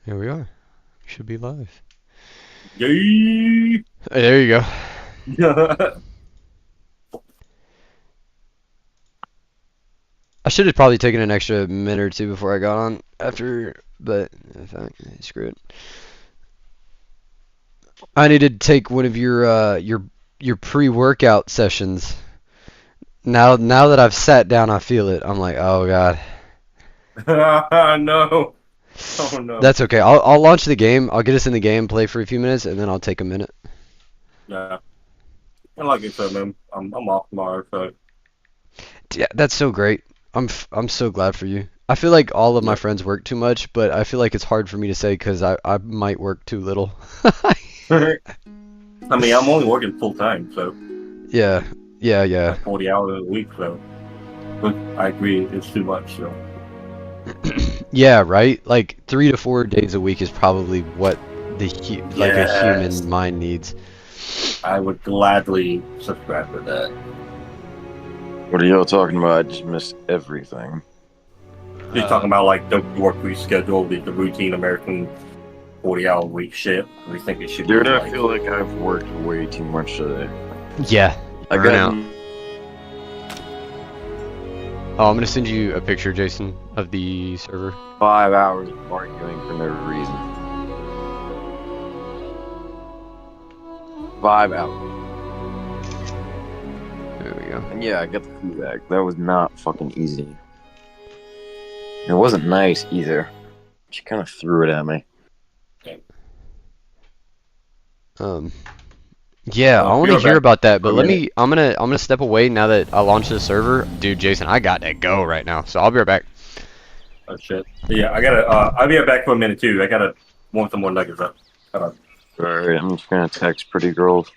Here we are. Should be live. Yay! Hey, there you go. I should have probably taken an extra minute or two before I got on after, but in fact, screw it. I need to take one of your pre-workout sessions. Now that I've sat down, I feel it. I'm like, oh god. No. Oh no. That's okay. I'll launch the game. I'll get us in the game, play for a few minutes, and then I'll take a minute. Yeah. And like I said, man, I'm off tomorrow, so Yeah, that's so great. I'm so glad for you. I feel like all of my yeah. friends work too much, but I feel like it's hard for me to say because I might work too little. I mean, I'm only working full time, so Yeah, yeah. like 40 hours a week, so but I agree, it's too much. So Yeah, right? Like 3 to 4 days a week is probably what like a yes, human mind needs. I would gladly subscribe to that. What are y'all talking about? I just missed everything. You're talking about like the work week schedule, the routine American 40-hour week shit. We think it should be Dude, I like feel like I've worked way too much today. Yeah, I burn got out. Oh, I'm gonna send you a picture, Jason, of the server. 5 hours of arguing for no reason. 5 hours. There we go. And yeah, I got the feedback. That was not fucking easy. It wasn't nice either. She kind of threw it at me. Um, yeah, I be want to right hear back about that, for but a let minute. me. I'm gonna step away now that I launched the server, dude. Jason, I got to go right now, so I'll be right back. Oh shit. Yeah, I gotta. I'll be right back for a minute too. I gotta warm some more nuggets up. Hold on. Alright, I'm just gonna text pretty girls.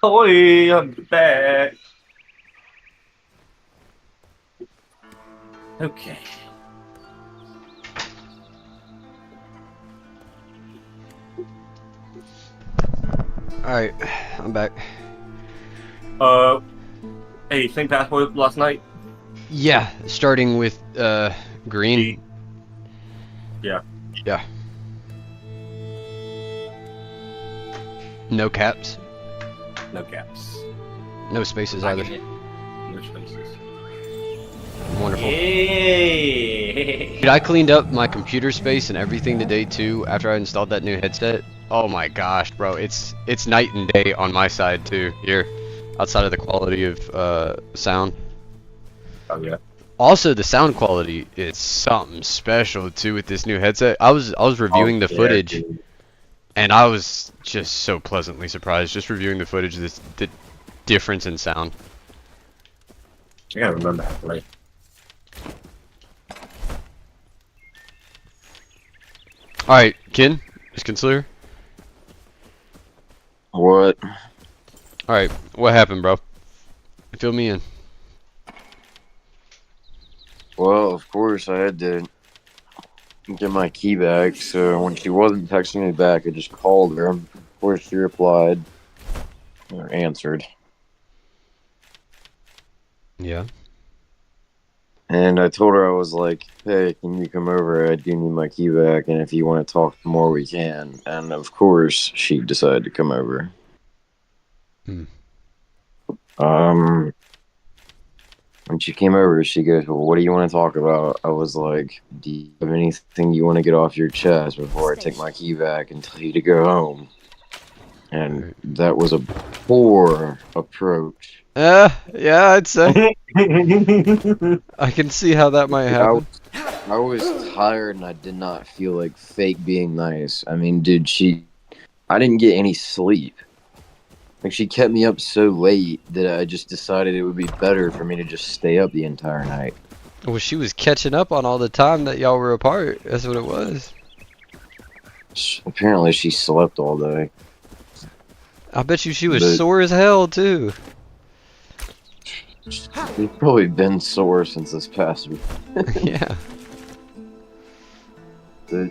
Holy, I'm back. Okay. All right, I'm back. Uh, hey, same password last night. Yeah, starting with green. Yeah. Yeah. No caps, No caps. no spaces either. No spaces. Wonderful. Hey. Dude, I cleaned up my computer space and everything today too after I installed that new headset. Oh my gosh, bro, it's night and day on my side too. Here, outside of the quality of sound. Oh yeah. Also, the sound quality is something special too with this new headset. I was reviewing the yeah, footage dude. and I was just so pleasantly surprised just reviewing the footage. The difference in sound. I gotta remember how to play. All right, Ken, is Kinsler. What? All right, what happened, bro? Fill me in. Well, of course, I had to get my key back, so when she wasn't texting me back, I just called her. Of course, she replied, or answered. Yeah. And I told her, I was like, hey, can you come over? I do need my key back, and if you want to talk more, we can. And of course, she decided to come over. Hmm. When she came over, she goes, well, what do you want to talk about? I was like, do you have anything you want to get off your chest before I take my key back and tell you to go home? And Right. that was a poor approach. Yeah, I'd say. I I can see how that might I, happen. I was tired and I did not feel like fake being nice. I mean, dude, I didn't get any sleep. Like, she kept me up so late that I just decided it would be better for me to just stay up the entire night. Well, she was catching up on all the time that y'all were apart. That's what it was. Apparently, she slept all day. I bet you she was But- sore as hell, too. She's probably been sore since this past week. Yeah. But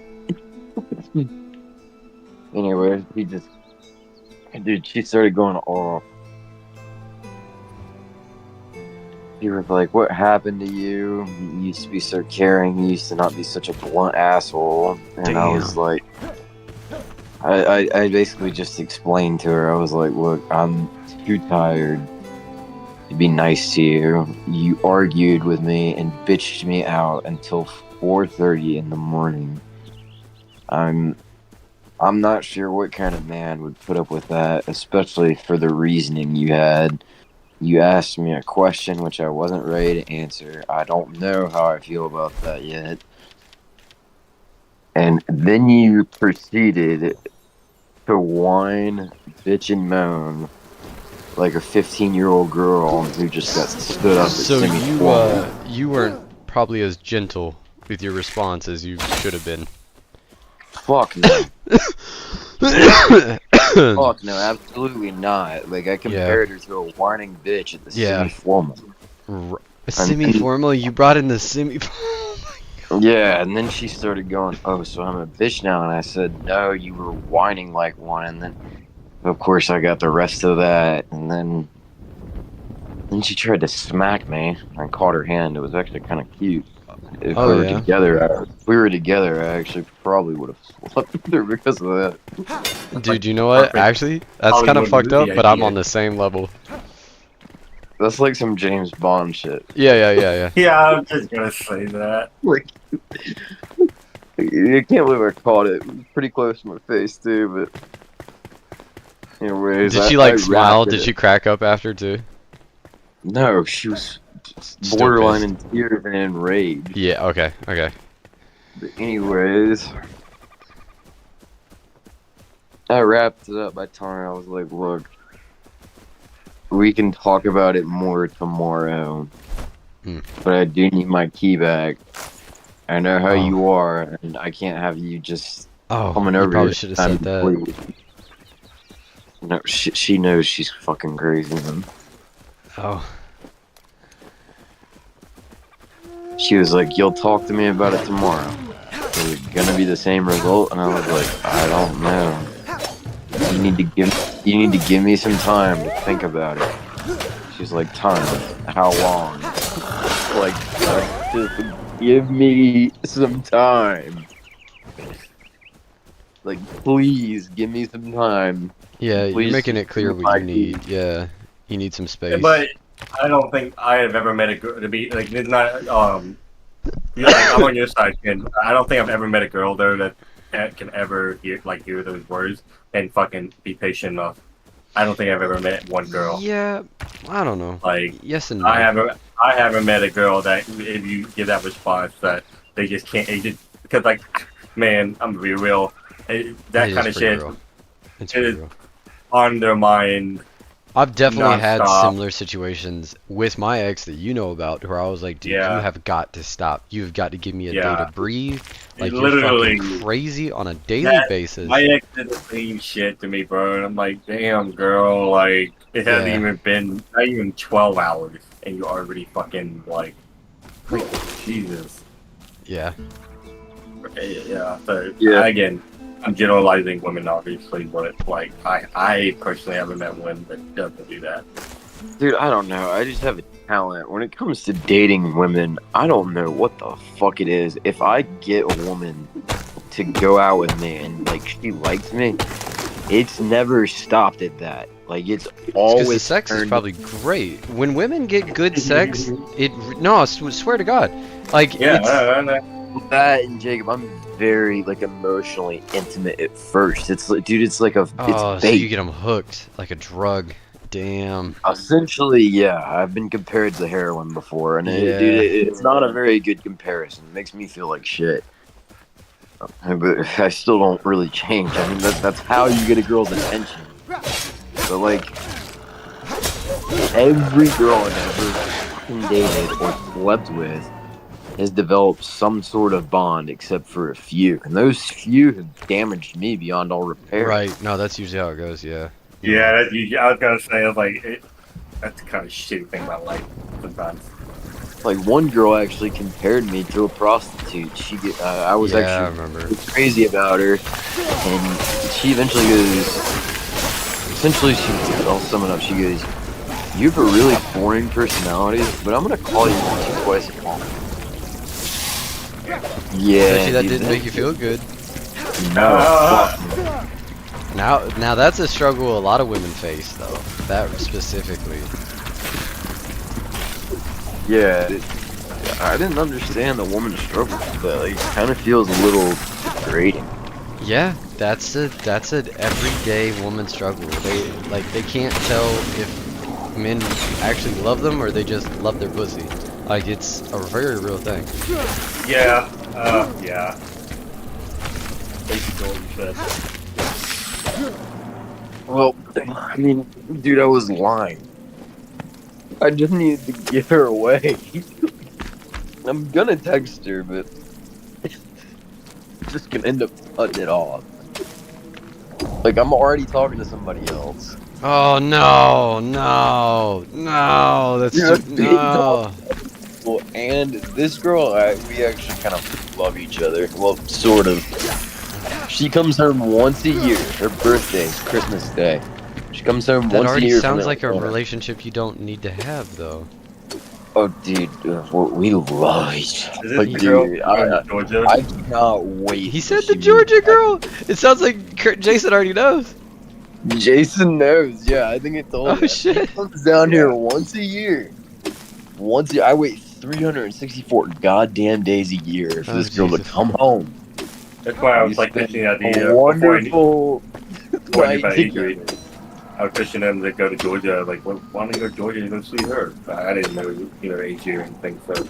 anyway, dude, she started going off. She was like, what happened to you? You used to be so caring. You used to not be such a blunt asshole. And I was Damn. like, I basically just explained to her. I was like, look, I'm too tired to be nice to you. You argued with me and bitched me out until 4:30 in the morning. I'm not sure what kind of man would put up with that, especially for the reasoning you had. You asked me a question which I wasn't ready to answer. I don't know how I feel about that yet. And then you proceeded to whine, bitch, and moan like a 15-year-old girl who just got stood up. So semi-formal. you weren't probably as gentle with your response as you should have been. Fuck no. Fuck no, absolutely not. Like, I compared her to a whining bitch at the Yeah. semi-formal. Semi-formal? You brought in the semi. Yeah, and then she started going, oh, so I'm a bitch now? And I said, no, you were whining like one. And then, of course, I got the rest of that. And then she tried to smack me. I caught her hand. It was actually kind of cute. If Oh, we were yeah? together, I actually probably would have slept with her because of that. Dude, you know what? Perfect Actually, that's kind of Hollywood fucked up, movie but I'm idea. on the same level. That's like some James Bond shit. Yeah. Yeah, I'm just gonna say that. Like, I can't believe I caught it. It was pretty close to my face, too, but... Anyways, Did she I like smile? wrapped Did it. she crack up after too? No, she was Still borderline pissed. in tears and enraged. Yeah, okay. But anyways, I wrapped it up by telling her, I was like, look, we can talk about it more tomorrow, but I do need my key back. I know how Oh. you are, and I can't have you just Oh, coming you over probably here should have said that. please. No, she knows she's fucking crazy, man. Oh. She was like, you'll talk to me about it tomorrow. Is it gonna be the same result? And I was like, I don't know. You need to give me some time to think about it. She's like, time? How long? Like, just give me some time. Like, please give me some time. Yeah, you're Please making it just clear give me what you my need. key. Yeah, you need some space. But I don't think I have ever met a girl to be like it's not you know, like, I'm on your side, Ken. I don't think I've ever met a girl though that can ever hear those words and fucking be patient enough. I don't think I've ever met one girl. Yeah, I don't know. Like Yes and no. I haven't met a girl that if you give that response that they just can't because like man, I'm gonna be real. That It is kind of pretty shit real. It's it pretty is- real. undermine. I've definitely had nonstop. similar situations with my ex that you know about where I was like, dude, Yeah. you have got to stop. You've got to give me a day Yeah. to breathe. Like, Literally, you're fucking crazy on a daily that- basis. My ex did the same shit to me, bro. And I'm like, damn, girl, like, it hasn't Yeah. even been, not even 12 hours, and you already fucking, like, Like, Jesus. Yeah. Yeah. So Yeah. again, I'm generalizing women, obviously, but like I personally haven't met one that doesn't do that. Dude, I don't know. I just have a talent. When it comes to dating women, I don't know what the fuck it is. If I get a woman to go out with me and like she likes me, it's never stopped at that. Like it's Because the always sex is turned. probably great. When women get good sex, no, I swear to God, like Yeah. it's That and Jacob, I'm very like emotionally intimate at first. It's like, dude, it's like a, oh, it's so you bait. get them hooked like a drug. Damn. Essentially, yeah. I've been compared to heroin before, and dude, Yeah. it's not a very good comparison. It makes me feel like shit. But I still don't really change. I mean, that's how you get a girl's attention. But like every girl I've ever fucking dated or slept with has developed some sort of bond, except for a few, and those few have damaged me beyond all repair. Right. No, that's usually how it goes. Yeah. Yeah. I was gonna say, I was like, that's the kind of shitty thing about life sometimes. Like one girl actually compared me to a prostitute. I was Yeah, I actually remember. crazy about her, and she eventually goes. Essentially, I'll sum it up. She goes, "You have a really boring personality, but I'm gonna call you once or twice a month." Yeah, Bet you that dude, didn't make you feel good. No, fuck me. Now that's a struggle a lot of women face, though. That specifically. Yeah, I didn't understand the woman's struggle with that. Like, it kind of feels a little degrading. Yeah, that's a everyday woman struggle. They can't tell if men actually love them or they just love their pussy. Like it's a very real thing. Yeah. Yeah. Basically, what you said. Well, I mean, dude, I was lying. I just needed to get her away. I'm gonna text her, but just gonna end up cutting it off. Like, I'm already talking to somebody else. Oh no, no, that's Yeah, no. Well, and this girl, we actually kind of love each other. Well, sort of. She comes home once a year. Her birthday is Christmas Day. She comes home That once a already year. sounds from like a Atlanta. relationship you don't need to have, though. Oh, dude, we love each Is other. this Like, the girl dude, from Georgia? I cannot wait. He to said the see Georgia you. girl. It sounds like Jason already knows. Jason knows. Yeah, I think it told Oh him. shit. He comes down Yeah. here once a year. Once a year. I wait 364 goddamn days a year for Oh, this girl to Jesus. come home. That's why I We was like spend pitching the idea a before I knew wonderful before I knew night about injury. together. I was pushing them to go to Georgia. Like, well, why don't you go to Georgia and go see her? I didn't know, age here and things. So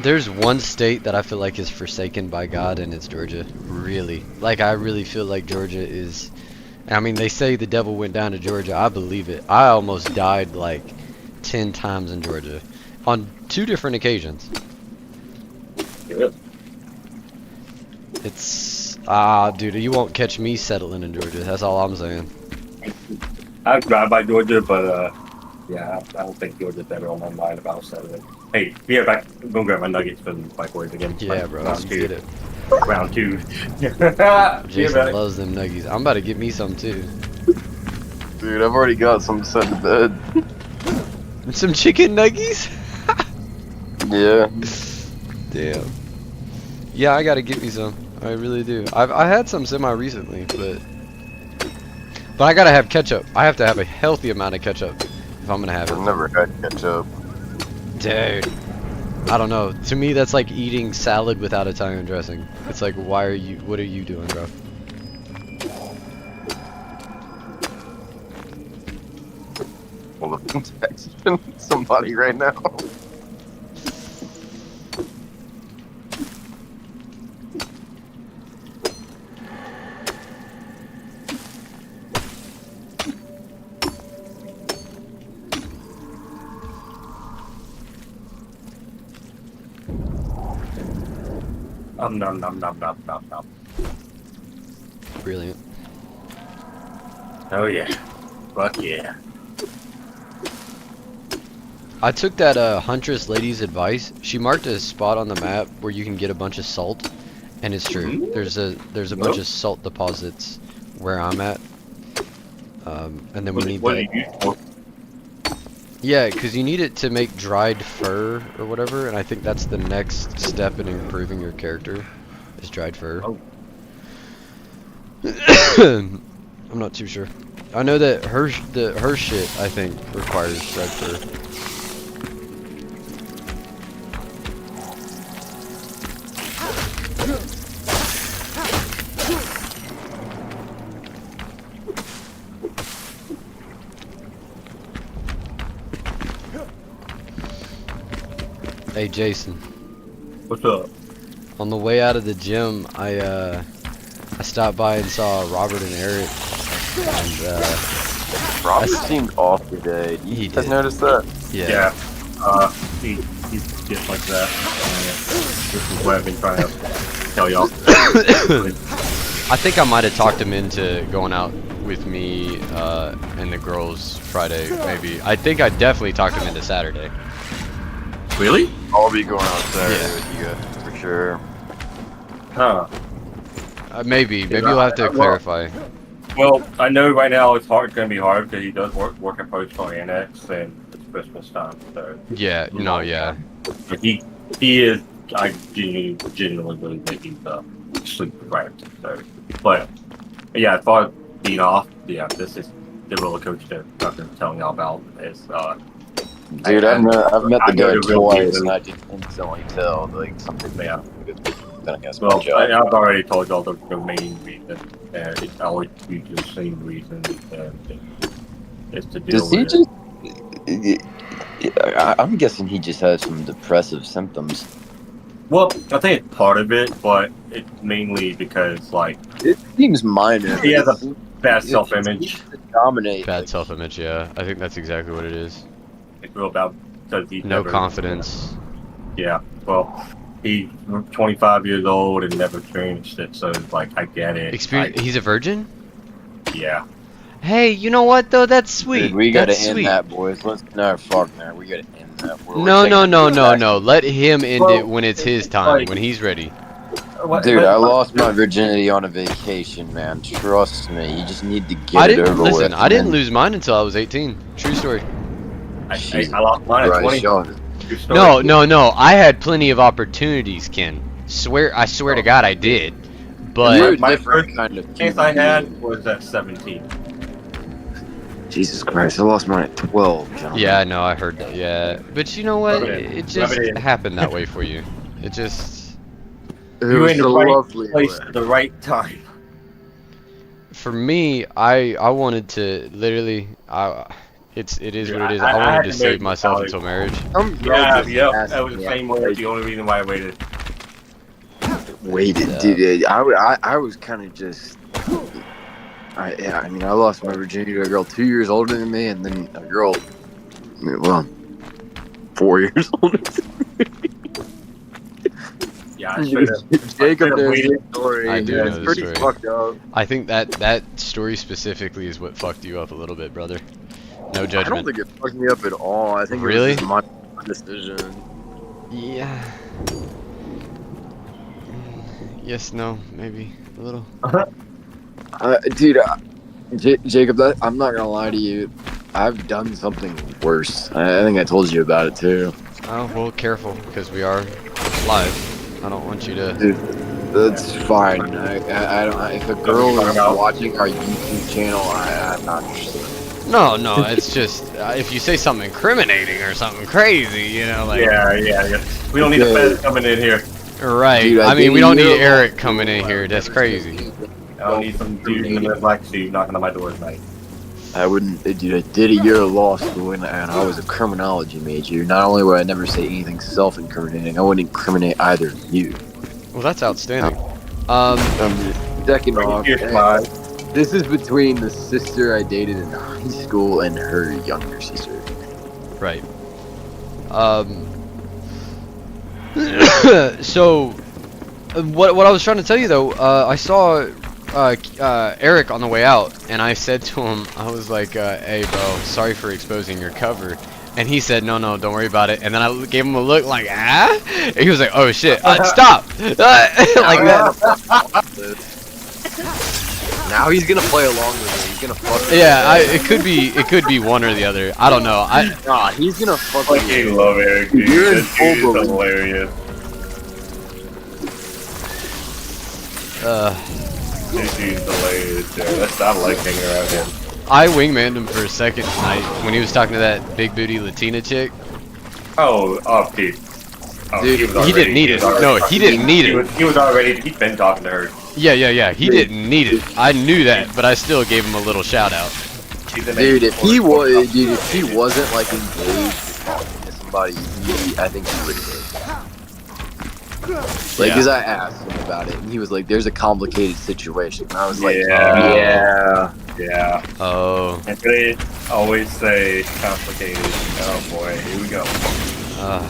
There's one state that I feel like is forsaken by God, and it's Georgia. Really. Like, I really feel like Georgia is... I mean, they say the devil went down to Georgia. I believe it. I almost died, like, 10 times in Georgia. On 2 different occasions. yeah. It's... dude, you won't catch me settling in Georgia. That's all I'm saying. I drive by Georgia, but yeah, I don't think Georgia's ever on my mind about settling. Hey, be right back. I'm gonna grab my nuggets from my boys again. Yeah, Like, bro. round You two. get it. Round 2. Be Jason right back. loves them nuggies. I'm about to get me some, too. Dude, I've already got some set to bed. Some chicken nuggies? Yeah. Damn. Yeah, I gotta get me some. I really do. I had some semi recently, but I gotta have ketchup. I have to have a healthy amount of ketchup if I'm gonna have I've it. never had ketchup. Dude, I don't know. To me, that's like eating salad without Italian dressing. It's like, what are you doing, bro? Well, I'm texting somebody right now. Nom nom nom nom nom nom. Brilliant. Oh yeah. Fuck yeah. I took that Huntress lady's advice. She marked a spot on the map where you can get a bunch of salt, and it's true. Mhm. There's a bunch of salt deposits where I'm at. And then we need What that. do you use for? Yeah, because you need it to make dried fur or whatever, and I think that's the next step in improving your character, is dried fur. Oh. I'm not too sure. I know that her shit, I think, requires dried fur. Hey Jason, What's up? on the way out of the gym, I stopped by and saw Robert and Eric, and Robert seemed off today. He You guys did. notice that? yeah. He's just like that. This is what I've been trying to tell y'all. I think I might have talked him into going out with me and the girls Friday, maybe. I think I definitely talked him into Saturday. Really? I'll be going out Saturday Yeah. with you guys for sure. Huh. Maybe Yeah, you'll have to well- clarify. Well, I know right now it's gonna be hard because he does work at Postal Annex and it's Christmas time, so Yeah, no, yeah. but he is. I genuinely believe that he's sleep deprived. So, but yeah, as far as being off, yeah, this is the roller coaster I've been telling y'all about. Is Dude, I've met the I know guy the real twice, reason. and I can instantly tell like something. Yeah. Then I guess Well, my job. I've already told y'all the main reason. It's always usually the same reason. It's to deal Does he with. I'm guessing he just has some depressive symptoms. Well, I think it's part of it, but it's mainly because like It seems minor. he has but a bad it self-image. seems to dominate. Bad like, self-image, yeah. I think that's exactly what it is. It's real about because he's No never, confidence. Yeah, well, he's 25 years old and never experienced it, so it's like I get it. He's a virgin? Yeah. Hey, you know what though? That's sweet. Dude, we gotta That's end sweet. that, boys. No, fuck that. We gotta end that. We're No, taking no, it no, to no, the no. Let him end Well, it when it's his time, like- when he's ready. Dude, I lost my virginity on a vacation, man. Trust me. You just need to get it over Listen, with. I didn't lose mine until I was 18. True story. I lost mine at 20. True story. No, no, no. I had plenty of opportunities, Ken. I swear to God I did. But You're a my different first kind of chance I had was at 17. Jesus Christ, I lost mine at 12, gentlemen. yeah, no, I heard that. Yeah, but you know what? Rub it in. It just Rub it in. happened that way for you. It just, It You were was in the so right lovely. place at the right time. for me, I wanted to literally, it is what it is. I I wanted had to to save make myself college. until marriage. Yeah, that was the same way. That's the only reason why I waited. Waited, Yeah. dude. I was kind of just. I mean, I lost my virginity to a girl 2 years older than me, and then a girl, 4 years older. Yeah, I should have. Jacob should've knows waited. the story. I do dude. know It's the pretty story. fucked up. I think that story specifically is what fucked you up a little bit, brother. No I don't judgment. think it fucked me up at all. I think Really? it was just my decision. Yeah. Yes, no, maybe a little. Dude, Jacob, I'm not gonna lie to you. I've done something worse. I think I told you about it too. Oh, well, careful, because we are live. I don't want you to. Dude, that's fine. I don't. If a girl is watching our YouTube channel, I'm not interested. No, no, it's just if you say something incriminating or something crazy, you know, like. Yeah. We don't need the feds coming in here. Right. Dude, I mean, we did don't a need year Eric long- coming in here. That's crazy. I don't need some dude in the black suit knocking on my door at night. I wouldn't, dude. I did a year of law school and I was a criminology major. Not only would I never say anything self-incriminating, I wouldn't incriminate either of you. Well, that's outstanding. Second off, Here's mine. this is between the sister I dated in high school and her younger sister. Right. So, what I was trying to tell you though, I saw Eric on the way out, and I said to him, I was like, "Hey, bro, sorry for exposing your cover, And he said, no, no, don't worry about it. And then I gave him a look like, ah? And he was like, oh shit, stop! Like that. Now he's gonna play along with it. He's gonna fuck with Yeah, it could be one or the other. I don't know. Nah, he's gonna fuck with Fucking it. love Eric, dude. You're in This dude full is hilarious. This dude's hilarious, dude. I like hanging around him. I wingmanned him for a second tonight when he was talking to that big booty Latina chick. Oh, dude. Oh, Dude, He didn't need it. No, he didn't need it. He was already. He'd been talking to her. Yeah. He didn't need it. I knew that, but I still gave him a little shout out. Dude, if he wasn't like engaged or talking to somebody, I think he would have. Like, because I asked him about it, and he was like, "There's a complicated situation." And I was like, Yeah. Oh. And they always say complicated. Oh boy, here we go.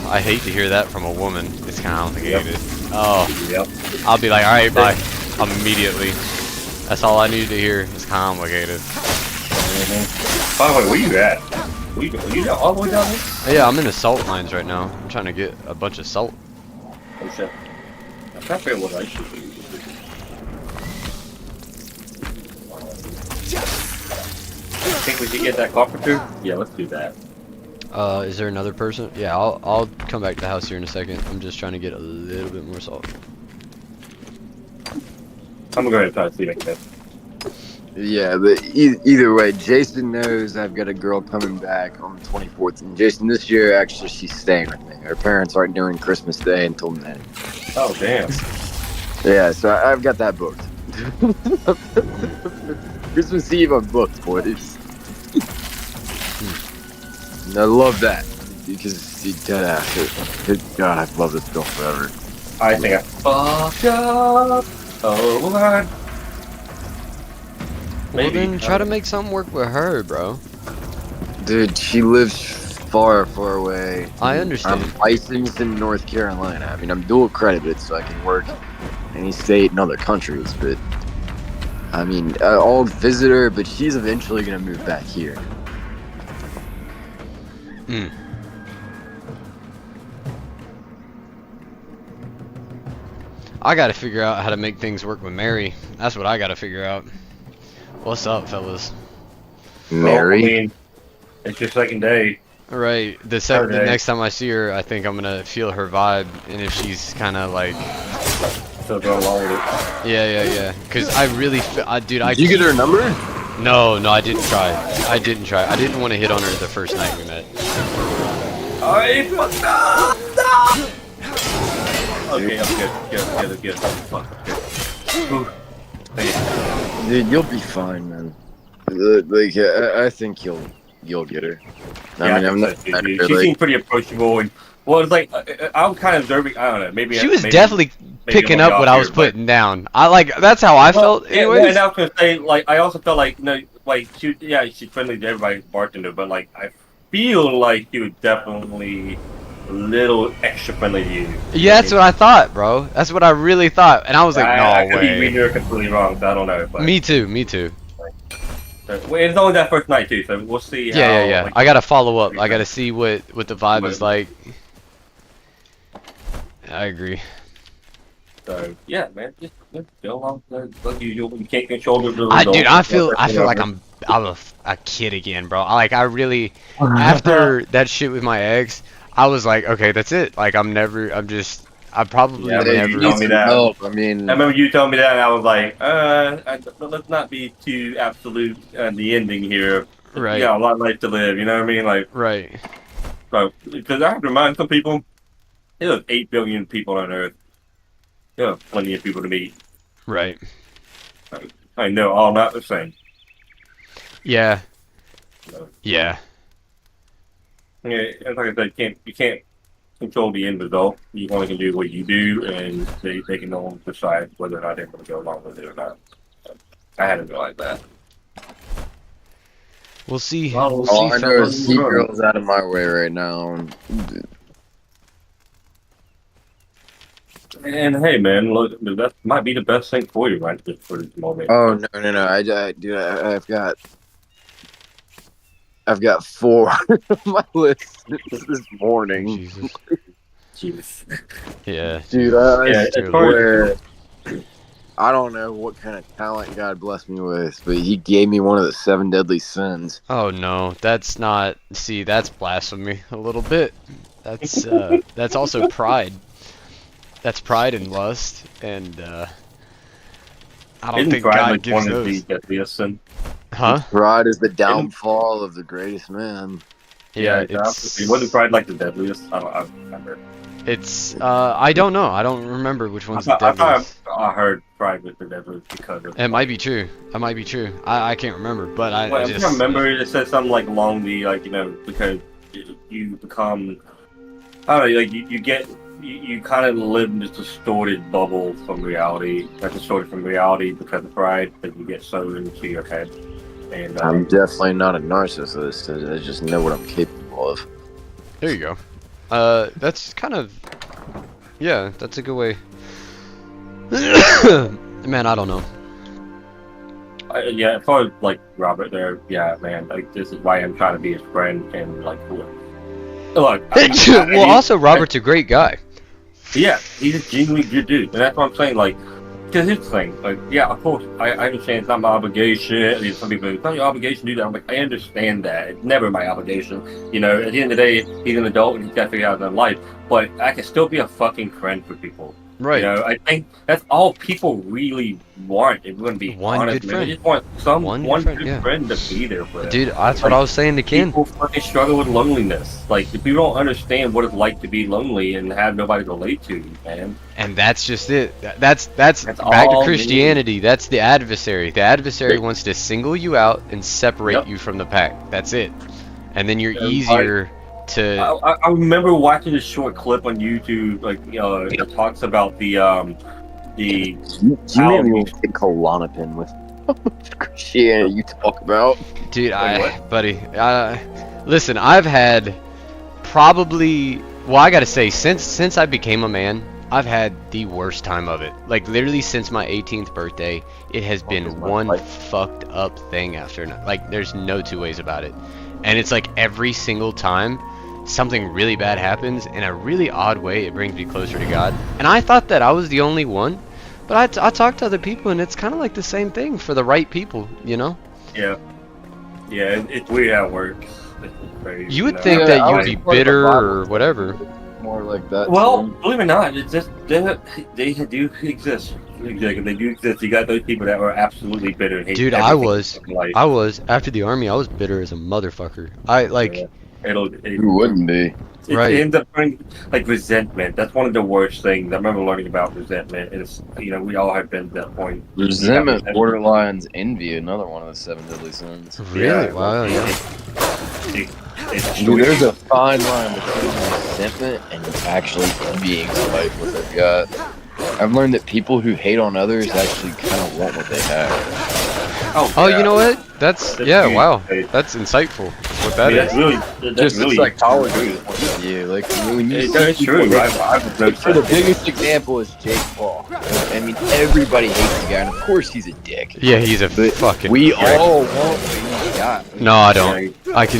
I hate to hear that from a woman. It's complicated. Oh. Yep. I'll be like, all right, bye. Immediately. That's all I needed to hear. It's complicated. By the way, where you at? You all the way down there? Yeah, I'm in the salt mines right now. I'm trying to get a bunch of salt. Oh shit. I'm trying to figure out what I should do. Think we should get that copper too? Yeah, let's do that. Is there another person? Yeah, I'll come back to the house here in a second. I'm just trying to get a little bit more salt. I'm gonna go ahead and try to see if I can. Yeah, but either way, Jason knows I've got a girl coming back on the 24th, and Jason, this year, actually, she's staying with me. Her parents aren't doing Christmas Day until then. Oh damn. Yeah, so I've got that booked. Christmas Eve, I'm booked, boys. And I love that because good God, I've loved this girl forever. I think I fucked up. Oh Lord. Well, then try to make something work with her, bro. Dude, she lives far, far away. I understand. I'm licensed in North Carolina. I mean, I'm dual accredited, so I can work any state in other countries. But I mean, I'll visit her, but she's eventually gonna move back here. Hmm. I gotta figure out how to make things work with Mary. That's what I gotta figure out. What's up, fellas? Mary? Well, I mean, it's your second day. Alright, the next time I see her, I think I'm gonna feel her vibe, and if she's kind of like... So go along with it. Yeah. Because I really feel... dude, Did you get her number? No, I didn't try. I didn't want to hit on her the first night we met. I fucked up! Okay, I'm good. Fuck, good. Dude, you'll be fine, man. Like, I think you'll get her. I mean, I'm not. She seemed pretty approachable, and well, it's like I was kind of observing. I don't know, maybe She was definitely picking up what I was putting down. That's how I felt. Anyways. And I was gonna say, like, I also felt like, like she's friendly to everybody, bartender, but like I feel like she was definitely a little extra friendly to you. Yeah, that's what I thought, bro. That's what I really thought, and I was like, I no could be way. reading her completely wrong, so I don't know. But, Me too. it's only that first night too, so we'll see. Yeah. Like, I gotta follow up. I gotta see what the vibe is like. I agree. So yeah, man, just go along like usual. You can't control the Dude, I feel like I'm a kid again, bro. I really after that shit with my ex, I was like, okay, that's it. Like I probably Yeah, never. you told me that. I mean, I remember you told me that, and I was like, let's not be too absolute the ending here. Right. Yeah, a lot of life to live. You know what I mean? Like, Right. so because I have to remind some people, there's 8 billion people on Earth. There are plenty of people to meet. Right. I know, all not the same. Yeah. So, Yeah. yeah, and like I said, you can't control the end result. You only can do what you do, and they can all decide whether or not they're going to go along with it or not. So, I had to realize that. We'll see. Well, We'll all see. I know is he girl's out of my way right now. And hey, man, look, that might be the best thing for you right just for this moment. Oh no! Dude, I've got I've got 4 on my list this morning. Jesus. Jeez. Yeah. Dude, Yeah, I as far as- swear, I don't know what kind of talent God blessed me with, but He gave me one of the 7 deadly sins. Oh no, that's not. See, that's blasphemy a little bit. That's also pride. That's pride and lust, and I don't Isn't think pride God like gives one of the those. deadliest sin? Huh? Pride is the downfall of the greatest man. Yeah, exactly. it's. Wasn't pride like the deadliest? I don't remember. It's. I don't know. I don't remember which one's the I thought deadliest. I heard pride was the deadliest because of. It might be true. It might be true. I can't remember, but I Well, I just. can't remember. It said something like along the because you become. I don't know. Like you get. You kind of live in this distorted bubble from reality. That's distorted from reality because of pride that you get so into your head. And I'm definitely not a narcissist. I just know what I'm capable of. There you go. That's kind of. Yeah, that's a good way. Man, I don't know. yeah, as far as like Robert there, yeah, man, like this is why I'm trying to be his friend and like look. Well, also Robert's a great guy. Yeah, he's a genuinely good dude, and that's what I'm saying. Like, because here's the thing, like, yeah, of course, I understand it's not my obligation. I mean, some people, it's not your obligation to do that. I'm like, I understand that. It's never my obligation. You know, at the end of the day, he's an adult and he's got to figure out his own life. But I can still be a fucking friend for people. Right. You know, I think that's all people really want. If we're going to be One honest, good man. friend. They just want one friend, good yeah. friend to be there for them. Dude, that's what I was saying to Ken. People fucking struggle with loneliness. Like, if you don't understand what it's like to be lonely and have nobody to relate to, man. And that's just it. That's back to all Christianity. That's the adversary. The adversary wants to single you out and separate you from the pack. That's it. And then you're easier to. I remember watching this short clip on YouTube, like it talks about the You made me take Klonopin with how much Christianity you talk about. Dude, Wait, buddy, listen, I've had probably, well, I gotta say, since I became a man, I've had the worst time of it. Like, literally since my 18th birthday, it has been one fucked up thing after another. Like, there's no two ways about it. And it's like every single time something really bad happens, in a really odd way, it brings me closer to God. And I thought that I was the only one, but I talked to other people, and it's kind of like the same thing for the right people, you know? Yeah, it's weird how it works. It's crazy, You would know? think Yeah, that I you'd was be part of the bitter Bible. or whatever. More like that. Well, too. believe it or not, it's just they do exist. Like, they do exist. You got those people that are absolutely bitter and hate Dude, everything in life. I was after the army. I was bitter as a motherfucker. I like. Yeah. Who wouldn't be? Right. It ends up turning like resentment. That's one of the worst things. I remember learning about resentment. It's we all have been to that point. Resentment, borderlines, envy, another one of the 7 deadly sins. Really? Yeah. Wow. Yeah. Dude, there's a fine line between resentment and actually envying somebody for what they've got. I've learned that people who hate on others actually kind of want what they have. Oh, you know what? That's That's yeah. huge. Wow. That's insightful. What that That's is. really Just really psychology point of view. Like when you It's true. I've noticed So the that. biggest example is Jake Paul. I mean, everybody hates the guy, and of course he's a dick. Yeah, he's a But fucking. we prick. all want what he's got. No, I don't.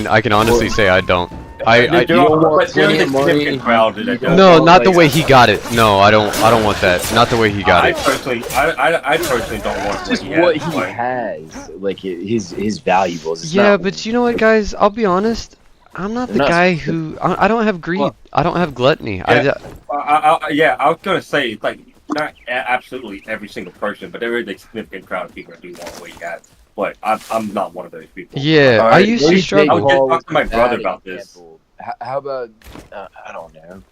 I can honestly say I don't. I There are- don't want but there's plenty a of money. significant crowd that You don't. no, want, not the like, way he got it. No, I don't want that. Not the way he got I it. personally don't want Just what what he he has. has, like his valuables. It's Yeah, not- but you know what, guys? I'll be honest. I'm not the They're not guy who. I don't have greed. Well- I don't have gluttony. Yeah. I was gonna say it's like not absolutely every single person, but there is a significant crowd of people that do want what he has. But I'm not one of those people. Yeah, All I right, used maybe to Jake struggle. I was just Paul talking to my was a brother bad about this. example. How about I don't know.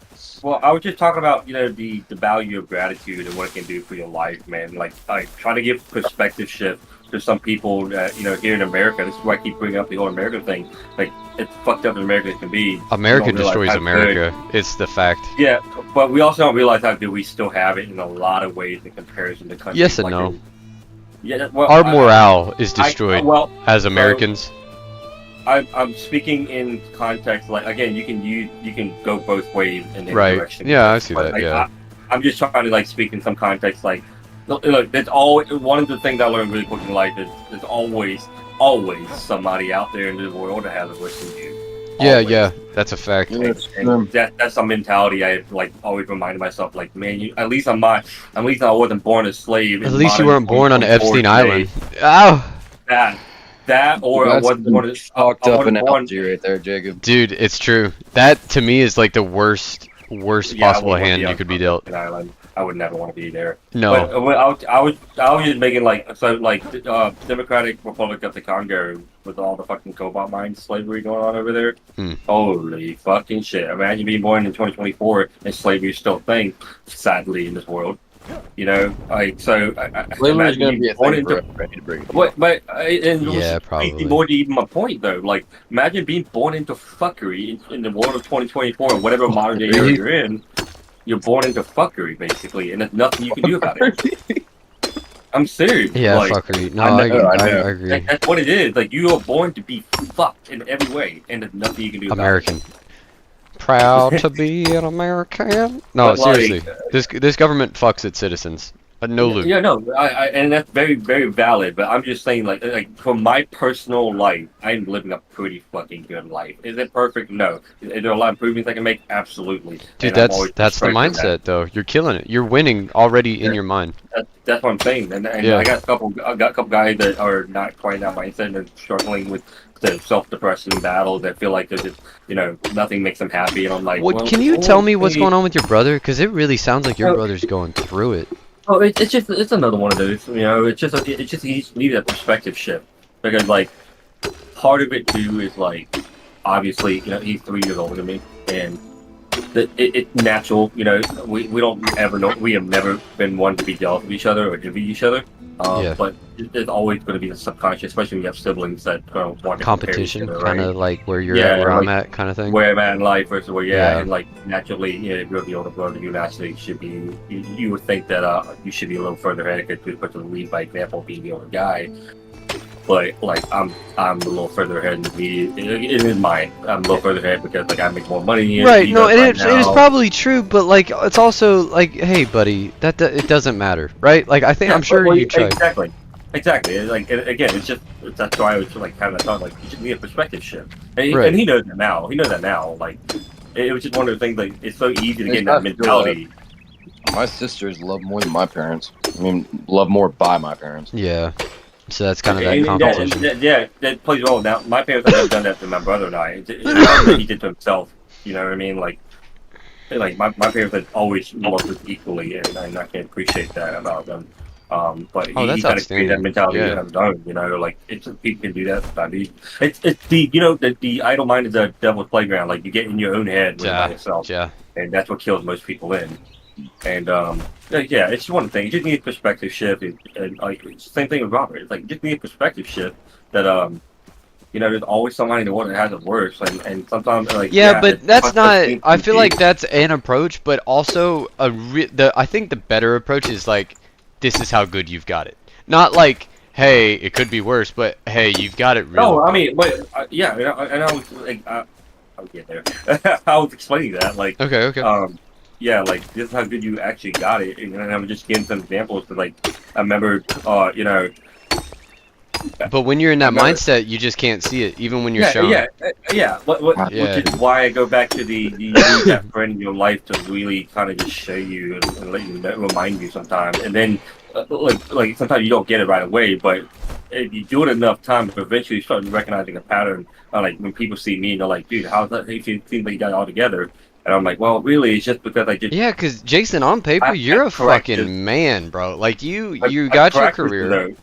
Well, I was just talking about the value of gratitude and what it can do for your life, man. Like trying to give perspective shift to some people that here in America. This is why I keep bringing up the whole America thing. Like it's fucked up as America as can be. America We don't realize destroys how America. It's the fact. good- Yeah, but we also don't realize how good we still have it in a lot of ways in comparison to countries. Yes and like no. Yeah, well, Our morale is destroyed well, as Americans. I'm speaking in context. Like again, you can go both ways in any Right. direction. Yeah, I see But, that. like, Yeah. I'm just trying to speak in some context. Like, look, there's always one of the things I learned really quick in life is there's always always somebody out there in the world that has a wish than you. Yeah, Always. yeah, that's a fact. And that's a mentality I like always reminded myself. Like, man, at least I wasn't born a slave. At least you weren't born on Epstein Island. Ow! That or I wasn't born. Fucked I up wasn't born. analogy right there, Jacob. Dude, it's true. That to me is like the worst Yeah, I possible wouldn't hand be you could be dealt. on Island. I would never want to be there. No. But I was just making Democratic Republic of the Congo with all the fucking cobalt mine slavery going on over there. Holy fucking shit! Imagine being born in 2024 and slavery is still a thing, sadly, in this world. You know, like so. Slavery is going to be a thing into, forever. Yeah, probably. More to even my point though, like imagine being born into fuckery in the world of 2024 or whatever modern day era you're in. You're born into fuckery, basically, and there's nothing you can do about it. I'm serious. Yeah, like, fuckery. No, I agree. That's what it is. Like, you are born to be fucked in every way, and there's nothing you can do about American. Proud to be an American. No, But, like, seriously. This government fucks its citizens. No loop. Yeah, no, and that's very, very valid. But I'm just saying, like for my personal life, I'm living a pretty fucking good life. Is it perfect? No. Is there a lot of improvements I can make? Absolutely. Dude, And that's the mindset, though. You're killing it. You're winning already in your mind. That's what I'm saying. And Yeah. I got a couple guys that are not quite in that mindset and struggling with the self-depression battle that feel like there's just, nothing makes them happy. And I'm like, What? Can you tell me what's going on with your brother? Because it really sounds like your brother's going through it. Oh, it's another one of those. It's just he needed a perspective shift because like part of it too is like obviously he's 3 years older than me and it's natural. We don't ever know, we have never been one to be jealous of each other or envy each other. But there's always going to be the subconscious, especially when you have siblings that want to Competition, compare each other, kind right? of like where you're at, where I'm at, kind of thing. Where I'm at in life versus where you're Yeah. at, and like naturally, if you're the older brother, you naturally should be. You would think that you should be a little further ahead because to lead by example, being the older guy. But like I'm a little further ahead than me in his mind. I'm a little further ahead because like I make more money. Right. No, and it is probably true, but like it's also like, hey, buddy, it doesn't matter, right? Like I'm sure you try. Exactly. Like again, that's why I was like kind of thought like you just need a perspective shift, and, Right. and he knows that now. He knows that now. Like it was just one of the things. Like it's so easy to get in that mentality. My sisters love more than my parents. I mean, love more by my parents. Yeah. So that's kind of that And competition. that plays a role. Now, my parents have never done that to my brother and I. It's something that he did to himself. You know what I mean? Like my parents had always loved us equally, and I can appreciate that about them. But he that's kind of created that outstanding. mentality Yeah. that I'm done. Like it's people can do that. But it's the idle mind is the devil's playground. Like you get in your own head by yourself, Yeah. and that's what kills most people in. And yeah, it's one thing. You just need a perspective shift, and like same thing with Robert. It's like you just need a perspective shift that there's always somebody in the world that has it worse, and sometimes like But that's not. I feel like that's an approach, but also I think the better approach is like, this is how good you've got it. Not like, hey, it could be worse, but hey, you've got it really. No, I mean, but yeah, and I was like, I'll get there. I was explaining that, like, Okay. yeah, like this is how good you actually got it, and I'm just giving some examples. But like, I remember, But when you're in that mindset, you just can't see it, even when you're shown. Yeah. Which is why I go back to you need that friend in your life to really kind of just show you and let you know, remind you sometimes. And then, like sometimes you don't get it right away, but if you do it enough times, eventually you start recognizing a pattern. Like when people see me, and they're like, "Dude, how's that? It seems like you got it all together." And I'm like, well, really, it's just because I just... Yeah, because Jason, on paper, you're a fucking man, bro. Like, you got your career,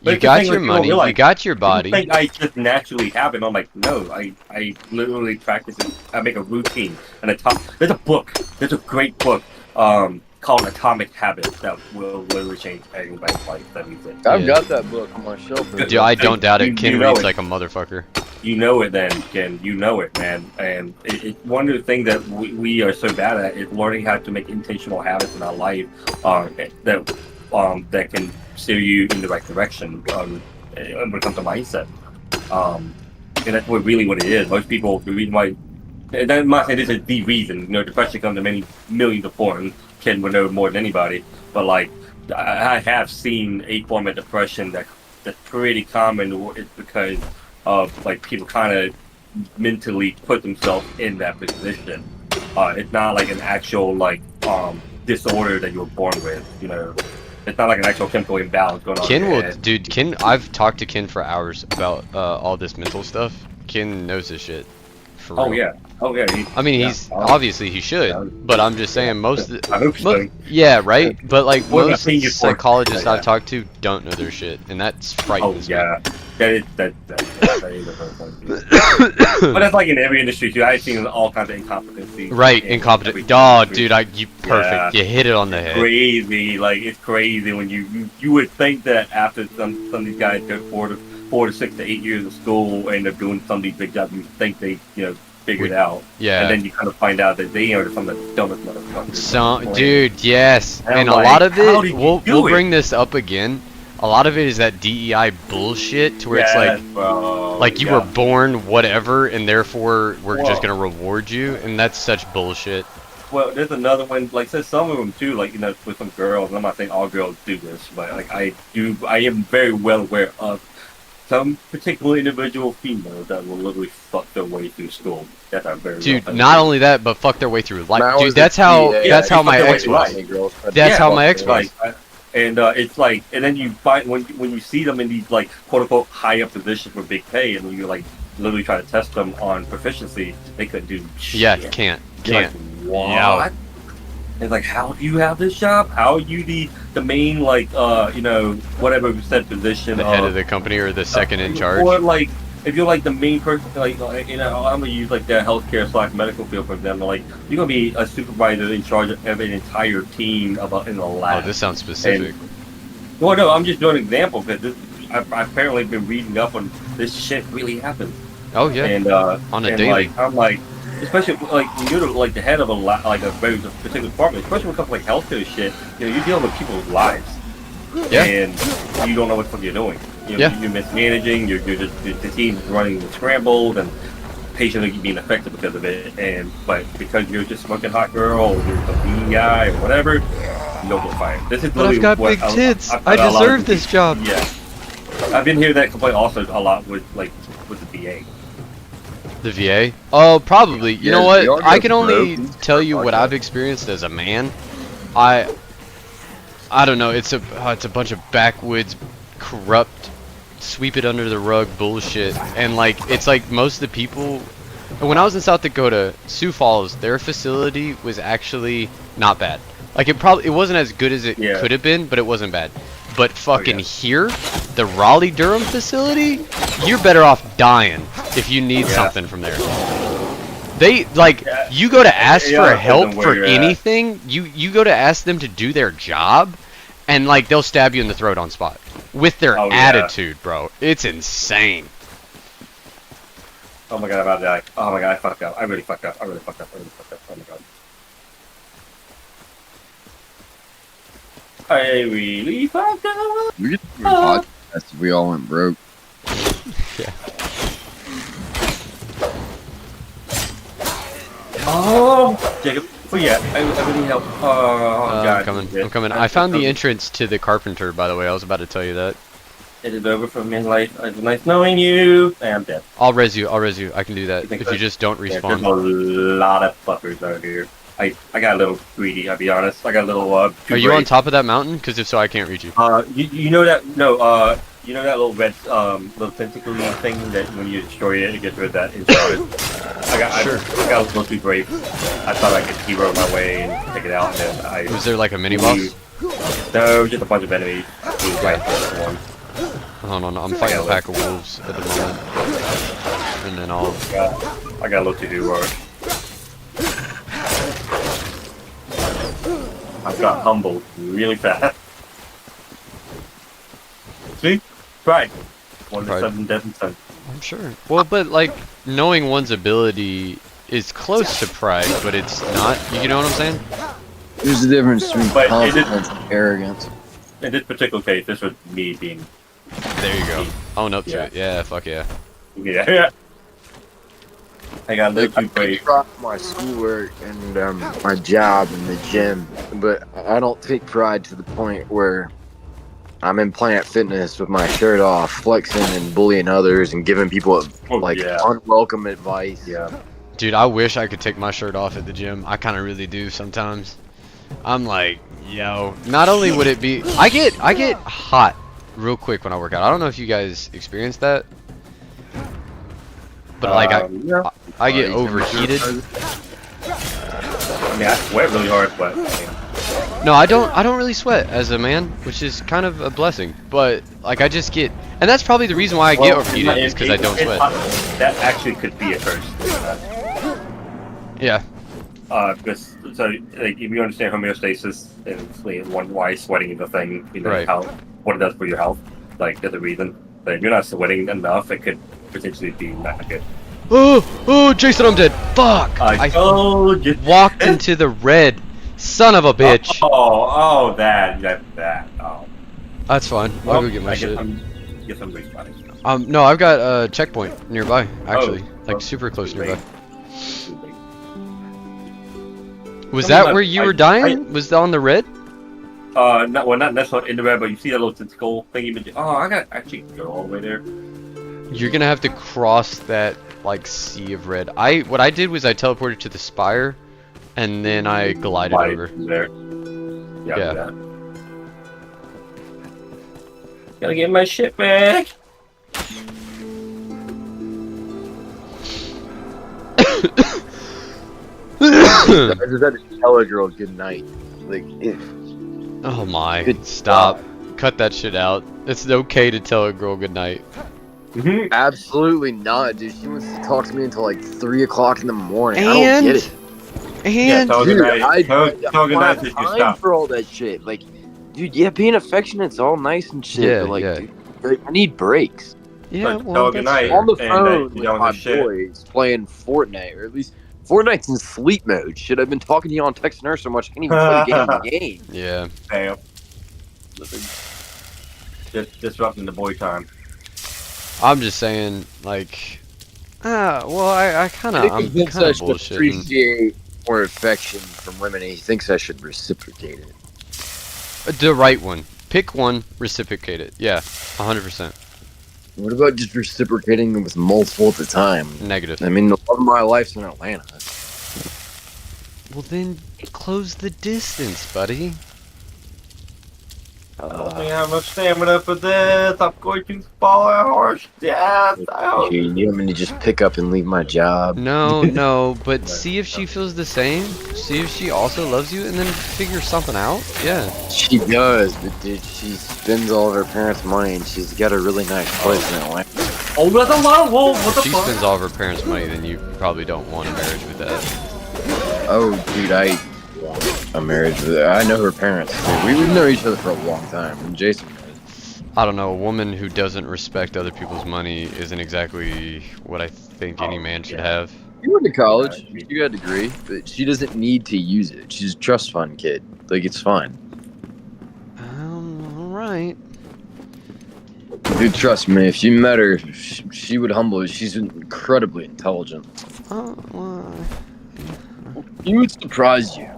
you got your money, you got your body. You think I just naturally have it? I'm like, no, I literally practice it. I make a routine. And there's a book, there's a great book called Atomic Habits that will literally change anybody's life that reads it. I've got that book on my shelf. Dude, I don't doubt it. Ken reads like a motherfucker. You know it then, Ken. You know it, man. And one of the things that we are so bad at is learning how to make intentional habits in our life that can steer you in the right direction when it comes to mindset. And that's what it is. Most people, the reason why, and I'm not saying this is the reason, depression comes in many millions of forms. Ken would know more than anybody. But like, I have seen a form of depression that that's pretty common. It's because of like people kind of mentally put themselves in that position. It's not like an actual like disorder that you were born with. You know, it's not like an actual chemical imbalance going on. Ken in your will, head. dude. Ken, I've talked to Ken for hours about all this mental stuff. Ken knows this shit. For real. Oh yeah. Oh yeah. I mean, yeah, he's obviously he should, yeah. but I'm just saying most. I hope so. Yeah, right. But like Well, most I think it's more- psychologists yeah. I've talked to don't know their shit, and that's Oh frightens yeah. That is a very point. But that's like in every industry too. I've seen all kinds of incompetency. me. Right, in incompetent. every Oh, industry. dude, you perfect. Yeah. You hit it on the head. Crazy, like it's crazy when you would think that after some of these guys go 4 to 6 to 8 years of school and they're doing some of these big jobs, you think they figured out, Yeah. and then you kind of find out that they are some of the dumbest motherfuckers. So, dude, yes, And I'm and a like, lot of how did it, you we'll do it? bring this up again. A lot of it is that DEI bullshit, to where it's Yes, like, bro, like you yeah. were born whatever, and therefore we're Well- just gonna reward you, and that's such bullshit. Well, there's another one. Like, says some of them too. Like, with some girls. And I'm not saying all girls do this, but like I am very well aware of some particular individual females that will literally fuck their way through school. That's our very Dude, real not only that, but fuck their way through life. When I Dude, was that's a how kid, that's yeah, how you my fuck their way ex through was. life. That's how my ex was. Like, it's like, and then you find when you see them in these like quote unquote high up positions with big pay, and you like literally try to test them on proficiency, they couldn't do shit. Yeah, can't. You're like, what? Yeah. It's like, how do you have this job? How are you the main like whatever said position The head of the company or the second in charge. or like if you're like the main person, like I'm gonna use like the healthcare / medical field for example. Like you're gonna be a supervisor in charge of an entire team in a Oh, lab. this sounds specific. Well, no, I'm just doing an example because I've apparently been reading up on this shit really happens. Oh yeah. And On a and, daily. like I'm like, especially like when you're like the head of like a very particular department, especially when it comes to like healthcare shit. You're dealing with people's lives. Yeah. And you don't know what the fuck you're doing. Yeah. You're mismanaging. You're just the team's running scrambled, and patients are being affected because of it. But because you're just a fucking hot girl, or you're a DEI or whatever, you don't get fired. This is But I've literally got what big tits. I've I got a lot of deserve this job. Yeah, I've been hearing that complaint also a lot with the VA. The VA? Oh, probably. You Yeah, know y'all what? I get can only broke. tell you Like what that. I've experienced as a man. I don't know. It's a bunch of backwoods, corrupt, sweep it under the rug bullshit. And like, it's like most of the people. When I was in South Dakota, Sioux Falls, their facility was actually not bad. Like it wasn't as good as it Yeah. could have been, but it wasn't bad. But fucking yeah. here, the Raleigh Durham facility, you're better off dying if you need Yeah. something from there. They like Yeah. you go to ask Yeah, for it help depends where for you're at. anything. You go to ask them to do their job, and like they'll stab you in the throat on spot with their Oh, yeah. attitude, bro. It's insane. Oh my god, I'm about to die. Oh my god, I fucked up. I really fucked up. Oh my god. I really fucked up. We could do a podcast if we all went broke. Oh, Jacob. Oh yeah, I really help. Oh god. I'm coming. I'm coming. I found the entrance to the carpenter, by the way. I was about to tell you that. It is over for me in life. It was nice knowing you. I am dead. I'll res you. I can do that You think if you so? just don't Yeah, there's a respawn. lot of fuckers out here. I got a little greedy. I'll be honest. I got a little. Too Are you on brave. top of that mountain? Because if so, I can't reach you. You know that you know that little red little tentacle thing that when you destroy it, it gets rid of that Enshrouded. I got a little too brave. I thought I could hero my way and take it out, and then I. Was there like a mini boss? No, just a bunch of enemies. Right. Hold on, I'm fighting a pack of wolves at the moment, and then I'll. I got a little too hero. I got humbled really fast. See? Pride. One Pride. to 7 doesn't sense. I'm sure. Well, but like knowing one's ability is close to pride, but it's not. You know what I'm saying? There's a difference between But it is- confidence and arrogance. In this particular case, this was me being. There you go. Own up to Yeah. it. Yeah, fuck yeah. Yeah. I got a little too I brave. take pride in my schoolwork and my job and the gym, but I don't take pride to the point where I'm in Planet Fitness with my shirt off, flexing and bullying others and giving people like unwelcome advice. Yeah. Dude, I wish I could take my shirt off at the gym. I kind of really do sometimes. I'm like, yo. Not only would it be, I get hot real quick when I work out. I don't know if you guys experience that, but like I get overheated. I mean, I sweat really hard, but. No, I don't really sweat as a man, which is kind of a blessing. But like I just get, and that's probably the reason why I get overheated is because I don't sweat. That actually could be a curse. Yeah. Because so like if you understand homeostasis and why sweating is a thing, you know Right. what it does for your health, like there's a reason. But if you're not sweating enough, it could potentially be not good. Oh, Jason, I'm dead. Fuck! I told you. walked into the red. Son of a bitch. That. Oh. That's fine. I'll go get my shit. Get some respawning. No, I've got a checkpoint nearby, actually. Like super close nearby. Was that where you were dying? Was that on the red? Not necessarily in the red, but you see that little skull thing. I gotta actually go all the way there. You're gonna have to cross that like sea of red. What I did was I teleported to the spire, and then I glided over. There. Yeah. Gotta get my shit back. I just had to tell a girl good night. Like, Oh my! Stop! Cut that shit out. It's okay to tell a girl good night. absolutely not, dude. She wants to talk to me until like 3 o'clock in the morning. And? I don't get it. And Dude, I Tell don't good night have if you time stop. for all that shit. Like, dude, yeah, being affectionate's all nice and shit, Yeah, but like, yeah. dude, like, I need breaks. yeah, But well, tell that's good night. fair. On the And, phone you with don't my have shit. boys playing Fortnite, or at least Fortnite's in sleep mode. Shit, I've been talking to you on text and her so much I can't even play the game. Yeah. Damn. Just disrupting the boy time. I'm just saying, like, well, I'm kind I of should bullshitting. appreciate more affection from women. He thinks I should reciprocate it. The right one. Pick one, reciprocate it. Yeah, 100%. What about just reciprocating with multiple at the time? Negative. I mean, the love of my life's in Atlanta. Well, then close the distance, buddy. I don't think I have much stamina for this. I'm going to fall a horse death. You want me to just pick up and leave my job? No, but see if she feels the same. See if she also loves you, and then figure something out. Yeah. She does, but dude, she spends all of her parents' money, and she's got a really nice place in Atlanta. Oh, that's a lot of wolf. What the She fuck? spends all of her parents' money, then you probably don't want a marriage with that. Oh, dude, I want a marriage with her. I know her parents. Dude, we've known each other for a long time, and Jason knows. I don't know. A woman who doesn't respect other people's money isn't exactly what I think any man should have. She went to college. She got a degree, but she doesn't need to use it. She's a trust fund kid. Like, it's fine. All right. Dude, trust me, if you met her, she would humble you. She's incredibly intelligent. Oh, well, She would surprise you.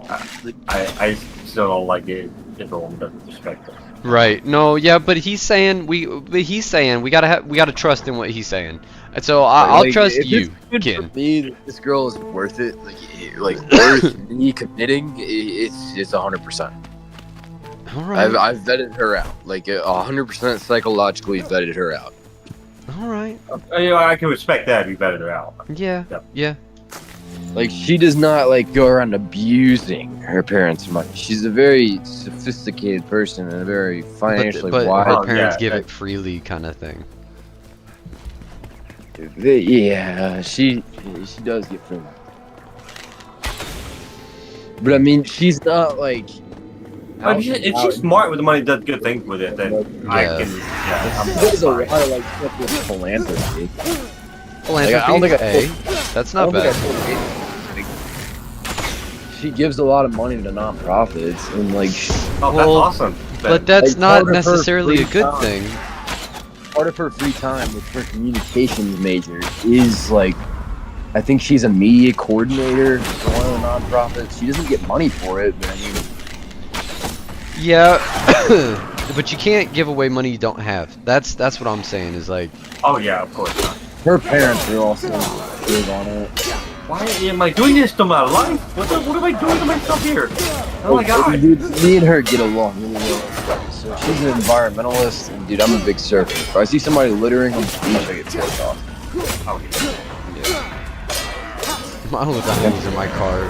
I still don't like it if a woman doesn't respect her. right. No, yeah, but he's saying we gotta trust in what he's saying. And so I'll Like, trust if you, it's good Ken. for me, that this girl is worth it. Like worth me committing. It's 100%. All right. I've vetted her out. Like 100% psychologically vetted her out. All right. You know, I can respect that if you better her out. Yeah. Yep. Yeah. Like she does not like go around abusing her parents' money. She's a very sophisticated person and a very financially But wise. her parents yeah, give it freely, kind of thing. Yeah, she does get free money. But I mean, she's not like. If she's smart with the money, does good things with it, then I Yeah. can. Yeah, I'm She does a lot fine. of like stuff with philanthropy. Philanthropy. I don't think I hey, that's not bad. She gives a lot of money to nonprofits and like Oh, that's Well, awesome. But that's Like, not part of her necessarily a free good time. thing. part of her free time with her communications major is like, I think she's a media coordinator for one of the nonprofits. She doesn't get money for it, but I mean, Yeah. But you can't give away money you don't have. That's what I'm saying is like. Oh yeah, of course not. Her parents are also big on it. Why am I doing this to my life? What am I doing to myself here? Oh my god. Dude, me and her get along really well. So she's an environmentalist, and dude, I'm a big surfer. If I see somebody littering on the beach, I get pissed off. Oh, My uncle was in my car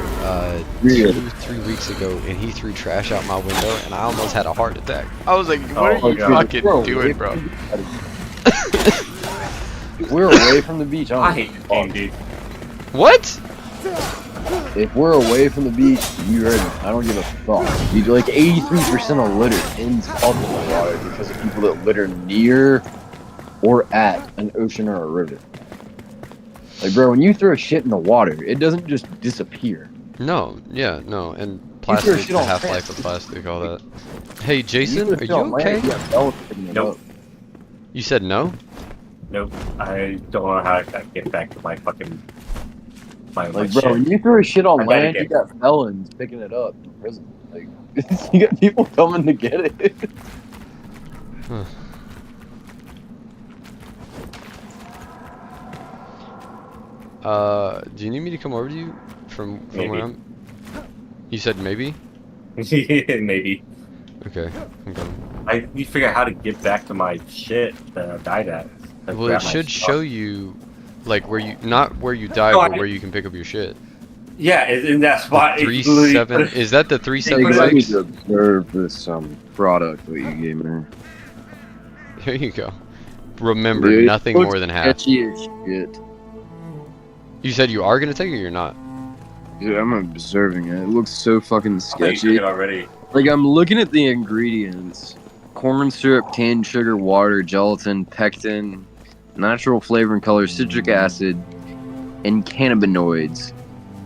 Really? 2-3 weeks ago, and he threw trash out my window, and I almost had a heart attack. I was like, "What Oh, are you God. fucking Bro, doing, bro?" If we're away from the beach, I hate this game, dude. What? If we're away from the beach, you heard me. I don't give a fuck. Dude, like 83% of litter ends up in the water because of people that litter near or at an ocean or a river. Like, bro, when you throw shit in the water, it doesn't just disappear. No, yeah, no, and throw plastic, shit the on half-life of plastic, all that. Hey, Jason, throw are shit you on land, okay? yeah, that was picking it Nope. up. You said no? Nope. I don't know how to get back to my fucking my Like, shit. bro, when you throw shit on I bet it land, you did. got felons picking it up in prison. Like, you got people coming to get it. Huh. Do you need me to come over to you from Maybe. where I'm? You said maybe? Maybe. Okay, I'm coming. I need to figure out how to get back to my shit that I died at. Like, Well, grab it my should stuff. show you, like, where you, not where you died, No, but I- where you can pick up your shit. Yeah, in that spot. The it's literally- 3-7, is that the They 376? to observe this product that you gave me. There you go. Remember, Dude, nothing it more than half. sketchy as shit. You said you are gonna take it or you're not? Dude, I'm observing it. It looks so fucking I thought you took sketchy. it already. Like, I'm looking at the ingredients. Corn syrup, canned sugar, water, gelatin, pectin, natural flavor and color, citric acid, and cannabinoids.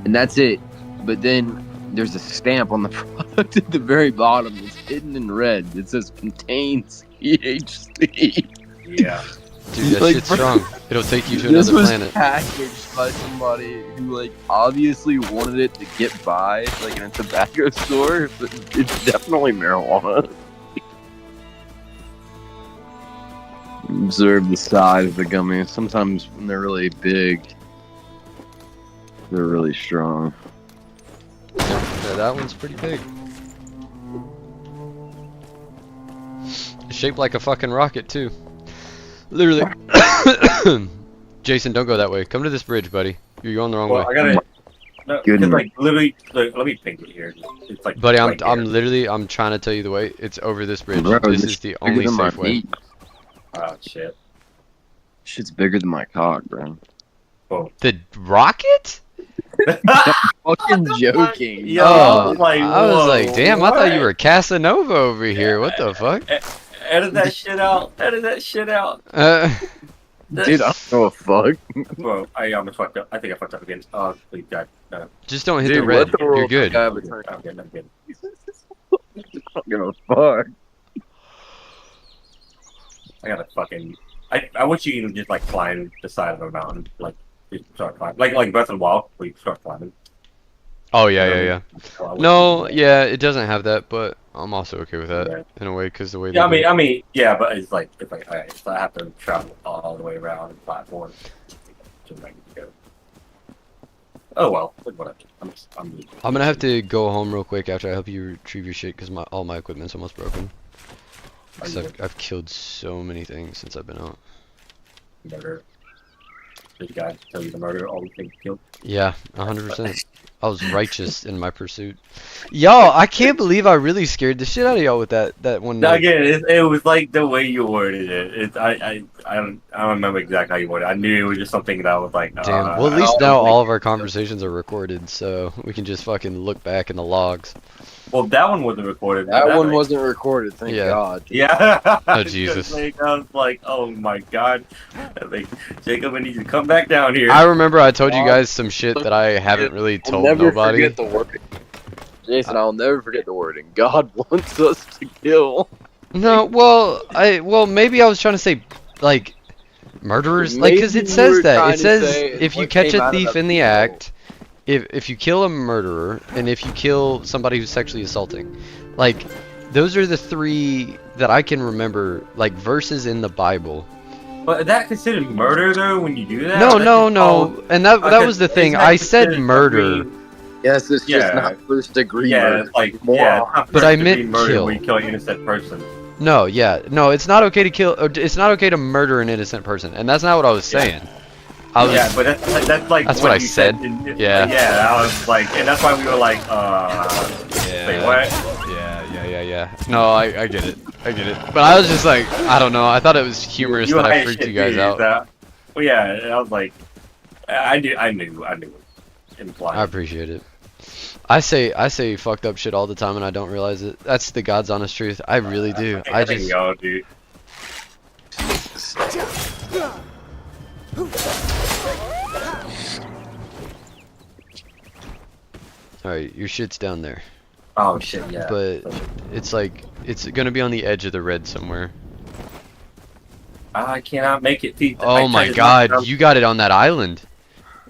And that's it. But then there's a stamp on the product at the very bottom. It's hidden in red. It says contains THC. Yeah. Dude, that Like, shit's bro, strong. It'll take you to This another was planet. packaged by somebody who, like, obviously wanted it to get by, like, in a tobacco store, but it's definitely marijuana. Observe the size of the gummy. Sometimes when they're really big, they're really strong. Yeah, that one's pretty big. It's shaped like a fucking rocket, too. Literally. Jason, don't go that way. Come to this bridge, buddy. You're going the wrong Well, way. I gotta. No, Good 'cause, man. like literally, let me think it here. It's like. Buddy, right I'm here. literally, I'm trying to tell you the way. It's over this bridge. Bro, This this is the shit's only bigger than my safe way. meat. Oh shit. Shit's bigger than my cock, bro. The rocket? Fucking joking. Yo, Oh, I was like, I was like, whoa, damn, I thought you what? were Casanova over here. What the fuck? Edit that shit out. Edit that shit out. Dude, I don't know a fuck. Bro, I almost fucked up. I think I fucked up again. Oh, please, God. No. just don't hit Dude, the red. let the You're world good. have I'm a good. turn. I'm good. I'm good. I don't give a fuck. I gotta fucking. I wish you can just like climb the side of a mountain, like just start climbing, like Breath of the Wild, where you start climbing. Oh yeah, yeah, yeah. So I wish No, you could- yeah, it doesn't have that, but I'm also okay with that Yeah. in a way because the way. Yeah, they I do mean, it. yeah, but it's like alright, so I have to travel all the way around the platform to make it go. Oh well, whatever. I'm gonna have to go home real quick after I help you retrieve your shit because all my equipment's almost broken. Because I've killed so many things since I've been out. Murder. Did guy tell you to murder all the things killed? Yeah, 100%. I was righteous in my pursuit. Y'all, I can't believe I really scared the shit out of y'all with that one No, night. again, it was like the way you worded it. I don't remember exactly how you worded it. I knew it was just something that was like. Damn. Well, at least now all of our conversations are recorded, so we can just fucking look back in the logs. Well, that one wasn't recorded. That one makes- wasn't recorded, thank Yeah. God. Yeah. Oh, Jesus. Like, I was like, oh my God. Like, Jacob, I need you to come back down here. I remember I told you guys some shit that I haven't really I'll told never nobody. forget the wording. Jason, I'll never forget the wording. God wants us to kill. No, well, maybe I was trying to say, like, murderers, like, because Maybe it you says were that. trying It to says say if you what catch came a out of thief that in the video. act, if you kill a murderer, and if you kill somebody who's sexually assaulting, like, Those are the three that I can remember, like verses in the Bible. But is that considered murder though when you do that? No, That's no, just no. called- And that Okay, was the isn't thing. that I said considered murder. degree- Yes, it's just Yeah. not first degree Yeah, murder. it's like Wow. yeah, it's not But I first degree meant murder kill. when you kill an innocent person. No, yeah, no. It's not okay to kill. Or it's not okay to murder an innocent person, and that's not what I was Yeah. saying. I was. Yeah, but that's like That's what I you said. Yeah. Yeah, I was like, and that's why we were like, wait, what? Yeah. No, I get it. I get it. But I was just like, I don't know. I thought it was humorous that I hide freaked shit, you guys dude, out. that- well, yeah, and I was like, I knew it implied. I appreciate it. I say fucked up shit all the time and I don't realize it. That's the God's honest truth. I really do. I think just. we all do. Alright, your shit's down there. Oh shit, yeah. But it's like, it's gonna be on the edge of the red somewhere. I cannot make it. Oh my god, you got it on that island.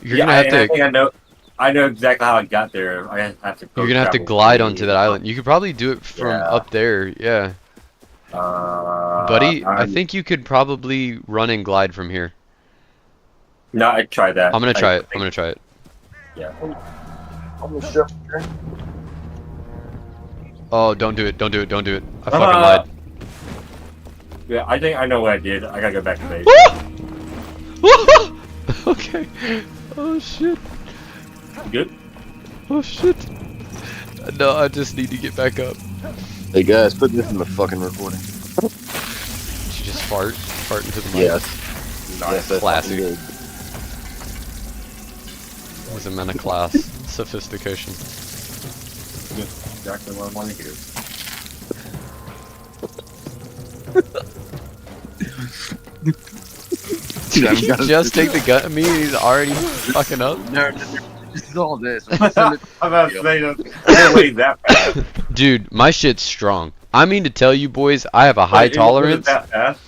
You're gonna have I think to. I know exactly how I got there. I have to. You're gonna have to glide onto that island. You could probably do it from Yeah. up there, yeah. Buddy, I think you could probably run and glide from here. No, I tried that. I'm gonna try it. I'm gonna try it. Yeah. I'm gonna show you. Oh, don't do it. Don't do it. Don't do it. I fucking lied. Yeah, I think I know what I did. I gotta go back to base. Okay. Oh shit. You good? Oh shit. No, I just need to get back up. Hey guys, put this in the fucking recording. Did you just fart? Fart into the mic? Yes. Nice. Yes, Classic. good. Was a man of class. Sophistication. Exactly what I want to hear. Dude, I'm Did you gonna just take the gut at me and he's already fucking up? No, this is all this. I'm gonna send it- I'm about to say that. I didn't wait that fast. Dude, my shit's strong. I mean to tell you boys, I have a high Wait, was it tolerance. that fast?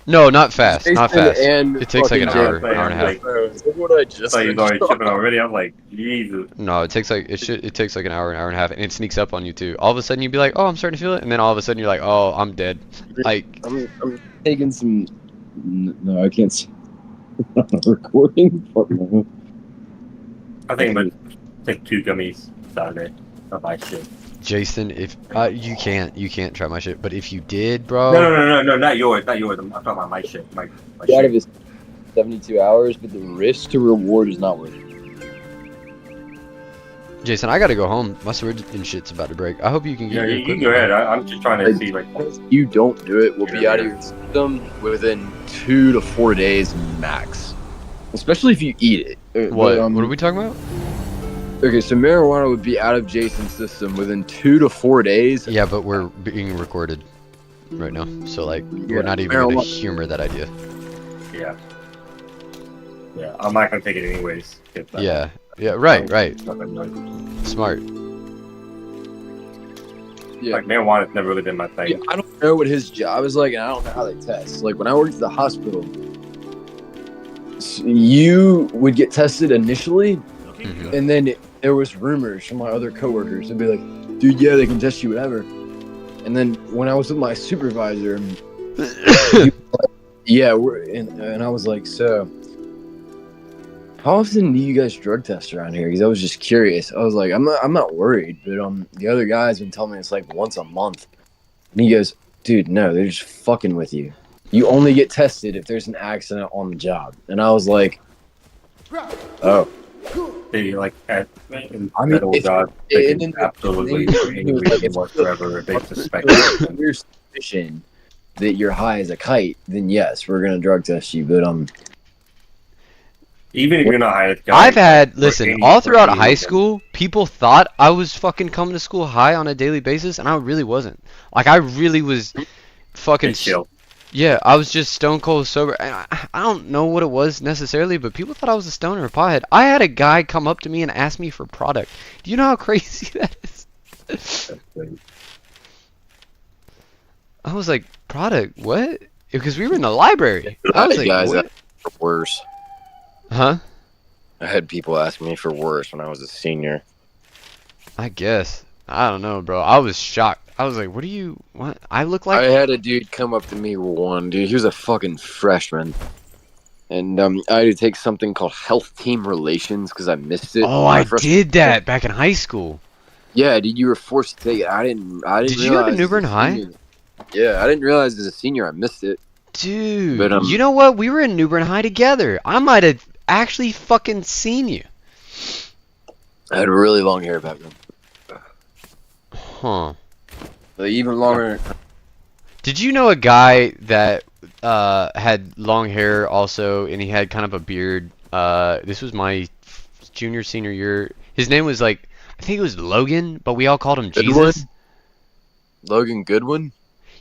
No, not fast. Not Jason fast. and It takes like an fucking hour, Jay- hour and a half. Look what I I just thought you was already said. tripping already. I'm like, Jesus. No, it takes like it takes like an hour and a half, and it sneaks up on you too. All of a sudden you'd be like, oh, I'm starting to feel it, and then all of a sudden you're like, oh, I'm dead. Like, I'm taking some. No, I can't. I'm not recording. Fuck no. I think I'm gonna take 2 gummies Saturday. Not my shit. Jason, if you can't try my shit, but if you did, bro. No, not yours. I'm talking about my shit. My Out of shit. his 72 hours, but the risk to reward is not worth it. Jason, I gotta go home. My sword and shit's about to break. I hope you can get Yeah, your you can equipment go ahead. back. I'm just trying to see like. If you don't do it, we'll be out of your system within 2 to 4 days max. Especially if you eat it. What? But, What are we talking about? Okay, so marijuana would be out of Jason's system within 2 to 4 days. Yeah, but we're being recorded right now, so like Yeah, we're not even gonna marijuana- humor that idea. Yeah. Yeah, I'm not gonna take it anyways. Yeah. Yeah. Right. Right. Like Smart. Yeah. marijuana's never really been my thing. Yeah, I don't know what his job is like, and I don't know how they test. Like when I worked at the hospital, you would get tested initially, Mhm. and then there was rumors from my other coworkers. They'd be like, "Dude, yeah, they can test you, whatever." And then when I was with my supervisor, yeah, and I was like, "So, how often do you guys drug test around here?" Because I was just curious. I was like, "I'm not worried," but the other guy's been telling me it's like once a month. And he goes, "Dude, no, they're just fucking with you. You only get tested if there's an accident on the job." And I was like, "Oh." They like at in I mean, federal if- jobs, and they can then- absolutely then- do any reason whatsoever if they suspect it. Your suspicion that you're high as a kite, then yes, we're gonna drug test you. But Even if you're not high, I've had, for listen, any- all for throughout any high reason. school, people thought I was fucking coming to school high on a daily basis, and I really wasn't. Like, I really was fucking, It's chill. yeah, I was just stone cold sober. And I don't know what it was necessarily, but people thought I was a stoner or pothead. I had a guy come up to me and ask me for product. Do you know how crazy that is? I was like, product, what? Because we were in the library. I was like, guys what? for worse. Huh? I had people ask me for worse when I was a senior. I guess. I don't know, bro. I was shocked. I was like, what do you, what? I look like? I had a dude come up to me one dude. He was a fucking freshman, and I had to take something called health team relations because I missed it. Oh, my I freshman did year. that back in high school. Yeah, dude, you were forced to take it. I didn't. Did you go to realize New as a Bern High? senior- Yeah, I didn't realize as a senior I missed it. Dude, But, you know what? We were in New Bern High together. I might have actually fucking seen you. I had really long hair back then. Huh. Like, even longer. Did you know a guy that had long hair also, and he had kind of a beard? This was my junior, senior year. His name was like, I think it was Logan, but we all called him Goodwin? Jesus. Logan Goodwin?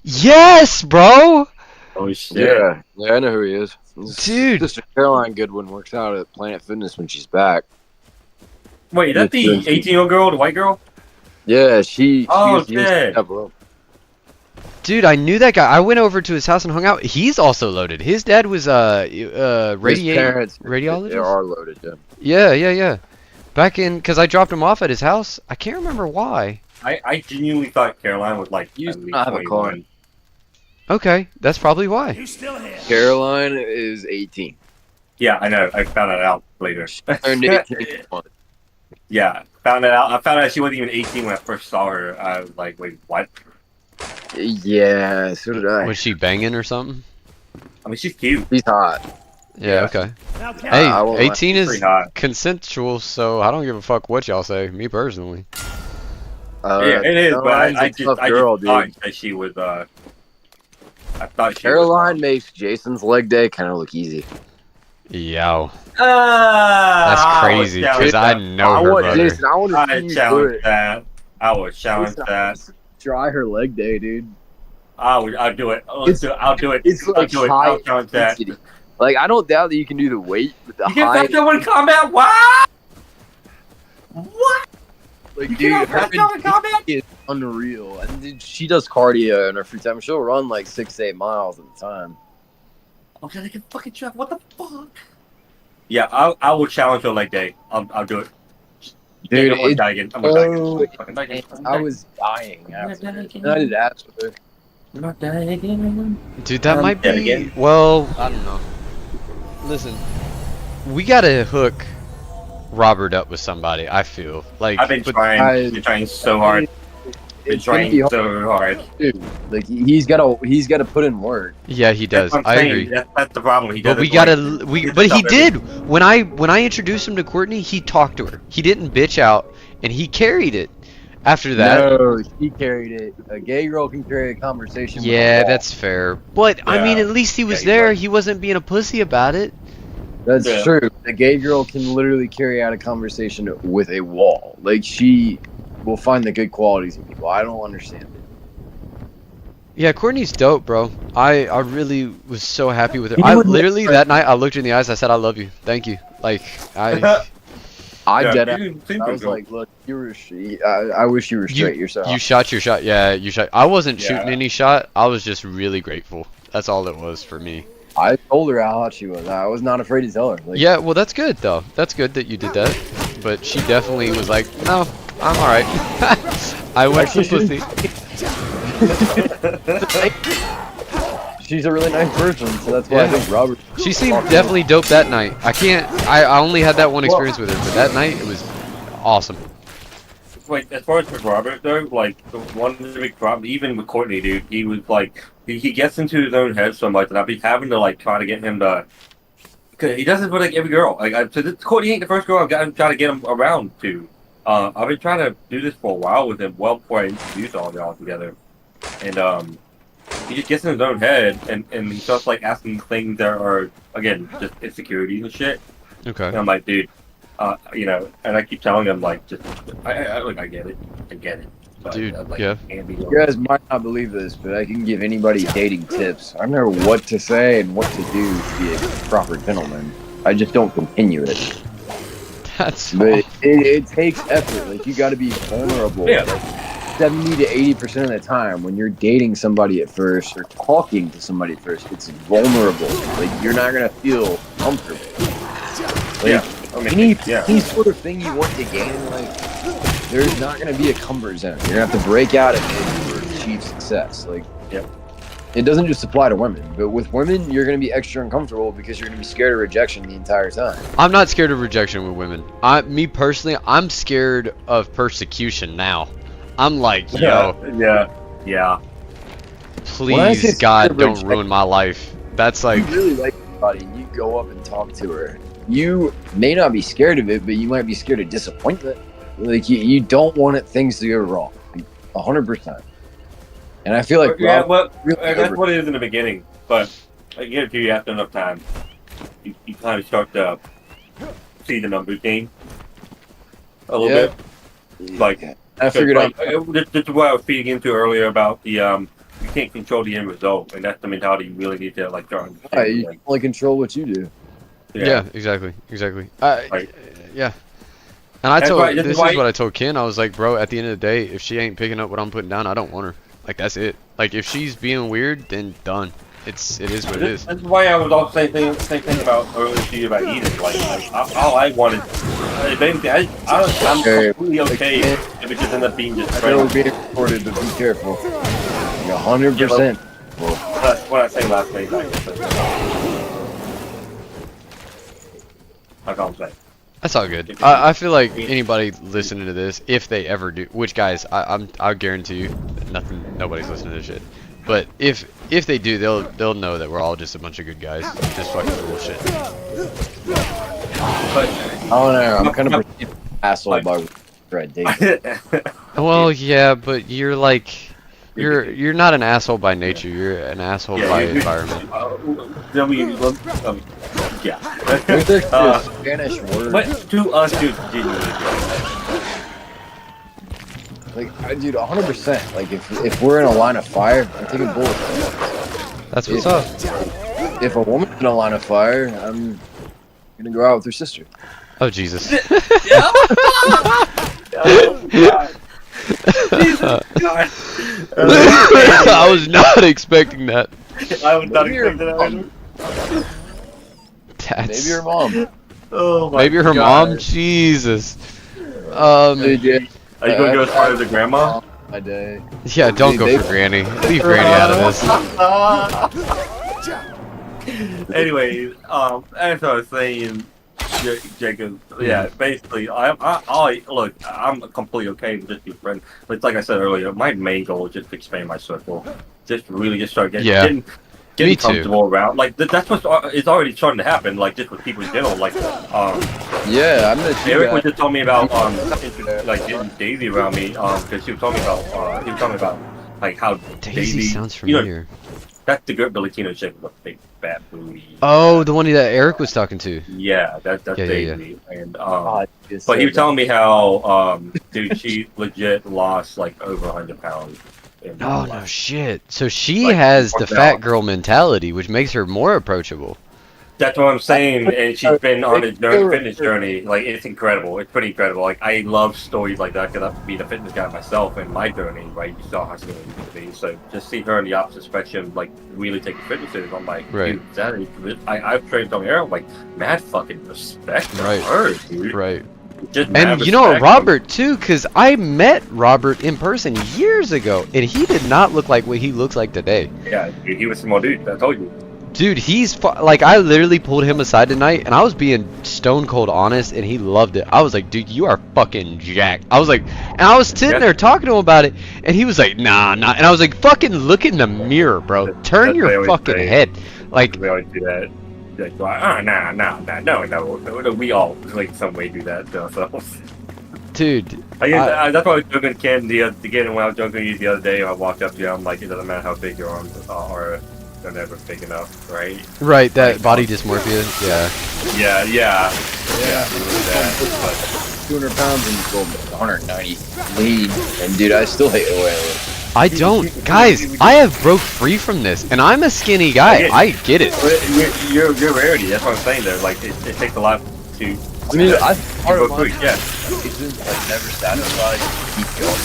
Yes, bro! Oh shit. Yeah, I know who he is. His Dude. Sister Caroline Goodwin works out at Planet Fitness when she's back. Wait, is that the 18-year-old girl, the white girl? Yeah, she. Oh, used to shit. step up. Dude, I knew that guy. I went over to his house and hung out. He's also loaded. His dad was His parents, they radiologist. are loaded. Yeah. Yeah. Back in, because I dropped him off at his house. I can't remember why. I genuinely thought Caroline was like You used at to least not have a car. 21. Okay, that's probably why. Caroline is 18. Yeah, I know. I found that out later. Turned 18 this month. Yeah, found that out. I found out she wasn't even 18 when I first saw her. I was like, wait, what? Yeah, so did I. Was she banging or something? I mean, she's cute. He's hot. Yeah, Yeah. okay. I won't Hey, lie. 18 is Pretty hot. consensual, so I don't give a fuck what y'all say. Me personally. Yeah, it is, but Caroline's I a just, tough I girl, just thought dude. that she was, I thought she Caroline makes Jason's leg day kind of look easy. Yow. That's That's crazy, because I know her brother. Jason, I want to see I you do challenge it. that. I would challenge that. Try her leg day, dude. I'll do it. I'll It's- do it. It's I'll like do it. high I'll challenge that. intensity. Like, I don't doubt that you can do the weight, but the You can high. back that one in combat? What? What? Like, You dude, cannot her back that one in combat? is unreal. And dude, she does cardio in her free time. She'll run like 6 to 8 miles at a time. Okay, they can fucking track. What the fuck? Yeah, I will challenge her leg day. I'll do it. Dude, I'm gonna it's die again. I'm gonna die again. so Fucking die again. I was dying after I'm it. And I did ask with her. I'm not dying again. Dude, that might Yeah, be. again. Well, I don't know. Listen, we gotta hook Robert up with somebody. I feel like. I've been but- been trying so hard. Been It's gonna trying be hard, so hard. dude. Like, he's gotta put in work. Yeah, he does. That's what I I'm saying. agree. That's the problem. He But doesn't we gotta. like- But he stop everything. did. When I introduced him to Courtney, he talked to her. He didn't bitch out, and he carried it. After that. No, he carried it. A gay girl can carry a conversation. with a Yeah, wall. that's fair. But I mean, Yeah. at least he was Yeah, there. you're right. He wasn't being a pussy about it. That's Yeah. true. A gay girl can literally carry out a conversation with a wall. Like, she will find the good qualities in people. I don't understand it. Yeah, Courtney's dope, bro. I really was so happy with her. You I would literally never- that night I looked her in the eyes. I said, "I love you. Thank you." Like I. I Yeah, did. you seem I pretty was cool. like, look, you were. I wish you were straight yourself. You shot your shot. Yeah, you shot. I wasn't Yeah. shooting any shot. I was just really grateful. That's all it was for me. I told her how hot she was. I was not afraid to tell her. Like, Yeah, well, that's good though. That's good that you did that. But she definitely was like, "No, I'm all right." I went for pussy. she's a really nice person, so that's why I Yeah. think Robert. She seemed definitely dope that night. I can't. I only had that one experience with her, but that night it was awesome. Like, as far as with Robert, though, like, the one big problem, even with Courtney, dude, he was like, he gets into his own head so much, and I've been having to, like, try to get him to, because he does it for, like, every girl. Like, Courtney ain't the first girl I've trying to get him around to. I've been trying to do this for a while with him, well before I introduced all y'all together. And, he just gets in his own head, and he starts, like, asking things that are, again, just insecurities and shit. Okay. And I'm like, dude, you know, and I keep telling him, like, just, I get it. I get it. But, Dude, like, yeah. can't be You guys might not believe this, but I can give anybody dating tips. I know what to say and what to do to be a proper gentleman. I just don't continue it. That's. But it takes effort. Like, you got to be vulnerable. Yeah. Like, 70 to 80% of the time, when you're dating somebody at first or talking to somebody at first, it's vulnerable. Like, you're not gonna feel comfortable. Like, Yeah. I mean, any yeah. any sort of thing you want to gain in life, there's not going to be a comfort zone. You're going to have to break out of it to achieve success. Like, Yep. it doesn't just apply to women, but with women, you're going to be extra uncomfortable because you're going to be scared of rejection the entire time. I'm not scared of rejection with women. Me personally, I'm scared of persecution now. I'm like, yo, Yeah. When I say please, God, scared of don't rejection, ruin my life. That's like, you really like somebody and you go up and talk to her. You may not be scared of it, but you might be scared of disappointment. Like, you don't want things to go wrong. 100%. And I feel like that's what it is in the beginning. But again, if you after enough time, you kind of start to see the numbers game a little bit. Like I figured out. This is what I was feeding into earlier about the you can't control the end result, and that's the mentality you really need to like try and Yeah, you can only control what you do. yeah, exactly. Like- Yeah. And I That's told why- this that's is why- what I told Ken. I was like, bro, at the end of the day, if she ain't picking up what I'm putting down, I don't want her. Like, that's it. Like, if she's being weird, then done. It is what it is. That's why I was also same thing about earlier to you about eating. All I wanted, basically, I'm completely okay if it just ends up being just I know we're friends. being recorded, but be careful. 100%. That's what I say last night. That's all I'm saying. That's all good. I feel like anybody listening to this, if they ever do, which guys, I guarantee you, nobody's listening to this shit. But if they do, they'll know that we're all just a bunch of good guys, just fucking bullshit. But I don't know. I'm kind of perceived asshole by Red Date. Well, yeah, but you're like, you're not an asshole by nature. You're an asshole by environment. Yeah. There's a Spanish word. But to us, dude, genuinely. Like, dude, 100%. Like, if we're in a line of fire, I'm taking bullets. That's what's up. If a woman's in a line of fire, I'm gonna go out with her sister. Oh Jesus. I was not expecting that. I was not expecting that either. That's, Maybe her mom. Oh my maybe her God. mom. Jesus. Dude, yeah. Are you gonna go as far as the grandma? My day. Yeah, don't go for Granny. Leave Granny out of this. Anyways, as I was saying, Jacob, yeah, basically, look, I'm completely okay with just being friends. But like I said earlier, my main goal is just to expand my circle. Just really start getting Me too. comfortable around. Like, that's what is already starting to happen, like, just with people in general. Like, Yeah, I'm gonna do Eric was that. just telling me about, like, getting Daisy around me, because he was talking about, like, how Daisy sounds you know, familiar. that's the girl Billy Tino chick with a big fat booty. Oh, the one that Eric was talking to. Yeah, that's Yeah, Daisy. And It's but he so was telling me how dude, she legit lost like over 100 pounds. Oh no shit. So she Like, has the worked fat out. girl mentality, which makes her more approachable. That's what I'm saying, and she's been on a fitness journey. Like, it's incredible. It's pretty incredible. Like, I love stories like that because I've been a fitness guy myself in my journey, right? You saw how skinny I used to be. So just see her in the opposite spectrum, like, really taking fitness serious. I'm like, Right. dude, that is, I've trained on her. I'm like, mad fucking respect for Right. her, dude. Right. Just mad And you know what, respect. Robert too, because I met Robert in person years ago, and he did not look like what he looks like today. Yeah, dude, he was a small dude. I told you. Dude, like, I literally pulled him aside tonight, and I was being stone cold honest, and he loved it. I was like, dude, you are fucking jacked. I was like, and I was sitting there talking to him about it, and he was like, nah. And I was like, fucking look in the mirror, bro. Turn That's what I your always fucking say. head. Like, We always do that. Like, no. We all, like, some way do that to ourselves. dude, That's why I was joking Ken when I was joking you the other day. I walked up to you. I'm like, it doesn't matter how big your arms are, they're never big enough, right? right, that body dysmorphia, yeah. Yeah. But 200 pounds and you go 190 lean. And dude, I still hate the way I look. I don't, guys, I have broke free from this, and I'm a skinny guy. I get it. you're rarity. That's what I'm saying. There, like, it takes a lot to. I mean, I part go of my through, yeah. reason, like, never satisfied, keep going.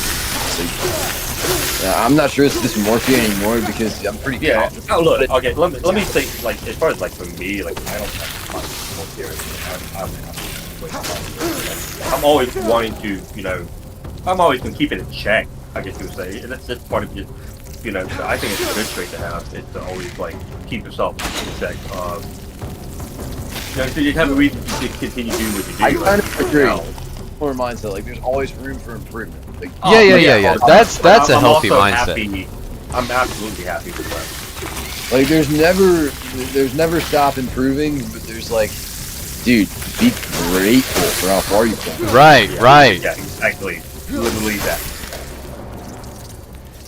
So, I'm not sure it's dysmorphia anymore because I'm pretty Yeah. confident. Oh, look. Okay. Let me say, like, as far as like for me, like, I don't have I'm always wanting to, I'm always gonna keep it in check. I guess you would say. And that's part of just, I think it's a good trait to have. Is to always like keep yourself in check. So you have a reason to continue doing what you do. I kind of agree. Now. Or mindset, like there's always room for improvement. Like, Yeah. That's a I'm healthy also mindset. Happy, I'm absolutely happy with that. like there's never stop improving, but there's like, dude, be grateful for how far you've come. Right. Yeah, exactly. Literally that.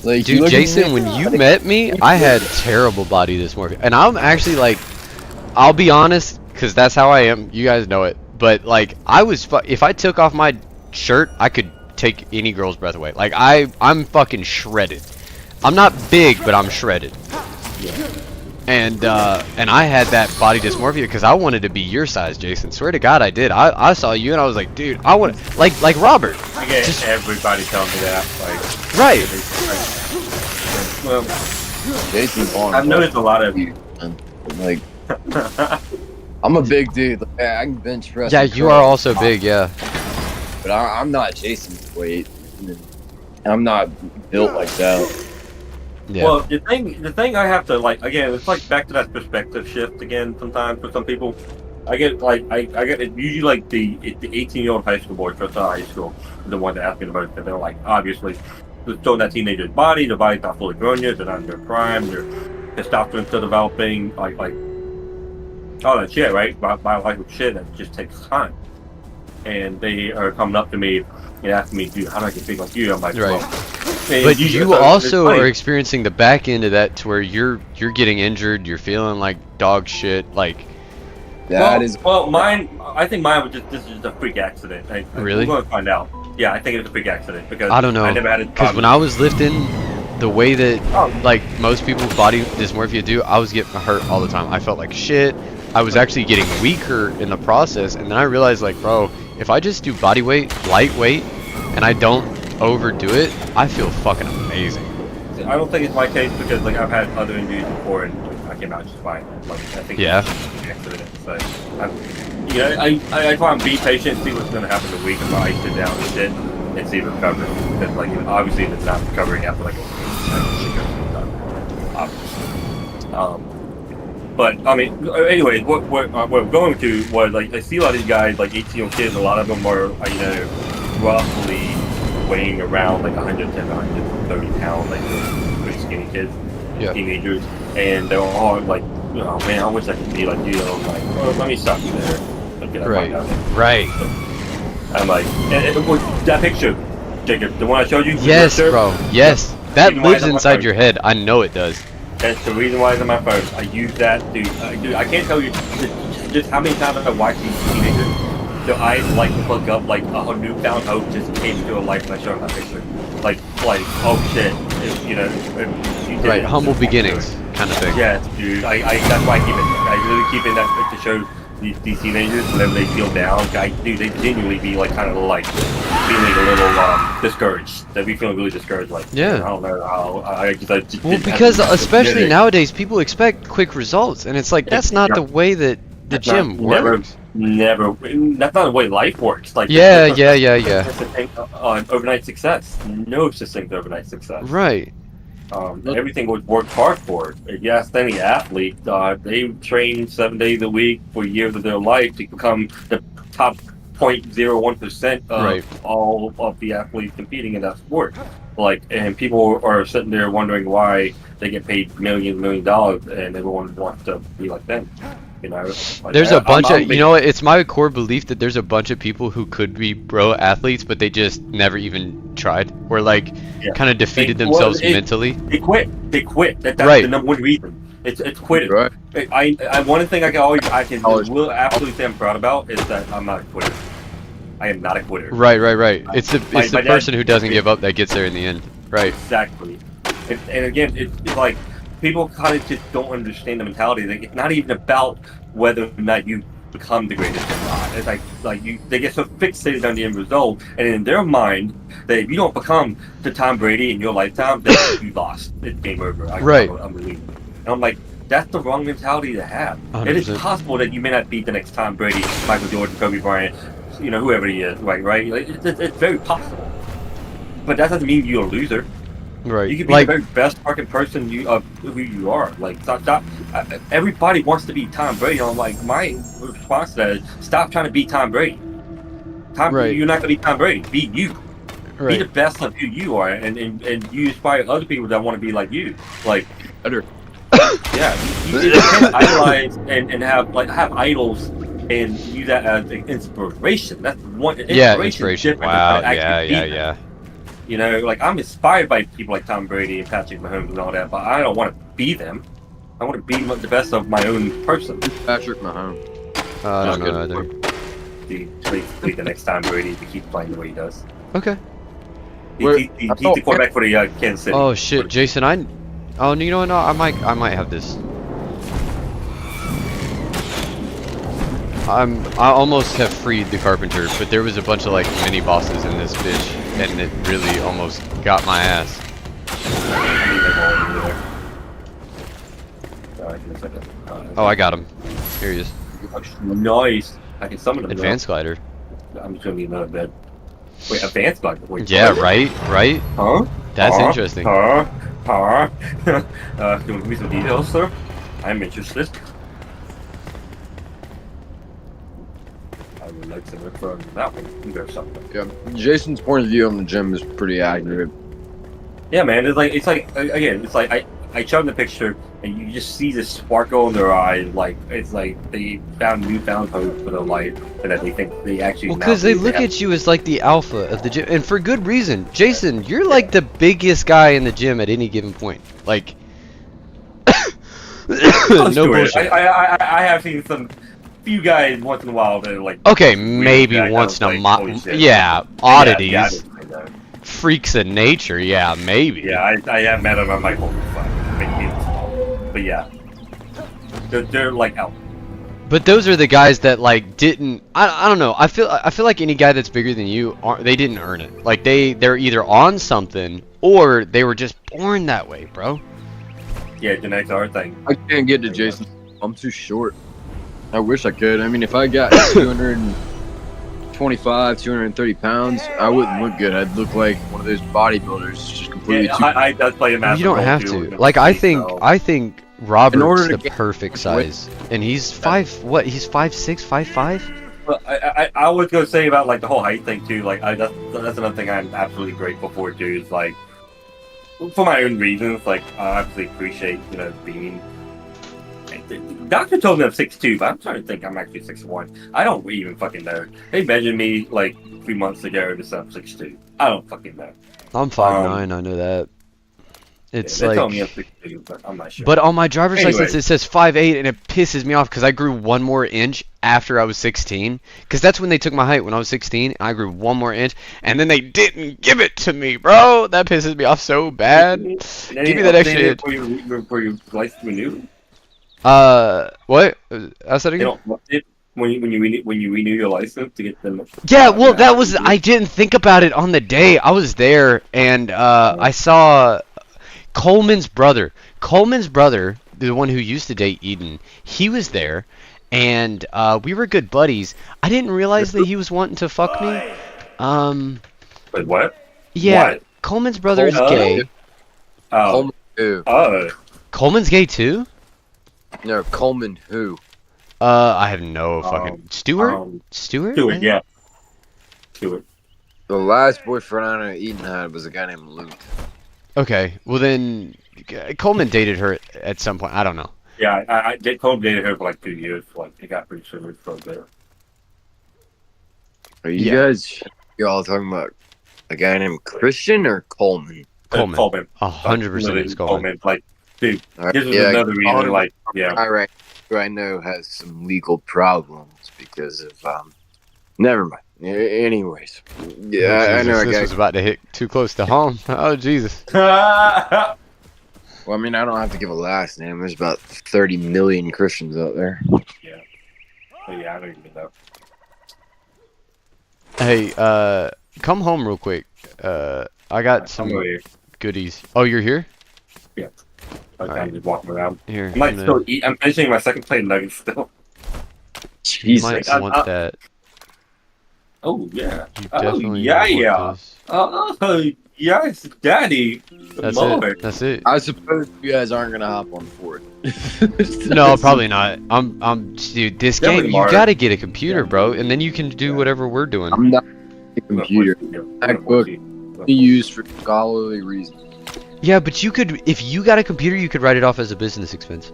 Like, you Dude, look at Jason, me, when you met me, I had terrible body dysmorphia. And I'm actually like, I'll be honest, because that's how I am. You guys know it. But like, if I took off my shirt, I could take any girl's breath away. Like, I'm fucking shredded. I'm not big, but I'm shredded. And I had that body dysmorphia because I wanted to be your size, Jason. Swear to God, I did. I saw you and I was like, dude, I want like Robert. I get everybody telling me that. Like, Right. Well, Jason Vaughn, I've noticed a lot of you, man. Like, I'm a big dude. Like, I can bench press. Yeah, and you curl, are also big, yeah. but I'm not Jason's weight. And I'm not built like that. Yeah. Well, the thing I have to like again, it's like back to that perspective shift again. Sometimes for some people, I get like I get it usually like the 18-year-old high school boys first out of high school, the one that ask me about it. Because they're like obviously showing that teenager's body, the body's not fully grown yet, they're not in their prime, their testosterone's still developing, like all that shit, right? Biological shit that just takes time. And they are coming up to me and asking me, dude, how do I get big like you? I'm like, Right. well, But you it's also funny. are experiencing the back end of that to where you're getting injured, you're feeling like dog shit, like Mine. I think mine was this is just a freak accident. Really? We're going to find out. Yeah, I think it's a freak accident because I don't know. I never had it. Because when I was lifting, the way that like most people's body dysmorphia do, I was getting hurt all the time. I felt like shit. I was actually getting weaker in the process, and then I realized like, bro, if I just do body weight, lightweight, and I don't overdo it, I feel fucking amazing. I don't think it's my case because like I've had other injuries before and I came out just fine. Like I think Yeah. it's an accident. So I try and be patient, see what's going to happen in a week if I sit down and shit and see if it recovers. Because like obviously if it's not recovering after like a week, but I mean, anyways, what we're going to was like I see a lot of these guys, like 18-year-old kids. A lot of them are roughly weighing around like 110, 130 pounds, like pretty skinny kids, Yeah. teenagers, and they're all like, oh man, I wish I could be like you. I'm like, well, let me stop you there. Okay, Right. Right. I'm like, that picture, Jacob, the one I showed you. Yes, the picture, bro. Yes. That Reason why lives it's on my inside phone. your head. I know it does. That's the reason why it's on my phone. I use that, dude. I can't tell you just how many times I watch these teenagers. Their eyes like to look up like a newfound hope just came to a life and I showed that picture. Like oh shit, if you did Right. it, Humble just- beginnings kind of thing. Yes, dude. That's why I keep it. I really keep it that to show these teenagers whenever they feel down. They genuinely be like kind of like feeling a little discouraged. They'd be feeling really discouraged. Like Yeah. I don't know how. I just Well, didn't have because the especially genetic- nowadays, people expect quick results, and it's like that's not the way that the That's gym not- works. Never. That's not the way life works. Like Yeah. That's the thing on overnight success. No such thing as overnight success. Right. Everything was worked hard for. If you ask any athlete, they train 7 days a week for years of their life to become the top 0.01% of Right. all of the athletes competing in that sport. Like, and people are sitting there wondering why they get paid million dollars, and everyone wants to be like them. Like, There's a bunch I'm of, you know what, it's my core belief that there's a bunch of people who could be pro athletes, but they just never even tried, or like Yeah. kind of defeated They- themselves well, it- mentally. They quit. That's Right. the number one reason. It's quitting. right. One thing I can will absolutely say I'm proud about is that I'm not a quitter. I am not a quitter. Right. It's the My dad- person who doesn't give up that gets there in the end. Right. Exactly. And again, it's like people kind of just don't understand the mentality. Like, it's not even about whether or not you become the greatest or not. It's they get so fixated on the end result, and in their mind, that if you don't become the Tom Brady in your lifetime, then you lost. It's game over. Right. Unbelievable. And I'm like, that's the wrong mentality to have. It is 100%. possible that you may not be the next Tom Brady, Michael Jordan, Kobe Bryant, whoever he is, right? Like, it's very possible. but that doesn't mean you're a loser. Right. You can be Like, the very best fucking person who you are. Like, stop. Everybody wants to be Tom Brady. I'm like, my response to that is, stop trying to be Tom Brady. Right. You're not gonna be Tom Brady. Be you. Be the right. best of who you are, and you inspire other people that want to be like you. Like, Better. yeah, you can idolize and have idols and use that as an inspiration. That's one. Yeah, Is inspiration. different than Wow. trying to Yeah, actually yeah, be them. yeah. You know, like I'm inspired by people like Tom Brady and Patrick Mahomes and all that, but I don't want to be them. I want to be the best of my own person. Patrick Mahomes. I don't That's know good. either. Basically, the next time Brady to keep playing the way he does. Okay. He's the quarterback for the Kansas City. Oh shit, Jason, oh, you know what? No, I might have this. I almost have freed the carpenter, but there was a bunch of like mini bosses in this bitch, and it really almost got my ass. Oh, I got him. Here he is. Nice. I can summon him. Advanced glider. I'm just gonna need another bed. Wait, advanced glider? Wait, Yeah, what? right. Huh? That's Huh? interesting. Can you give me some details, sir? I'm interested. I would like to refer to that one or something. Yeah, Jason's point of view on the gym is pretty accurate. Yeah, man. It's like again. It's like I showed them the picture, and you just see this sparkle in their eyes. Like it's like they found newfound hope for their life, and that they think they actually. Well, because they look at you as like the alpha of the gym, and for good reason. Jason, you're like the biggest guy in the gym at any given point. Like, no bullshit. I have seen some few guys once in a while that are like. Okay, weird maybe guys. once in I a was like, holy month. shit. Yeah, oddities, Yeah, I know. freaks of nature. Yeah, maybe. Yeah, I have met them. I'm like, holy fuck. But yeah, they're like out. But those are the guys that like didn't. I don't know. I feel like any guy that's bigger than you, they didn't earn it. Like they're either on something or they were just born that way, bro. Yeah, genetics are a thing. I can't get to Jason. I'm too short. I wish I could. I mean, if I got 225, 230 pounds, I wouldn't look good. I'd look like one of those bodybuilders, just completely Yeah, too. I does play a You massive don't role have too, to. Like I think In Robert's order to the get- perfect size, and he's what? He's 5'6", 5'5". But I was gonna say about like the whole height thing too. Like that's another thing I'm absolutely grateful for too. Is like for my own reasons. Like I absolutely appreciate being. The doctor told me I'm 6'2", but I'm starting to think I'm actually 6'1". I don't even fucking know. They measured me like 3 months ago to say I'm 6'2". I don't fucking know. I'm 5'9". I know that. It's They like. told me I'm 6'2", but I'm not sure. But on my driver's Anyway. license it says 5'8", and it pisses me off because I grew 1 more inch after I was 16. Because that's when they took my height when I was 16, and I grew 1 more inch, and then they didn't give it to me, bro. That pisses me off so bad. Give me that extra inch. For your license renew. What? I said They again. don't want it when you renew your license to get them. Yeah, well, that was. I didn't think about it on the day I was there, and I saw Coleman's brother. Coleman's brother, the one who used to date Eden, he was there, and we were good buddies. I didn't realize that he was wanting to fuck me. Wait, what? Yeah, What? Coleman's brother is Oh. gay. Oh, Coleman who? Coleman's gay too? No, Coleman who? I have no fucking. Stewart? Stewart? do it, right? yeah. Do it. The last boyfriend I know Eden had was a guy named Luke. Okay, well then, Coleman dated her at some point. I don't know. Yeah, I Cole dated her for like 2 years. Like it got pretty serious for a bit. Are you Yeah. guys all talking about a guy named Christian or Coleman? Coleman. Coleman. 100% it's Coleman. Like, dude, Alright, this is yeah, another reason. Coleman- Like, yeah. All right, who I know has some legal problems because of Never mind. Anyways, yeah, I know a This guy. was about to hit too close to home. Oh Jesus. Yeah. Well, I mean, I don't have to give a last name. There's about 30 million Christians out there. But yeah, I don't even know. Hey, come home real quick. I got some I'm over here. goodies. Oh, you're here? Like, Alright. I'm just walking around. Here. I might I'm gonna- still eat. I'm finishing my second plate of nuggets still. you Jesus. might I- want I- that. Oh yeah. You Oh definitely yeah, want yeah. this. Oh yes, Daddy. That's Lord. it. That's it. I suppose you guys aren't gonna hop on Ford. No, probably not. Dude, this Definitely game, you Mario. gotta get a computer, bro, and then you can do whatever we're doing. I'm not a computer. MacBook be used for scholarly reasons. Yeah, but you could, if you got a computer, you could write it off as a business expense.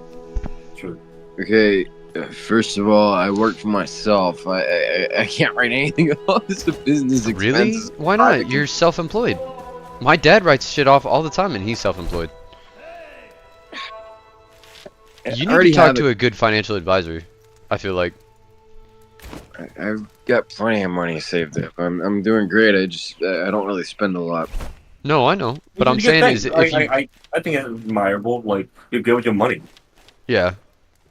True. Okay, first of all, I work for myself. I can't write anything off as a business expense. Really? Why not? You're self-employed. My dad writes shit off all the time, and he's self-employed. You need to talk to a good financial advisor, I feel like. I've got plenty of money saved up. I'm doing great. I don't really spend a lot. No, I know. But I'm It's a good saying thing. is, if you... I think it's admirable. Like you're good with your money. Yeah.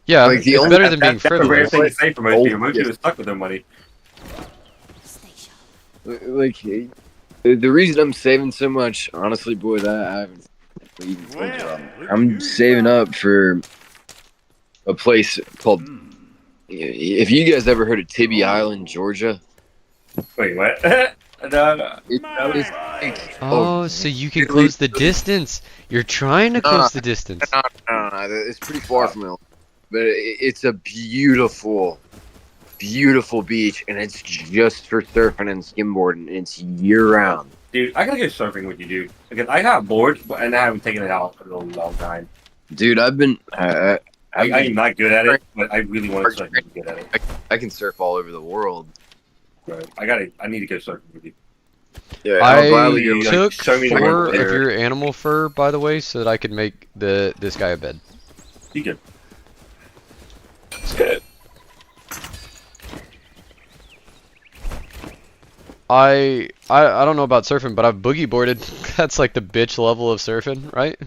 Yeah, Like, the it's only- better than being That's a rare frivolous. thing to say for most people. Most yes. people are stuck with their money. Like, the reason I'm saving so much, honestly, boys, I haven't even told you. I'm saving up for a place called. If you guys ever heard of Tibby Island, Georgia, Wait, what? No. it's like, Oh, so you can close the distance. You're trying to close the distance. no, it's pretty far from it, but it's a beautiful, beautiful beach, and it's just for surfing and skimboarding, and it's year round. Dude, I gotta go surfing with you, dude. Because I got bored, and I haven't taken it out for a long time. Dude, I've been. I'm not good at it, but I really want to start getting good at it. I can surf all over the world. But I need to go surfing with you. Yeah, I'll I gladly go, took show me the 4 way of there. your animal fur, by the way, so that I could make this guy a bed. You good? I don't know about surfing, but I've boogie boarded. That's like the bitch level of surfing, right?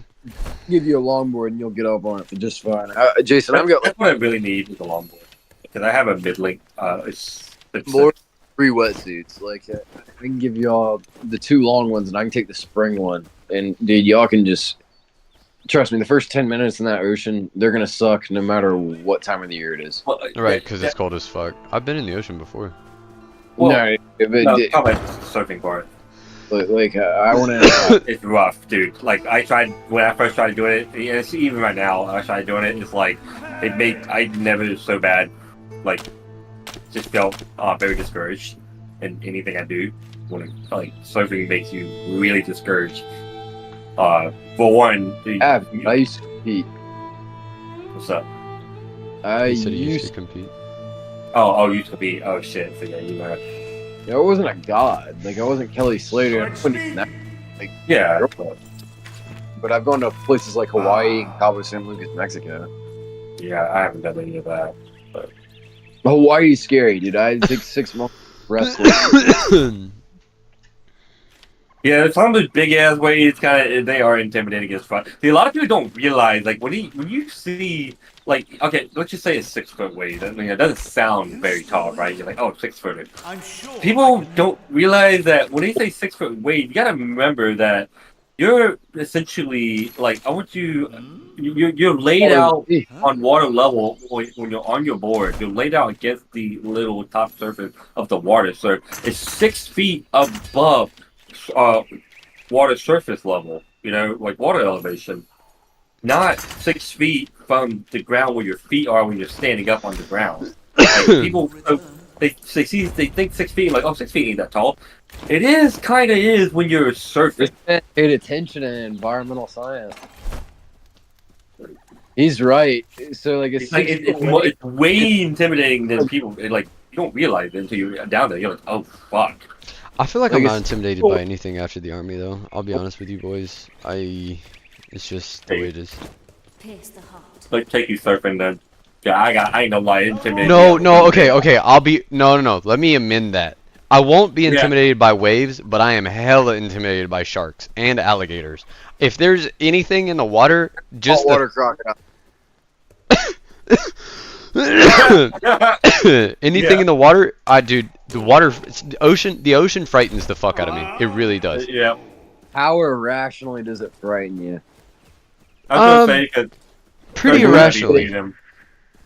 give you a longboard and you'll get up on it for just fine. Jason, I've got That's what I really need with a longboard. Because I have a mid-link. It's more 3 wetsuits. Like I can give y'all the 2 long ones, and I can take the spring one. And dude, y'all can just trust me. The first 10 minutes in that ocean, they're gonna suck no matter what time of the year it is. well, Right, because it's cold as fuck. I've been in the ocean before. Well, no, but no, talk about the surfing part. I want to. It's rough, dude. Like I tried when I first tried doing it. And it's even right now, I tried doing it. It's like I never so bad. Like just felt very discouraged in anything I do. When like surfing makes you really discouraged. For one, I used to compete. what's up? I He said he used used to compete. Oh, you used to be. Oh shit. So yeah, you know. I wasn't a god. Like I wasn't Kelly Slater. I couldn't even that. Yeah. But I've gone to places like Hawaii and Cabo San Lucas, Mexico. Yeah, I haven't done any of that. Hawaii's scary, dude. I take 6 months wrestling. Yeah, some of those big ass waves they are intimidating as fuck. See, a lot of people don't realize like when you see like okay, let's just say a 6 foot wave. I mean, it doesn't sound very tall, right? You're like, oh, 6 foot. People don't realize that when they say 6 foot wave, you gotta remember that you're essentially like I want you're laid out on water level when you're on your board. You're laid out against the little top surface of the water, so it's 6 feet above water surface level, you know, like water elevation, not 6 feet from the ground where your feet are when you're standing up on the ground. Like, people, they think 6 feet, like, oh, 6 feet ain't that tall. It is, kind of is when you're surfing. Paid attention in environmental science. He's right. So like It's way intimidating than people, like, you don't realize it until you're down there. You're like, oh, fuck. I feel like Like I'm not it's- intimidated by anything after the army, though. I'll be honest with you boys. It's just the way it is. Pierce the heart. Like, take you surfing then. Yeah, I ain't gonna lie, intimidating. No, okay. No. Let me amend that. I won't be intimidated by waves, but I am hella intimidated by sharks and alligators. If there's anything in the water, just water crocodile. anything in the water, dude, the ocean frightens the fuck out of me. It really does. Yeah. How irrationally does it frighten you? I was gonna say, because Pretty irrationally.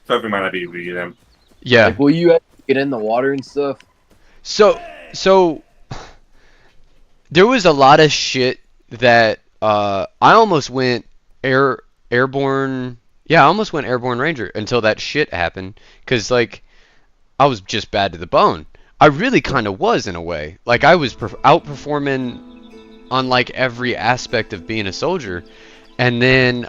Surfing might not be beating them. Yeah. Like, will you get in the water and stuff? So there was a lot of shit that I almost went airborne. Yeah, I almost went airborne ranger until that shit happened. Cause like I was just bad to the bone. I really kind of was in a way. Like I was outperforming on like every aspect of being a soldier, and then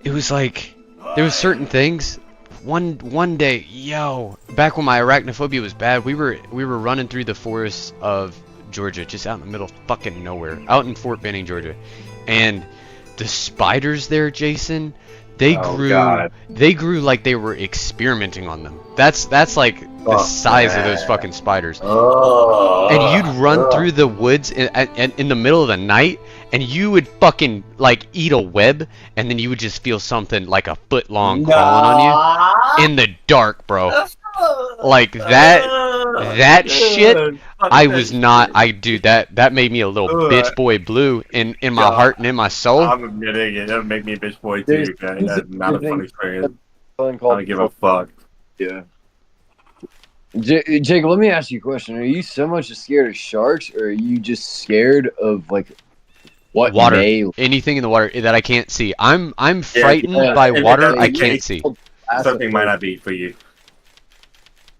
it was like there was certain things. One day, yo, back when my arachnophobia was bad, we were running through the forests of Georgia, just out in the middle of fucking nowhere, out in Fort Benning, Georgia, and the spiders there, Jason, they Oh, grew God. they grew like they were experimenting on them. That's like the Oh, size of those man. fucking spiders. Oh, And you'd run through the woods in the middle of the night, and you would fucking like eat a web, and then you would just feel something like a foot long crawling on you in the dark, bro. Like that shit. I was not. Dude, that made me a little bitch boy blue in my God. heart and in my soul. I'm admitting it. That'll make me a bitch boy too, guys. That's not a fun experience. Something I called don't give a fuck. Yeah. Jacob, let me ask you a question. Are you so much scared of sharks, or are you just scared of like what Water, may anything in the water that I can't see. I'm frightened yeah, by if water that's I the can't case, see. Something might not be for you.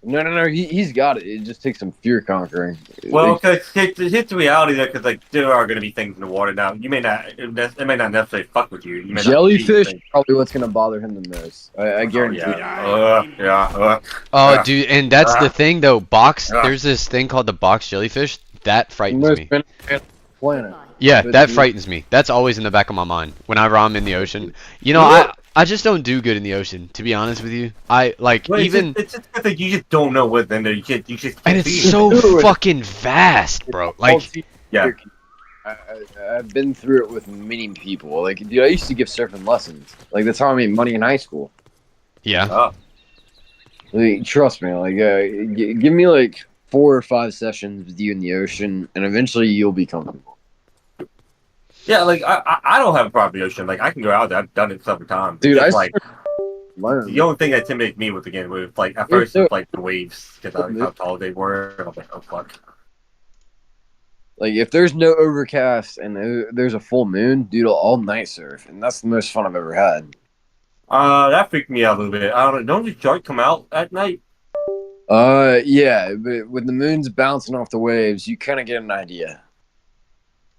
No. He's got it. It just takes some fear conquering. Well, Like, because it's the reality that because like there are going to be things in the water now. You may not. It may not necessarily fuck with you. You may not see jellyfish things. probably what's gonna bother him the most. I guarantee. Oh, it. yeah. Oh, Yeah. dude, and that's the thing though. Yeah. There's this thing called the box jellyfish that The frightens most me. beneficial on the planet. Yeah, But that dude- frightens me. That's always in the back of my mind whenever I'm in the ocean. You know, I just don't do good in the ocean, to be honest with you. I like Well, even, it's just that you just don't know what's in there. You just and can't it's see it. so Dude. fucking vast, bro. Like, Yeah. I've been through it with many people. Like, dude, I used to give surfing lessons. Like, that's how I made money in high school. yeah, Oh, Like, trust me. Like, give me like 4 or 5 sessions with you in the ocean, and eventually you'll be comfortable. yeah. Like I don't have a problem with the ocean. Like I can go out there. I've done it several times. Dude, It's I just, like learned. the only thing that intimidates me was again with like at first it was like the waves because of how tall they were. I was like, oh fuck. Like, if there's no overcast and there's a full moon, dude, I'll night surf, and that's the most fun I've ever had. That freaked me out a little bit. I don't know. Don't the shark come out at night? Yeah, but when the moon's bouncing off the waves, you kind of get an idea.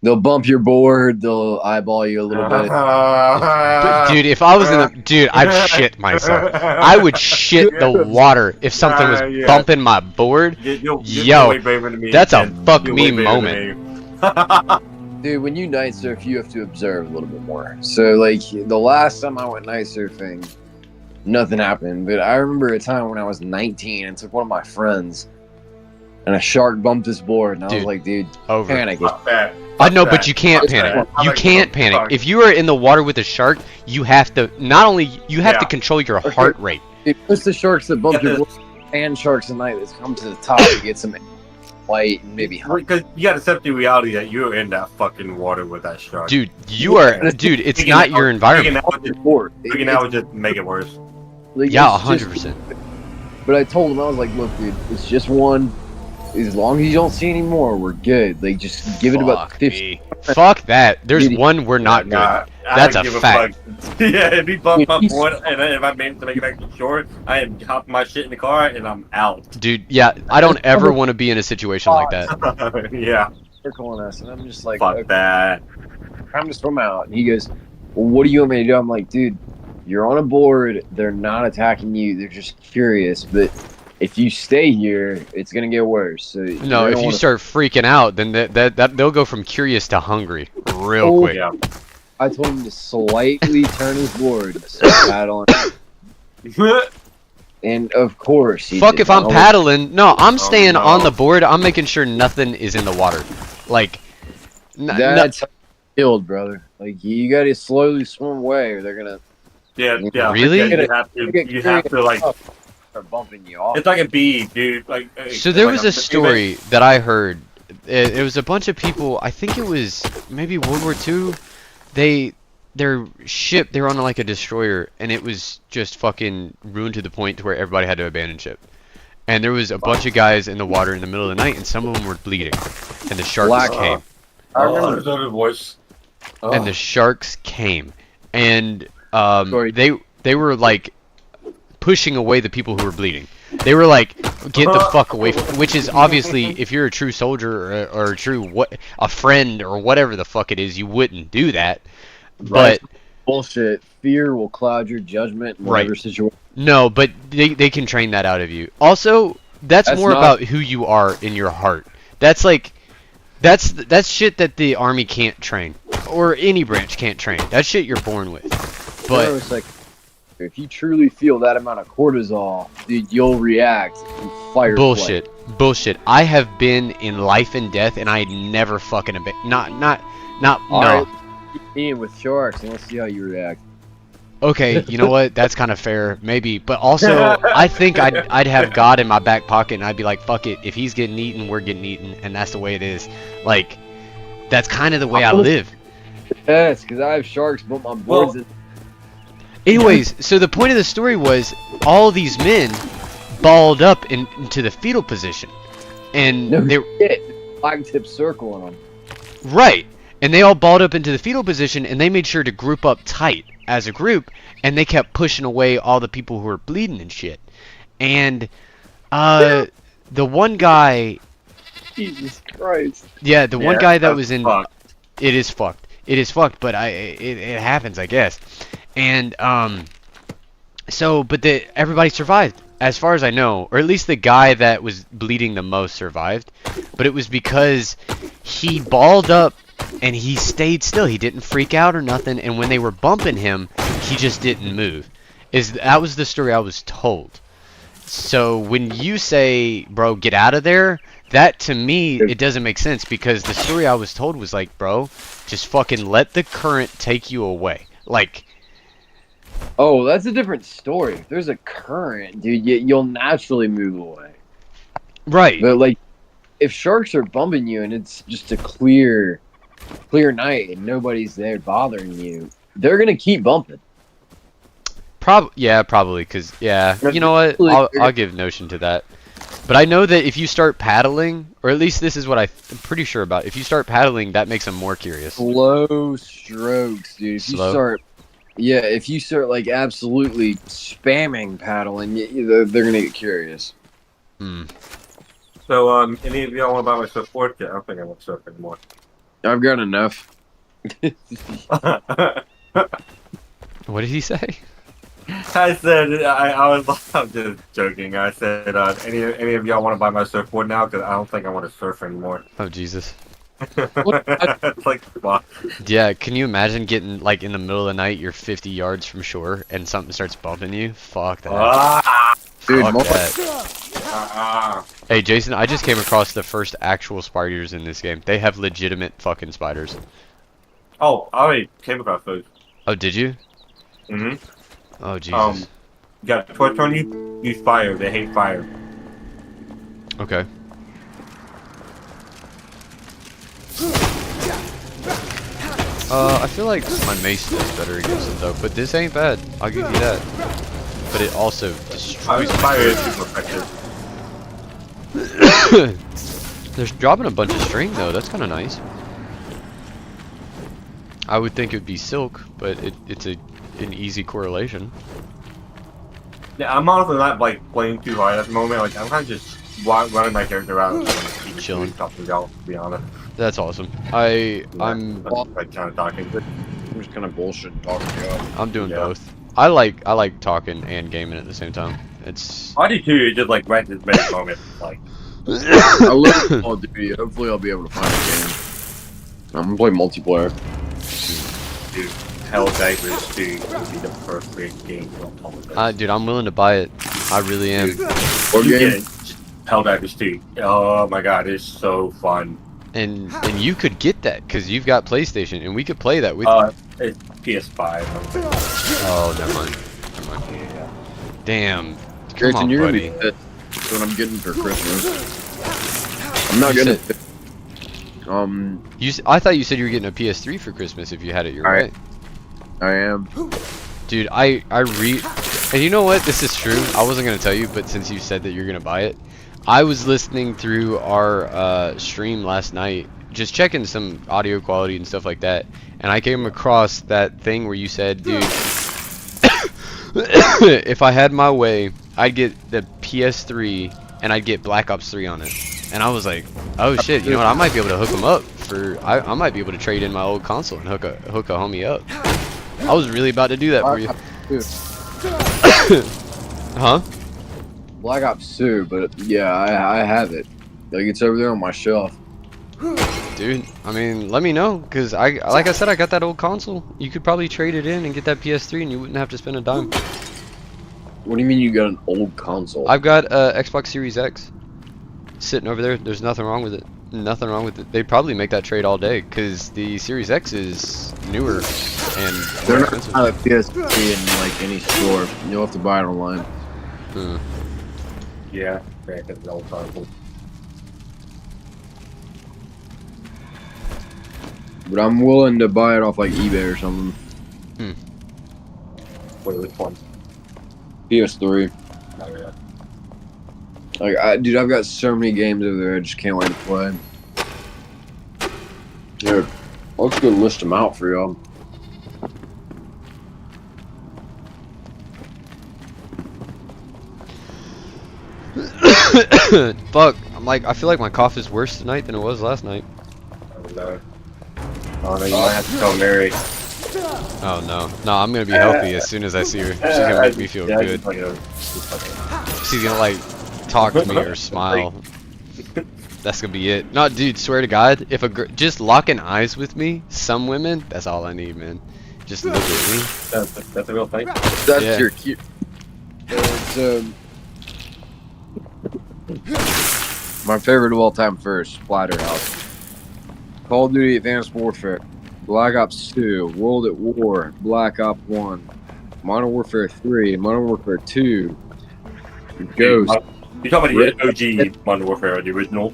They'll bump your board, they'll eyeball you a little bit. but, dude, if I was in the, dude, I'd shit myself. I would shit the water if something was Yeah. bumping my board. You're Yo, way braver than me, that's a kid. fuck You're me way braver than moment. me. Dude, when you night surf, you have to observe a little bit more. So, like, the last time I went night surfing, nothing happened. But I remember a time when I was 19 and took one of my friends, and a shark bumped his board, and I was Dude, like, dude, Over. panic. Fuck that. I know, Fuck but that. you can't Fuck panic. that. You I'm can't like, panic. fuck. If you are in the water with a shark, you have to not only you have to Yeah. control your Okay. heart rate. Dude, it's the sharks that bump Yeah, your board and sharks at night that come to the top to get some light and maybe hunt. Because you got to accept the reality that you're in that fucking water with that shark. Dude, you are dude, it's Freaking not out- your environment. Freaking out would just, board. freaking out would just make it worse. Like, Yeah, it's just- 100%. But I told him, I was like, look, dude, it's just one. As long as you don't see any more, we're good. Like, just give it about Fuck 50. me. Fuck that. There's Dude, one we're not good. Nah, I That's don't a give fact. fuck. Yeah, if he bumped my board and then if I managed to make it back to shore, I am hopping my shit in the car and I'm out. Dude, yeah, I don't ever want to be in a situation like that. Yeah, They're calling us, and I'm just like, fuck okay, that. I'm just from out. And he goes, well, what do you want me to do? I'm like, dude, you're on a board. They're not attacking you. They're just curious. But if you stay here, it's gonna get worse. So No, you're if gonna you wanna- start freaking out, then that they'll go from curious to hungry real Oh, quick. Yeah. I told him to slightly turn his board, so paddle on. And of course, he Fuck did if I'm not. paddling. No, I'm staying no. on the board. I'm making sure nothing is in the water. Like, That's killed, brother. Like, you gotta slowly swim away, or they're gonna Yeah, yeah. Really? Yeah, you have to like. start bumping you off. It's like a bee, dude. Like. So there like was a story that I heard. It was a bunch of people. I think it was maybe World War II. Their ship. They were on like a destroyer, and it was just fucking ruined to the point to where everybody had to abandon ship. and there was a bunch of guys in the water in the middle of the night, and some of them were bleeding, and the sharks came. I remember the voice. And the sharks came, and Sorry. they were like pushing away the people who were bleeding. They were like, get the fuck away from, which is obviously, if you're a true soldier or a true a friend or whatever the fuck it is, you wouldn't do that. Right. But Bullshit. Fear will cloud your judgment in whatever situation. no, but they can train that out of you. Also, that's more not- about who you are in your heart. That's like that's shit that the army can't train, or any branch can't train. That's shit you're born with. But It's like, if you truly feel that amount of cortisol, dude, you'll react and fight or flight. bullshit. I have been in life and death, and I never fucking not All no. right, Ian with sharks, and let's see how you react. Okay, you know what? That's kind of fair, maybe. But also, I think I'd have God in my back pocket, and I'd be like, fuck it. If he's getting eaten, we're getting eaten, and that's the way it is. Like, that's kind of the way I live. Yes, because I have sharks, but my boards. Well- Anyways, so the point of the story was all these men balled up into the fetal position, and no they shit. Flag tip circle on them. right, and they all balled up into the fetal position, and they made sure to group up tight as a group, and they kept pushing away all the people who were bleeding and shit. And the one guy, Jesus Christ. yeah, the one guy that was in, fucked. it is fucked. It is fucked, but it happens, I guess. And so, but everybody survived, as far as I know, or at least the guy that was bleeding the most survived. But it was because he balled up and he stayed still. He didn't freak out or nothing. And when they were bumping him, he just didn't move. That was the story I was told. So when you say, bro, get out of there, that to me, it doesn't make sense, because the story I was told was like, bro, just fucking let the current take you away. Like, Oh, that's a different story. If there's a current, dude, you'll naturally move away. right. But like, if sharks are bumping you and it's just a clear night and nobody's there bothering you, they're gonna keep bumping. Yeah, probably, because, yeah, you know what, I'll give notion to that. But I know that if you start paddling, or at least this is what I'm pretty sure about, if you start paddling, that makes them more curious. Slow strokes, dude. Slow? If you start like absolutely spamming paddling, they're gonna get curious. Hmm. So, any of y'all want to buy my surfboard? Yeah, I don't think I want to surf anymore. I've got enough. What did he say? I said, I'm just joking. I said, any of y'all want to buy my surfboard now? Because I don't think I want to surf anymore. Oh, Jesus. It's like, fuck. Yeah, can you imagine getting, like, in the middle of the night, you're 50 yards from shore, and something starts bumping you? Fuck that. Ah, Dude, Fuck more- that. Hey, Jason, I just came across the first actual spiders in this game. They have legitimate fucking spiders. Oh, I already came across those. Oh, did you? Mm-hmm. Oh, Jesus. You got a torch on you? Use fire. They hate fire. Okay. I feel like my mace does better against it though, but this ain't bad. I'll give you that. But it also destroys Fire is super effective. They're dropping a bunch of string though, that's kinda nice. I would think it would be silk, but it's an easy correlation. Yeah, I'm honestly not like playing too hard at the moment. Like I'm kind of just running my character out and just keep Chilling. something else. To be honest, That's awesome. I'm like kind of talking. I'm just kind of bullshit and talking to you. I'm doing Yeah. both. I like talking and gaming at the same time. It's I do too. It's just like right this very moment. Like I love Call of Duty. Hopefully, I'll be able to find a game. I'm gonna play multiplayer. dude, Helldivers 2 would be the perfect game for all of this. dude, I'm willing to buy it. I really am. What You game? get it. Helldivers 2. Oh my god, it's so fun. And you could get that because you've got PlayStation, and we could play that with. It's PS5. Oh, never mind. Never mind. Yeah. Damn. Come Grayson, on, you're buddy. gonna be that's what I'm getting for Christmas. I'm not You gonna. I thought you said you were getting a PS3 for Christmas if you had it your Alright. way. I am. Dude, And you know what? This is true. I wasn't gonna tell you, but since you said that you're gonna buy it, I was listening through our stream last night, just checking some audio quality and stuff like that, and I came across that thing where you said, dude, if I had my way, I'd get the PS3 and I'd get Black Ops 3 on it. And I was like, oh shit, you know what? I might be able to hook them up for. I might be able to trade in my old console and hook a homie up. I was really about to do that for you. Huh? Black Ops 2, but yeah, I have it. Like it's over there on my shelf. Dude, I mean, let me know, cause like I said, I got that old console. You could probably trade it in and get that PS3, and you wouldn't have to spend a dime. What do you mean you got an old console? I've got Xbox Series X sitting over there. There's nothing wrong with it. Nothing wrong with it. They'd probably make that trade all day, cause the Series X is newer and They're more not expensive. on a PS3 in like any store. You'll have to buy it online. Yeah, back at the old console. But I'm willing to buy it off like eBay or something. Wait, which one? PS3. Oh, yeah. Like, dude, I've got so many games over there. I just can't wait to play. Here, let's go list them out for y'all. Fuck, I feel like my cough is worse tonight than it was last night. I don't know. Oh no, you might have to tell Mary. Oh no. No, I'm gonna be healthy as soon as I see her. She's gonna make me feel good. She's gonna like talk to me or smile. That's gonna be it. No, dude, swear to God, if a girl just locking eyes with me, some women, that's all I need, man. Just look at me. That's a real thing. That's Yeah. your cute. It's, my favorite of all time first, Splatterhouse. Call of Duty Advanced Warfare, Black Ops 2, World at War, Black Ops 1, Modern Warfare 3, Modern Warfare 2, Ghost, You talking about the OG Modern Warfare, the original?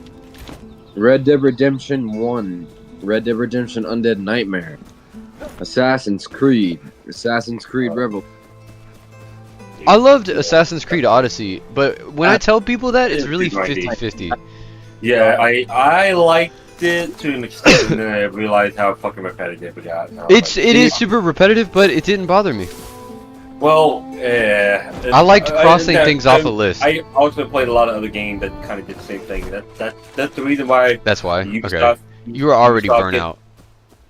Red Dead Redemption 1, Red Dead Redemption Undead Nightmare, Assassin's Creed Rebel. I loved Assassin's Creed Odyssey, but when I tell people that, it's really It might be. 50-50. Yeah, I liked it to an extent, and then I realized how fucking repetitive it got. It is super repetitive, but it didn't bother me. Well, I liked crossing things off a list. I also played a lot of other games that kind of did the same thing. That's the reason why. That's why. Ubisoft, Okay. You were already Ubisoft burnt get- out.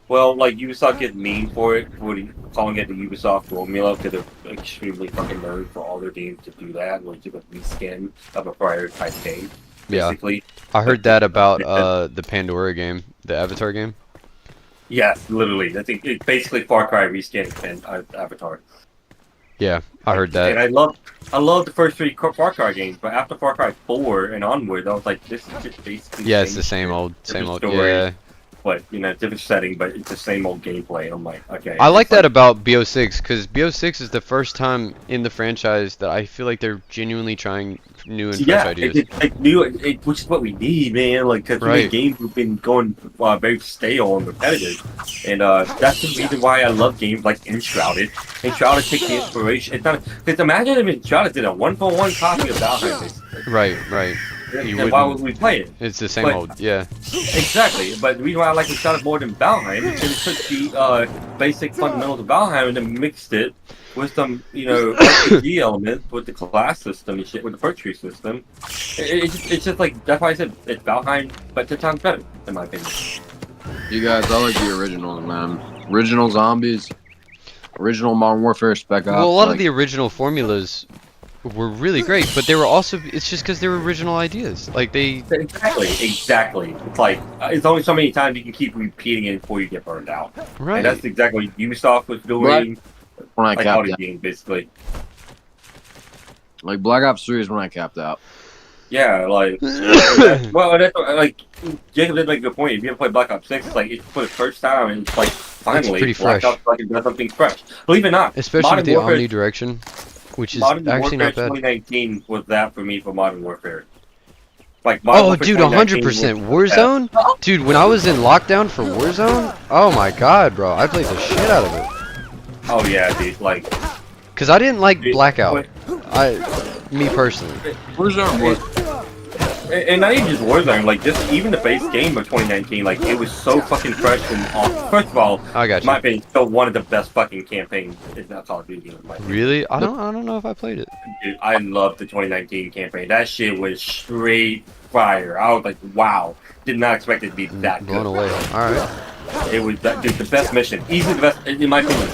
Well, like Ubisoft get mean for it, calling it the Ubisoft formula, because they're extremely fucking known for all their games to do that, which is a reskin of a prior type game. Yeah. Basically. I heard that about the Pandora game, the Avatar game. Yes, literally. I think it's basically Far Cry reskin and Avatar. Yeah, I heard And that. I love the first three Far Cry games, but after Far Cry 4 and onward, I was like, this is just basically Yeah, it's the same old. different Yeah. story. But different setting, but it's the same old gameplay. I'm like, okay. I like it's that about BO6 because BO6 is the first time in the franchise that I feel like they're genuinely trying new and fresh yeah, ideas. it's new, which is what we need, man. Like, because Right. games have been going very stale and repetitive, and that's the reason why I love games like Enshrouded. Enshrouded takes the inspiration. It's not because imagine if Enshrouded did a 1-for-1 copy of Valheim. Right, right. You Then why wouldn't- would we play it? It's the same But- old. Yeah. Exactly, but the reason why I like Enshrouded more than Valheim is because it took the basic fundamentals of Valheim and then mixed it with some, RPG elements with the class system and shit, with the perk tree system. It's just like, that's why I said it's Valheim, but 10 times better, in my opinion. You guys, I like the originals, man. Original zombies, original Modern Warfare Spec Ops. Well, a lot like, of the original formulas were really great, but they were also. It's just because they were original ideas. Like they. Exactly. It's like, it's only so many times you can keep repeating it before you get burned out. Right. And that's exactly what Ubisoft was doing, when I like all capped these out. games, basically. Like Black Ops 3 is when I capped out. Yeah, like, well, that's like Jacob did make a good point. If you ever play Black Ops 6, it's like for the first time, and it's like finally pretty Black fresh. Ops like does something fresh. Believe it or not, Especially Modern with the Warfare, omnidirection, which is Modern actually Warfare not bad. 2019 was that for me for Modern Warfare. Like, Modern Oh, Warfare dude, 2019 100% was- Warzone. Dude, when I was in lockdown for Warzone, oh my God, bro, I played the shit out of it. Oh yeah, dude. Like, Cause I didn't like Dude, Blackout. Me personally. Warzone was And not even just Warzone, like just even the base game of 2019, like it was so fucking fresh and awesome. First of all, I got in my you. opinion, still one of the best fucking campaigns in that Call of Duty game. In my opinion. Really? I don't know if I played it. Dude, I loved the 2019 campaign. That shit was straight fire. I was like, wow, did not expect it to be that Blown good. away. All right. It was that, dude, the best mission, easily the best in my opinion.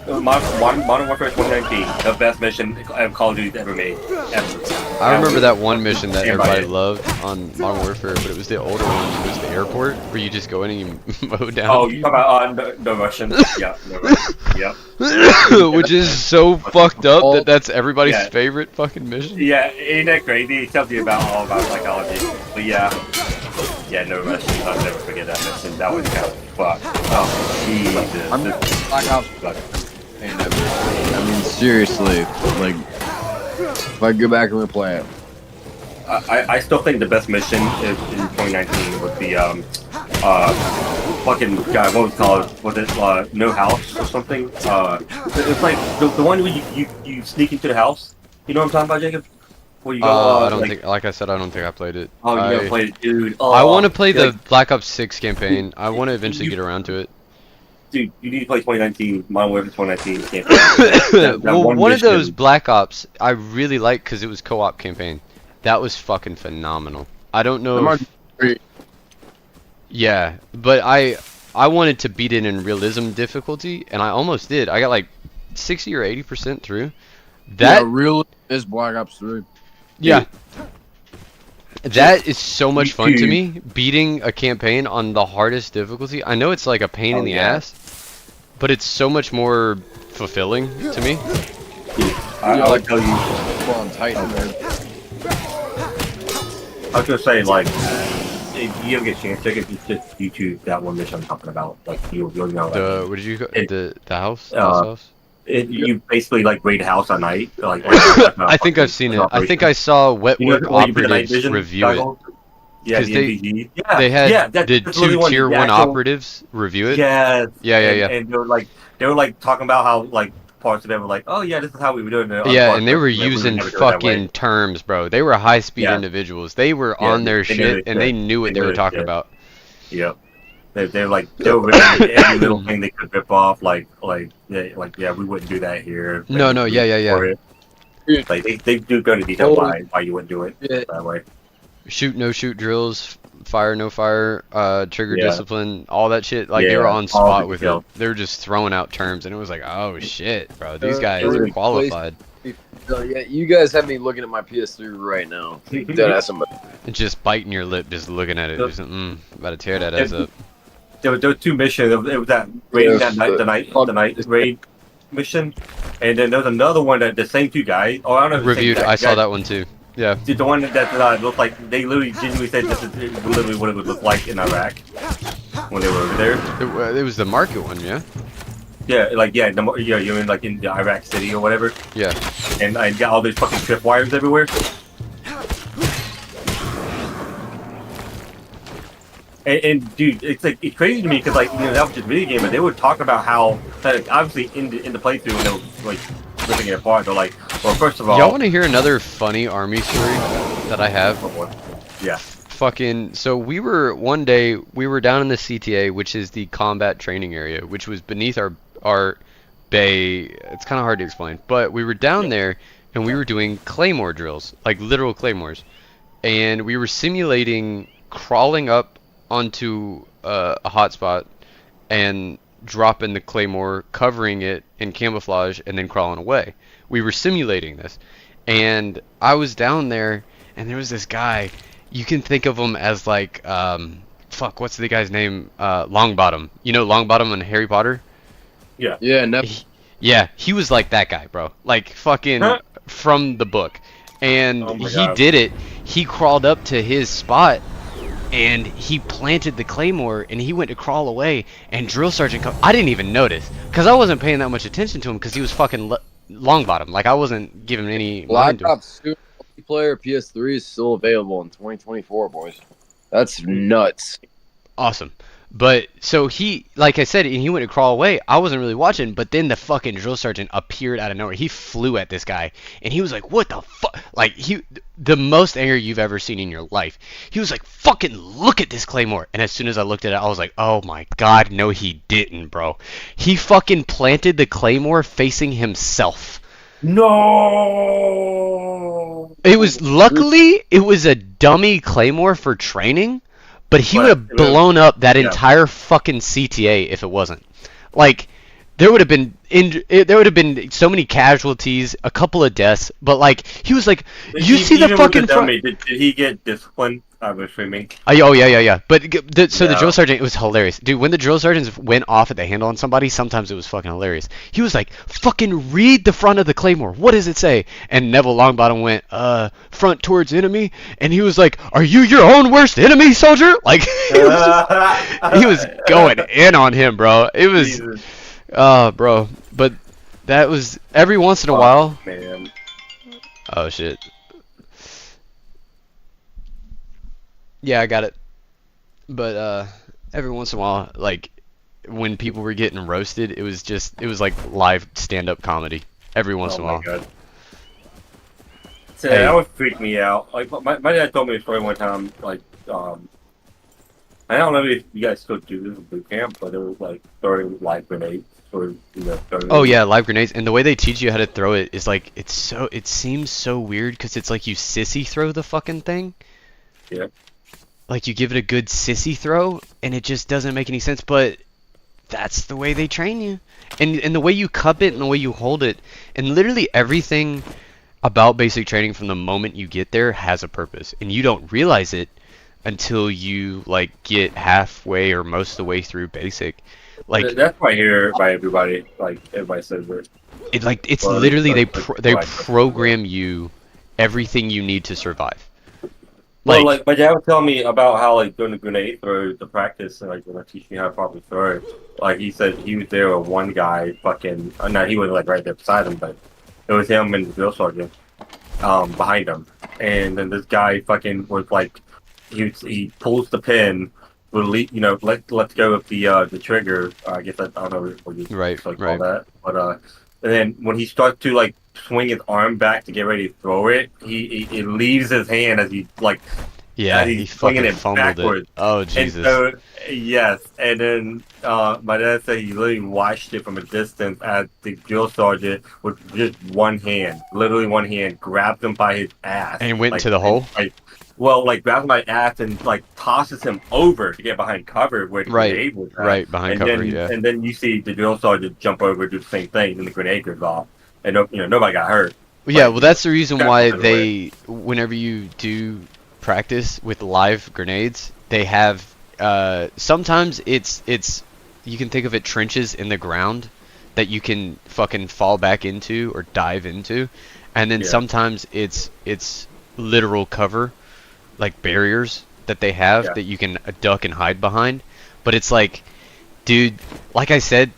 Modern Warfare 2019, the best mission Call of Duty's ever made, ever. I remember that one mission that Stand by everybody it. loved on Modern Warfare, but it was the older one. It was the airport where you just go in and you mow down. Oh, you talk about no Russian? Yeah, no Russian. Yep. Which is so fucked up that that's everybody's Yeah. favorite fucking mission. Yeah, ain't that crazy? It tells you about all about psychology. But yeah, no Russian. I'll never forget that mission. That was kind of fucked. Oh, Jesus. I'm Black Ops. I mean, seriously, like, if I go back and replay it, I still think the best mission in 2019 was the fucking guy. What was it called? Was it No House or something? It's like the one where you sneak into the house. You know what I'm talking about, Jacob? Where you go? I don't like, think, like I said, I don't think I played it. Oh, you never played it, dude. Oh, I want to play the like, Black Ops 6 campaign. I want to eventually get around to it. dude. You need to play 2019 Modern Warfare 2019 campaign. That Well, one of mission- those Black Ops I really liked because it was co-op campaign. That was fucking phenomenal. I don't know. Yeah, but I wanted to beat it in realism difficulty, and I almost did. I got like 60 or 80% through. That real is Black Ops 3. yeah. That is so much fun to Dude. me, beating a campaign on the hardest difficulty. I know it's like a pain in the ass, but it's so much more fulfilling to me. I would tell you. Well, on Titan, man. I was gonna say, like, if you ever get a chance, check it. Just YouTube that one mission I'm talking about. Like, you'll know. The what did you the house? Uh, House? You basically like raid a house at night. Like, I think I've seen it. I think I saw Wet You know, Work where you do the night Operatives vision review it. goggles? Yeah, 'Cause the they- NVG. Yeah, They had yeah, the that's literally two one- tier the 1 actual- operatives review it. Yeah, Yeah. And they were like talking about how like parts of them were like, oh yeah, this is how we were doing it. Yeah, and they were We would using never do it that way. fucking terms, bro. They were high-speed Yeah. individuals. They were Yeah, on their they knew shit, it, and yeah. they knew what They they knew were it, talking yeah. about. Yep. They're like they're ripping every little thing they could rip off. Like yeah, we wouldn't do that here. No, yeah. For it. Like they do go into detail why you wouldn't do it that way. Shoot, no shoot drills, fire, no fire, trigger Yeah. discipline, all that shit. Like, they were Yeah, on all spot the with detail. it. They were just throwing out terms, and it was like, oh shit, bro. These Uh, guys really are qualified. So, yeah, you guys have me looking at my PS3 right now. Dead ass somebody. And just biting your lip, just looking at it. Just, about to tear that ass up. There were two missions. It was that raid Yes, that night, the night raid mission, and then there was another one that the same two guys. Oh, I don't know. if it's the same Reviewed, guy- I saw that one too. Yeah. The one that looked like they literally genuinely said this is literally what it would look like in Iraq when they were over there. It was the market one, yeah? Yeah, you're in like in the Iraq city or whatever, Yeah. and I got all these fucking tripwires everywhere. And dude, it's like it's crazy to me because like that was just a video game, but they would talk about how like, obviously in the playthrough when they were like ripping it apart, they're like, well, first of all, Y'all want to hear another funny army story that I have? yeah, Fucking, so one day we were down in the CTA, which is the combat training area, which was beneath our bay. It's kind of hard to explain, but we were down there and we were doing claymore drills, like literal claymores, and we were simulating crawling up onto a hotspot and dropping the claymore, covering it in camouflage, and then crawling away. We were simulating this, and I was down there, and there was this guy. You can think of him as like, fuck, what's the guy's name? Longbottom. You know Longbottom in Harry Potter? Yeah, never. Yeah, he was like that guy, bro. Like, fucking from the book. And Oh my he God. did it. He crawled up to his spot, and he planted the claymore, and he went to crawl away, and Drill Sergeant I didn't even notice, because I wasn't paying that much attention to him, because he was fucking Longbottom. Like, I wasn't giving any Black mind to him. Ops 2 multiplayer PS3 is still available in 2024, boys. That's nuts. Awesome. But so he, like I said, he went to crawl away. I wasn't really watching, but then the fucking drill sergeant appeared out of nowhere. He flew at this guy, and he was like, "What the fuck?" Like the most anger you've ever seen in your life. He was like, "Fucking look at this claymore!" And as soon as I looked at it, I was like, "Oh my god, no, he didn't, bro. He fucking planted the claymore facing himself." No. Luckily it was a dummy claymore for training, but he But would have it was- blown up that yeah. entire fucking CTA if it wasn't. Like there would have been so many casualties, a couple of deaths, but like he was like, you see the Even with fucking front. dummy, did he get disciplined? I'm assuming. Oh yeah. But the Yeah. drill sergeant, it was hilarious, dude. When the drill sergeants went off at the handle on somebody, sometimes it was fucking hilarious. He was like, "Fucking read the front of the claymore. What does it say?" And Neville Longbottom went, "Front towards enemy," and he was like, "Are you your own worst enemy, soldier?" Like he was going in on him, bro. It was, Jesus. bro. But that was every once in a while. Man. Oh shit. Yeah, I got it. But every once in a while, like when people were getting roasted, it was like live stand-up comedy. Every once in a while. God. So Hey. that would freak me out. Like my dad told me a story one time. Like I don't know if you guys still do this in boot camp, but it was like throwing live grenades or throwing. Oh yeah, live grenades, and the way they teach you how to throw it is like it seems so weird because it's like you sissy throw the fucking thing. Yeah. Like you give it a good sissy throw, and it just doesn't make any sense. But that's the way they train you, and the way you cup it and the way you hold it, and literally everything about basic training from the moment you get there has a purpose, and you don't realize it until you like get halfway or most of the way through basic. Like That's what I hear by everybody. Like everybody says it. it's Well, literally they it's like- they like- program you everything you need to survive. Well, like my dad was telling me about how like doing the grenade throw, the practice, and like when I teach me how to properly throw it. Like he said, he was there with one guy, fucking. No, he wasn't like right there beside him, but it was him and the drill sergeant, behind him. And then this guy fucking was like, he pulls the pin, let go of the trigger. I guess I don't know what you Right, call right. that, but and then when he starts to like swing his arm back to get ready to throw it, he leaves his hand as he like. Yeah, he's he swinging fucking it fumbled backwards. it. Oh And Jesus. so, yes, and then my dad said he literally watched it from a distance as the drill sergeant with just one hand, literally one hand, grabbed him by his ass. And went like, into the hole? Like grabs him by his ass and like tosses him over to get behind cover where the Right, grenade was at. right, behind and cover, then, yeah. And then you see the drill sergeant jump over, do the same thing, and the grenade goes off, and nobody got hurt. Yeah, well that's the reason That's why by the they, whenever you do practice with live grenades, they have sometimes it's you can think of it trenches in the ground that you can fucking fall back into or dive into, and then Yeah. sometimes it's literal cover, like barriers that they have Yeah. that you can duck and hide behind. But it's like, dude, like I said,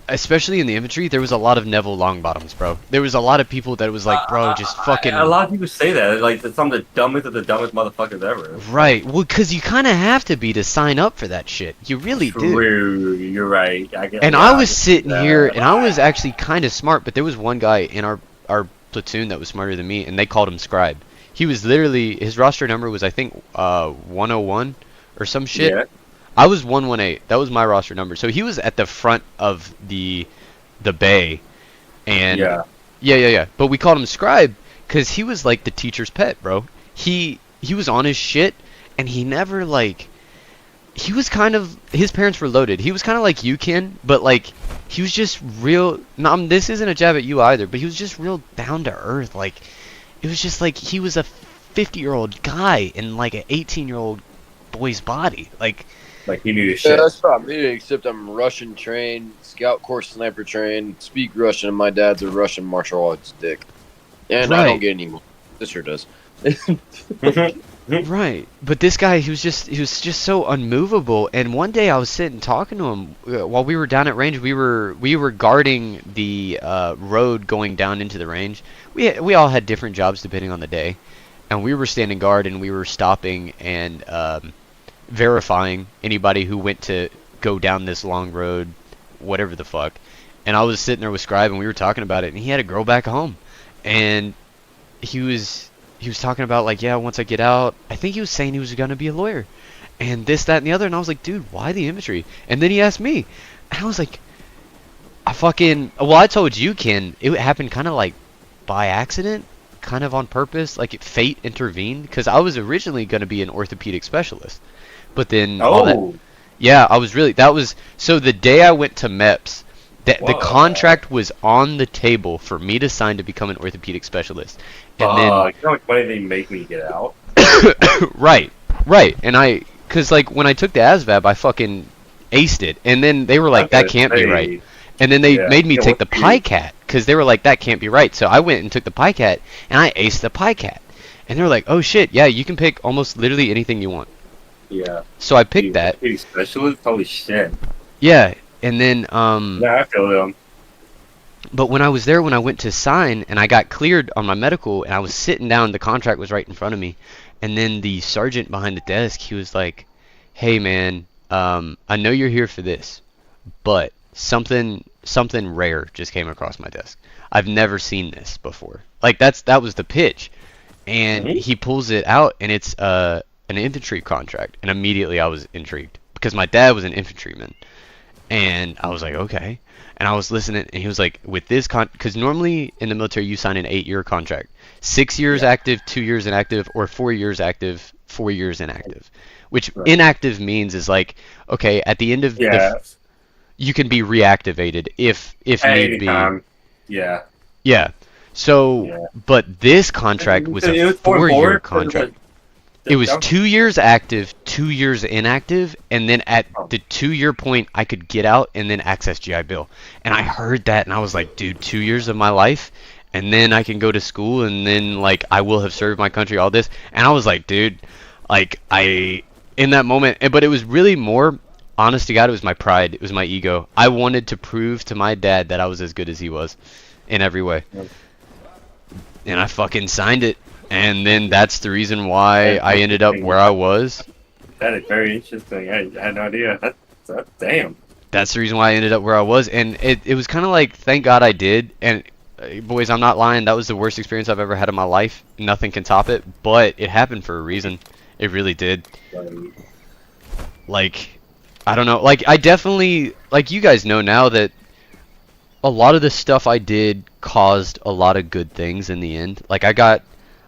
especially in the infantry, there was a lot of Neville Longbottoms, bro. There was a lot of people that was like, bro, just fucking. A lot of people say that, like some of the dumbest motherfuckers ever. Right. Well, because you kind of have to be to sign up for that shit. You really do. True, you're right. And I was sitting here, and I was actually kind of smart, but there was one guy in our platoon that was smarter than me, and they called him Scribe. He was literally, his roster number was, I think, 101 or some shit. Yeah. I was 118. That was my roster number. So he was at the front of the bay, and yeah. But we called him Scribe because he was like the teacher's pet, bro. He was on his shit, and he never like. He was kind of, his parents were loaded. He was kind of like you, Ken, but like he was just real. No, this isn't a jab at you either, but he was just real down to earth. Like it was just like he was a 50-year-old guy in like an 18-year-old boy's body. Like he knew his Yeah, shit. that's not me, except I'm Russian trained, Scout Corps sniper trained, speak Russian, and my dad's a Russian martial arts dick. And I Right. don't get any more. Sister does. Right, but this guy, he was just so unmovable. And one day I was sitting talking to him while we were down at range. We were guarding the road going down into the range. We all had different jobs depending on the day, and we were standing guard and we were stopping. And verifying anybody who went to go down this long road, whatever the fuck. And I was sitting there with Scribe, and we were talking about it, and he had a girl back home, and he was talking about like, yeah, once I get out, I think he was saying he was gonna be a lawyer, and this, that, and the other. And I was like, dude, why the infantry? And then he asked me, and I was like, I told you, Ken, it happened kind of like by accident, kind of on purpose, like fate intervened, because I was originally gonna be an orthopedic specialist, but then all that, Oh, yeah, so the day I went to MEPS, the Whoa. contract was on the table for me to sign to become an orthopedic specialist. And you know how much money they make me get out? then, right, and cause like when I took the ASVAB, I fucking aced it, and then they were like, that can't be right. And then they Yeah, made me yeah, take the what- PICAT, cause they were like, that can't be right. So I went and took the PICAT, and I aced the PICAT. And they were like, oh shit, yeah, you can pick almost literally anything you want. Yeah. So I picked that. Dude, specialist? Holy shit. Yeah, and then Yeah, I feel them. but when I was there, when I went to sign and I got cleared on my medical, and I was sitting down, the contract was right in front of me, and then the sergeant behind the desk, he was like, hey man, I know you're here for this, but something rare just came across my desk. I've never seen this before. Like that was the pitch. And Mhm. he pulls it out, and it's an infantry contract, and immediately I was intrigued because my dad was an infantryman. And I was like, okay. And I was listening, and he was like, with this because normally in the military you sign an 8-year contract, 6 years active, 2 years inactive, or 4 years active, 4 years inactive. Which Right. inactive means is like, okay, at the end of Yeah. you can be reactivated if need be. Anytime. Yeah. Yeah. So, Yeah. but this contract was It a was 4-year 4-4? contract. It was 2 years active, 2 years inactive, and then at the 2-year point, I could get out and then access GI Bill. And I heard that, and I was like, dude, 2 years of my life, and then I can go to school, and then like I will have served my country, all this. And I was like, dude, like in that moment, but it was really more, honest to God, it was my pride, it was my ego. I wanted to prove to my dad that I was as good as he was, in every way. Yep. And I fucking signed it. And then that's the reason why I ended up where I was. That is very interesting. I had no idea. That's damn. That's the reason why I ended up where I was. And it was kind of like, thank God I did. And boys, I'm not lying. That was the worst experience I've ever had in my life. Nothing can top it. But it happened for a reason. It really did. Like, I don't know. Like, I definitely, like, you guys know now that a lot of the stuff I did caused a lot of good things in the end. Like,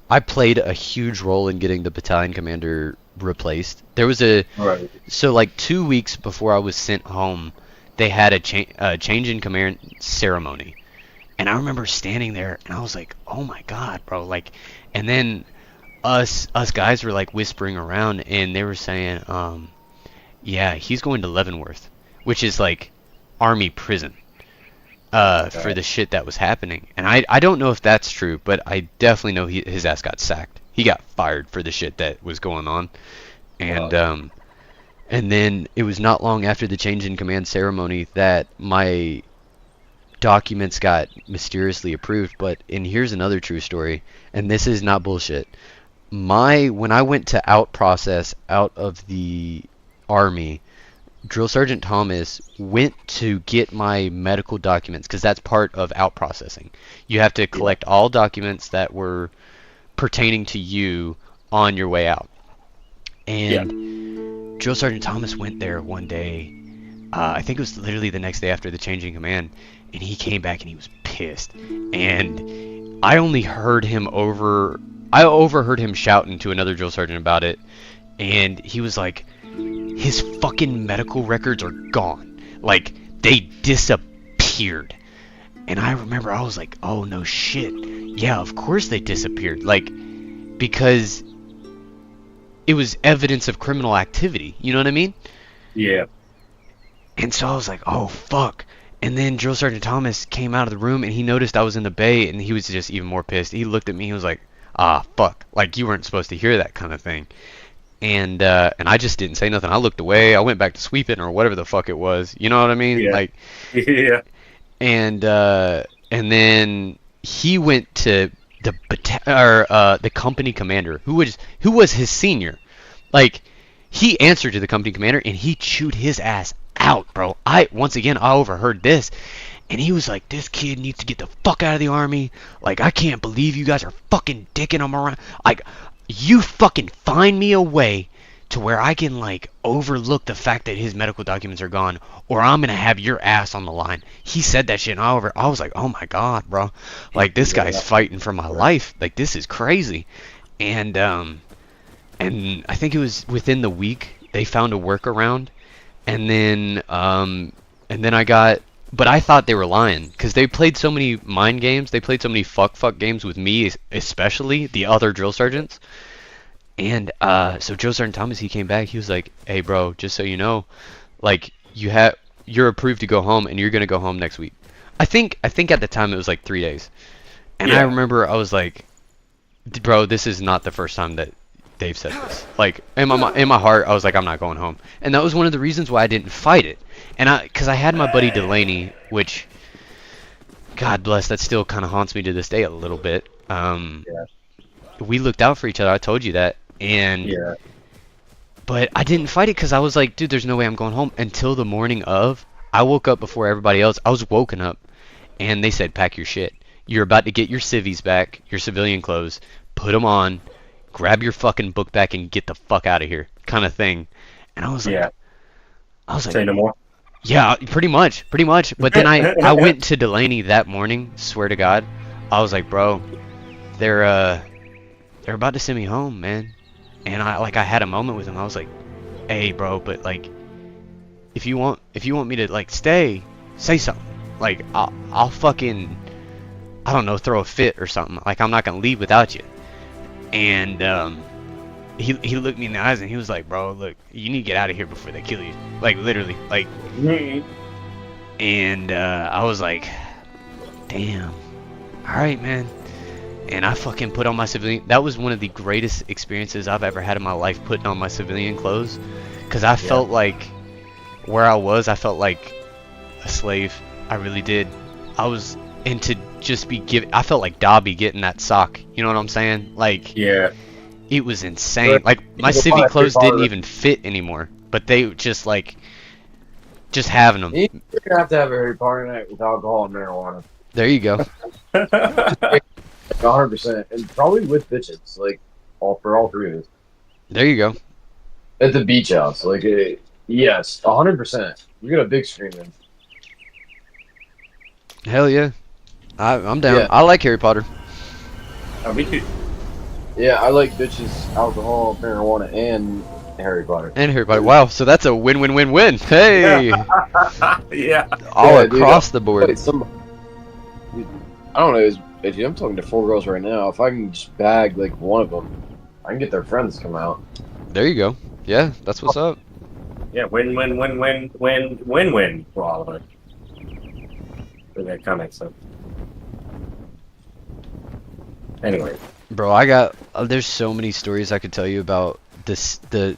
I played a huge role in getting the battalion commander replaced. There was Right. so like 2 weeks before I was sent home, they had a change in command ceremony. And I remember standing there, and I was like, oh my God, bro. Like, and then us guys were like whispering around, and they were saying, yeah, he's going to Leavenworth, which is like army prison. For the shit that was happening. And I don't know if that's true, but I definitely know his ass got sacked. He got fired for the shit that was going on. And and then it was not long after the change in command ceremony that my documents got mysteriously approved. But, and here's another true story, and this is not bullshit. When I went to process out of the Army, Drill Sergeant Thomas went to get my medical documents, because that's part of out processing. You have to collect all documents that were pertaining to you on your way out. And Drill Sergeant Thomas went there one day, I think it was literally the next day after the change in command, and he came back and he was pissed. And I overheard him shouting to another drill sergeant about it, and he was like, his fucking medical records are gone. Like, they disappeared. And I remember I was like, oh no shit. Yeah, of course they disappeared. Like, because it was evidence of criminal activity. You know what I mean? Yeah. And so I was like, oh fuck. And then Drill Sergeant Thomas came out of the room, and he noticed I was in the bay, and he was just even more pissed. He looked at me, he was like, ah, fuck. Like, you weren't supposed to hear that kind of thing. And I just didn't say nothing. I looked away. I went back to sweeping or whatever the fuck it was. You know what I mean? Yeah. Like, Yeah. and then he went to the company commander, who was his senior. Like, he answered to the company commander, and he chewed his ass out, bro. I overheard this, and he was like, this kid needs to get the fuck out of the army. Like, I can't believe you guys are fucking dicking him around. Like, you fucking find me a way to where I can, like, overlook the fact that his medical documents are gone, or I'm gonna have your ass on the line. He said that shit, and I was like, oh my god, bro. Like, this guy's fighting for my life. Like, this is crazy. And I think it was within the week they found a workaround, and then I got, but I thought they were lying, because they played so many mind games, they played so many fuck games with me, especially the other drill sergeants. And so Drill Sergeant Thomas, he came back, he was like, hey bro, just so you know, like, you're approved to go home, and you're gonna go home next week. I think at the time it was like 3 days. And I remember I was like, bro, this is not the first time that Dave said this. Like, in my heart, I was like, I'm not going home. And that was one of the reasons why I didn't fight it. And because I had my buddy Delaney, which, God bless, that still kind of haunts me to this day a little bit. We looked out for each other, I told you that. And but I didn't fight it because I was like, dude, there's no way I'm going home. Until the morning of, I woke up before everybody else. I was woken up, and they said, pack your shit. You're about to get your civvies back, your civilian clothes, put them on, grab your fucking book back, and get the fuck out of here, kind of thing. And I was like, say no more. Yeah, pretty much. But then I went to Delaney that morning. Swear to God, I was like, bro, they're about to send me home, man. And I had a moment with him. I was like, hey bro, but like, if you want me to like stay, say something. Like, I'll fucking, I don't know, throw a fit or something. Like, I'm not gonna leave without you. And he looked me in the eyes and he was like, bro, look, you need to get out of here before they kill you. Like, literally, like. And I was like, damn, all right, man. And I fucking put on my civilian. That was one of the greatest experiences I've ever had in my life, putting on my civilian clothes, because I felt like where I felt like a slave. I really did. I was into just be given. I felt like Dobby getting that sock. You know what I'm saying? Like, it was insane. Like, my civvy clothes didn't even fit anymore, but they just like having them. You're gonna have to have a Harry Potter night with alcohol and marijuana. There you go. 100%, and probably with bitches, like, for all three of us. There you go. At the beach house, like, yes, 100%. We got a big screen in. Hell yeah, I'm down. Yeah. I like Harry Potter. Oh, me too. Yeah, I like bitches, alcohol, marijuana, and Harry Potter. And Harry Potter. Wow, so that's a win-win-win-win. Hey, all across the board. I don't know. Dude, I'm talking to 4 girls right now. If I can just bag like one of them, I can get their friends to come out. There you go. Yeah, that's what's up. Yeah, win for all of us. For that comment, so. Anyway. Bro, I got there's so many stories I could tell you about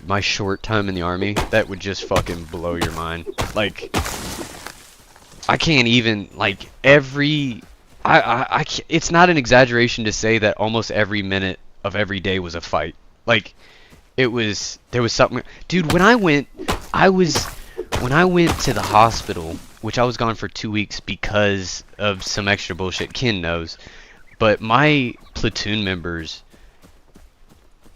my short time in the army that would just fucking blow your mind. Like, I can't even, like, it's not an exaggeration to say that almost every minute of every day was a fight. Like, there was something, dude. When I went to the hospital, which I was gone for 2 weeks because of some extra bullshit, Ken knows, but my platoon members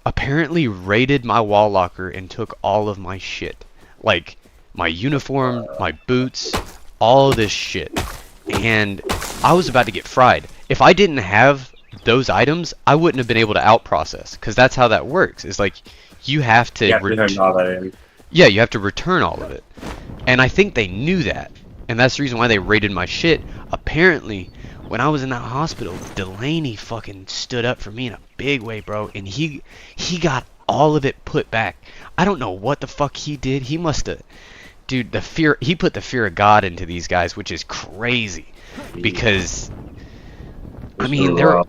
apparently raided my wall locker and took all of my shit, like my uniform, my boots, all of this shit. And I was about to get fried. If I didn't have those items, I wouldn't have been able to out-process, because that's how that works. It's like, you have to turn all that in. Yeah, you have to return all of it. And I think they knew that. And that's the reason why they raided my shit. Apparently, when I was in that hospital, Delaney fucking stood up for me in a big way, bro. And he got all of it put back. I don't know what the fuck he did. He must have... Dude, he put the fear of God into these guys, which is crazy. Because, I mean, they're...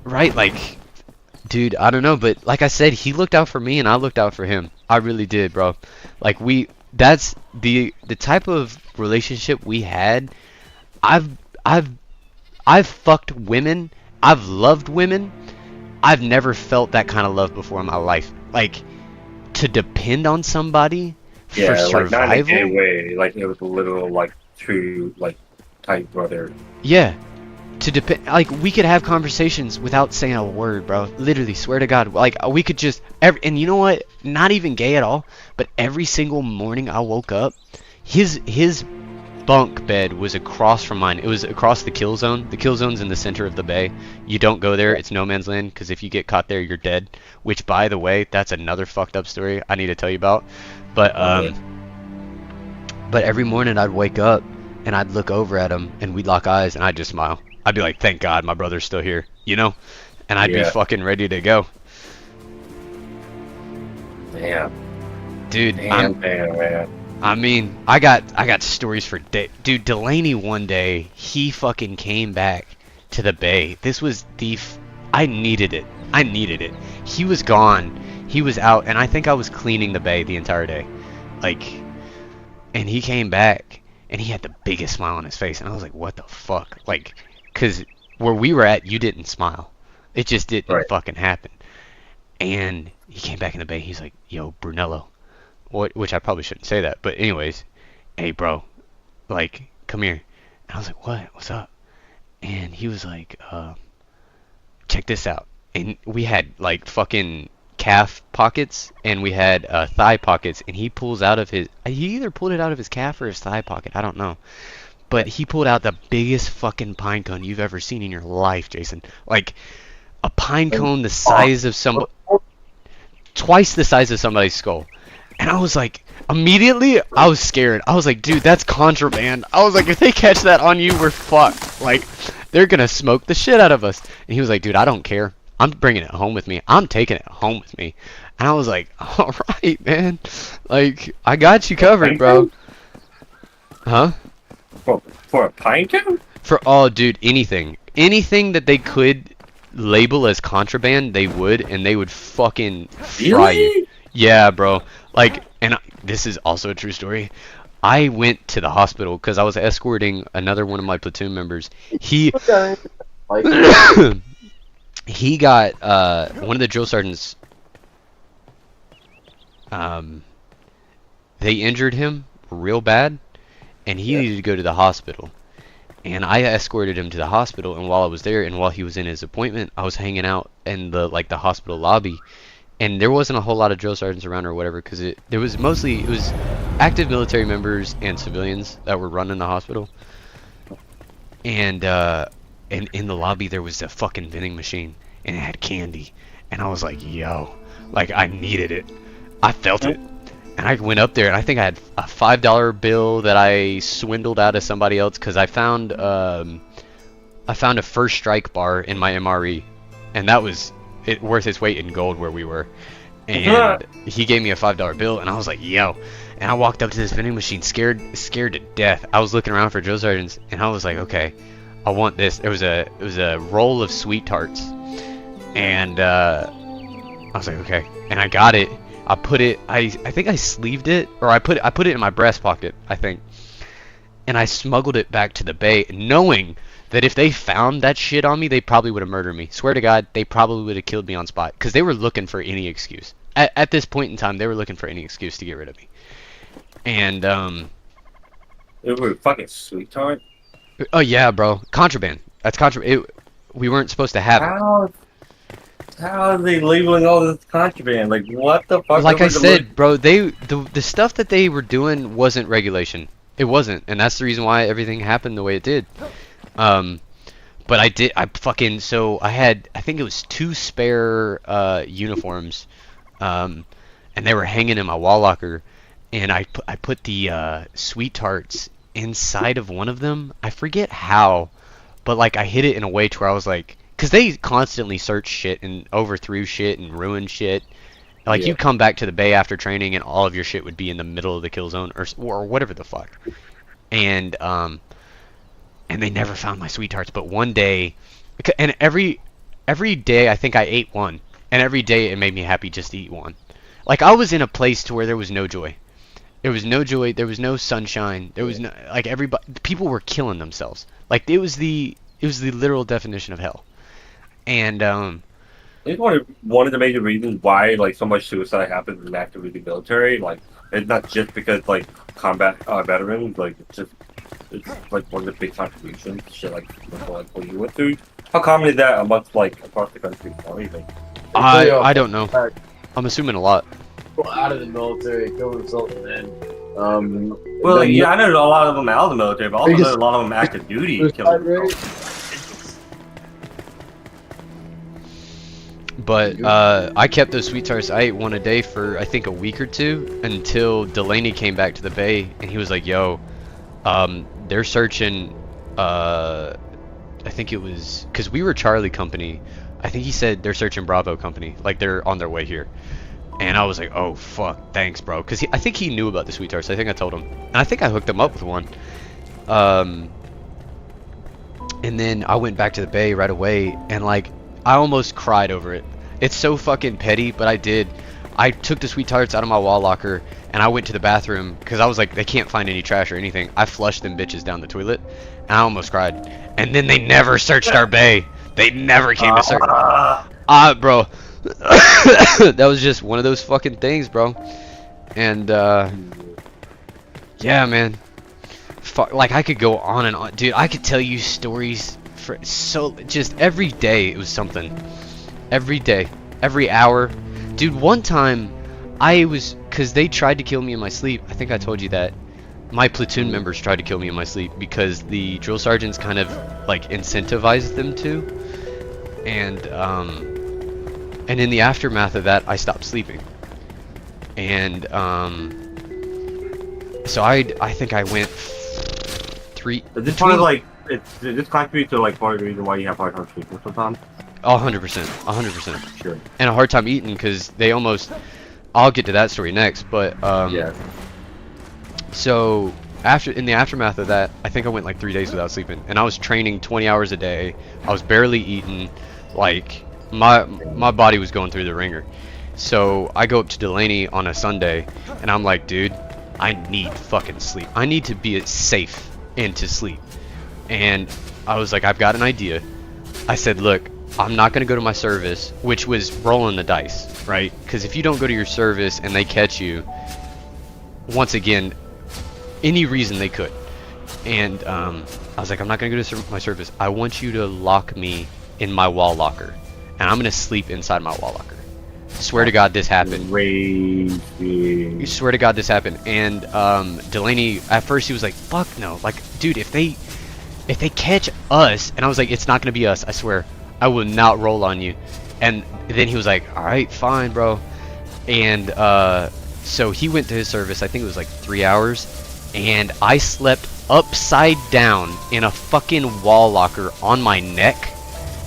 Right, like... Dude, I don't know, but like I said, he looked out for me and I looked out for him. I really did, bro. Like, that's the type of relationship we had. I've fucked women. I've loved women. I've never felt that kind of love before in my life. Like, to depend on somebody for Yeah, like not in a survival. gay way. Like it was a literal like true like tight brother. Yeah, to depend. Like we could have conversations without saying a word, bro. Literally, swear to God. Like we could just. And you know what? Not even gay at all. But every single morning I woke up, his bunk bed was across from mine. It was across the kill zone. The kill zone's in the center of the bay. You don't go there. It's no man's land, because if you get caught there, you're dead. Which, by the way, that's another fucked up story I need to tell you about. But but every morning I'd wake up and I'd look over at him and we'd lock eyes and I'd just smile. I'd be like, thank God my brother's still here, you know? And I'd be fucking ready to go. Damn. Dude, Damn, man. I mean, I got stories for days. Dude, Delaney one day, he fucking came back to the bay. This was I needed it. I needed it. He was gone. He was out, and I think I was cleaning the bay the entire day. Like, and he came back, and he had the biggest smile on his face, and I was like, what the fuck? Like, because where we were at, you didn't smile. It just didn't fucking happen. And he came back in the bay, he's like, yo, Brunello. Which I probably shouldn't say that, but anyways, hey bro, like, come here. And I was like, what? What's up? And he was like, check this out. And we had like fucking calf pockets, and we had thigh pockets, and he pulls out of he either pulled it out of his calf or his thigh pocket, I don't know. But he pulled out the biggest fucking pine cone you've ever seen in your life, Jason. Like, a pine cone the size of twice the size of somebody's skull. And I was like, immediately, I was scared. I was like, dude, that's contraband. I was like, if they catch that on you, we're fucked. Like, they're gonna smoke the shit out of us. And he was like, dude, I don't care. I'm bringing it home with me. I'm taking it home with me. And I was like, all right, man. Like, I got you covered, bro. Huh? For a pine cone? Oh, dude, anything. Anything that they could label as contraband, they would, and they would fucking fry you. Yeah, bro. Like, and this is also a true story. I went to the hospital because I was escorting another one of my platoon members. He got one of the drill sergeants. They injured him real bad, and he needed to go to the hospital. And I escorted him to the hospital. And while I was there, and while he was in his appointment, I was hanging out in the hospital lobby. And there wasn't a whole lot of drill sergeants around or whatever, because it was active military members and civilians that were running the hospital. And in the lobby there was a fucking vending machine, and it had candy, and I was like, yo, like, I needed it. I felt it. And I went up there, and I think I had a $5 bill that I swindled out of somebody else, because I found a First Strike bar in my MRE, and that was worth its weight in gold where we were. And he gave me a $5 bill, and I was like, yo. And I walked up to this vending machine scared to death. I was looking around for drill sergeants, and I was like, okay, I want this. It was a roll of sweet tarts, and I was like, okay. And I got it. I put it, I think I sleeved it, or I put it in my breast pocket, I think. And I smuggled it back to the bay, knowing that if they found that shit on me, they probably would have murdered me. Swear to God, they probably would have killed me on spot, because they were looking for any excuse. At this point in time, they were looking for any excuse to get rid of me. And It was fucking sweet tart. oh yeah, bro, contraband. That's contraband. We weren't supposed to have it. How are they labeling all this contraband? Like, what the fuck? Like I said, bro, the stuff that they were doing wasn't regulation. It wasn't, and that's the reason why everything happened the way it did. But I think it was 2 spare uniforms, and they were hanging in my wall locker, and I put the sweet tarts inside of one of them. I forget how, but like I hid it in a way to where I was like, because they constantly search shit and overthrew shit and ruined shit. Like, you come back to the bay after training and all of your shit would be in the middle of the kill zone or whatever the fuck. And they never found my sweet tarts. But one day, and every day I think I ate one, and every day it made me happy just to eat one. Like, I was in a place to where there was no joy. There was no joy. There was no sunshine. There was no, like, people were killing themselves. Like, it was the literal definition of hell. And think one of the major reasons why like so much suicide happens in active duty military, like it's not just because like combat veterans, like it's like one of the big contributions, shit like what you went through. How common is that amongst like across the country? Or anything? I don't know. I'm assuming a lot. People out of the military kill themselves then. Well, like, yeah, I know a lot of them out of the military, but I also know a lot of them active duty kill suicide themselves. But I kept those sweet tarts. I ate one a day for I think a week or two until Delaney came back to the bay and he was like, "Yo, they're searching." I think it was because we were Charlie Company. I think he said they're searching Bravo Company, like they're on their way here. And I was like, "Oh fuck, thanks, bro," because I think he knew about the sweet tarts. I think I told him, and I think I hooked him up with one. And then I went back to the bay right away, and like I almost cried over it. It's so fucking petty, but I did. I took the sweet tarts out of my wall locker, and I went to the bathroom because I was like, they can't find any trash or anything. I flushed them bitches down the toilet, and I almost cried. And then they never searched our bay. They never came to search. Bro, that was just one of those fucking things, bro. And yeah, man. Fuck, like I could go on and on, dude. I could tell you stories for just every day. It was something. Every day, every hour, dude. One time, because they tried to kill me in my sleep. I think I told you that. My platoon members tried to kill me in my sleep because the drill sergeants kind of like incentivized them to, and in the aftermath of that, I stopped sleeping, and so I think I went Is this part of like does this contribute to like part of the reason why you have hard time sleeping sometimes? 100%, 100%, Sure. and a hard time eating because they almost. I'll get to that story next, but Yeah. So in the aftermath of that, I think I went like 3 days without sleeping, and I was training 20 hours a day. I was barely eating, like my body was going through the ringer. So I go up to Delaney on a Sunday, and I'm like, dude, I need fucking sleep. I need to be safe and to sleep. And I was like, I've got an idea. I said, look, I'm not gonna go to my service, which was rolling the dice, right? Because if you don't go to your service and they catch you, once again, any reason they could. And I was like, I'm not gonna go to my service. I want you to lock me in my wall locker, and I'm gonna sleep inside my wall locker. Swear to God, this happened. Crazy. Swear to God, this happened. And Delaney, at first, he was like, "Fuck no!" Like, dude, if they catch us, and I was like, "It's not gonna be us. I swear, I will not roll on you." And then he was like, "All right, fine, bro." And so he went to his service. I think it was like 3 hours, and I slept upside down in a fucking wall locker on my neck,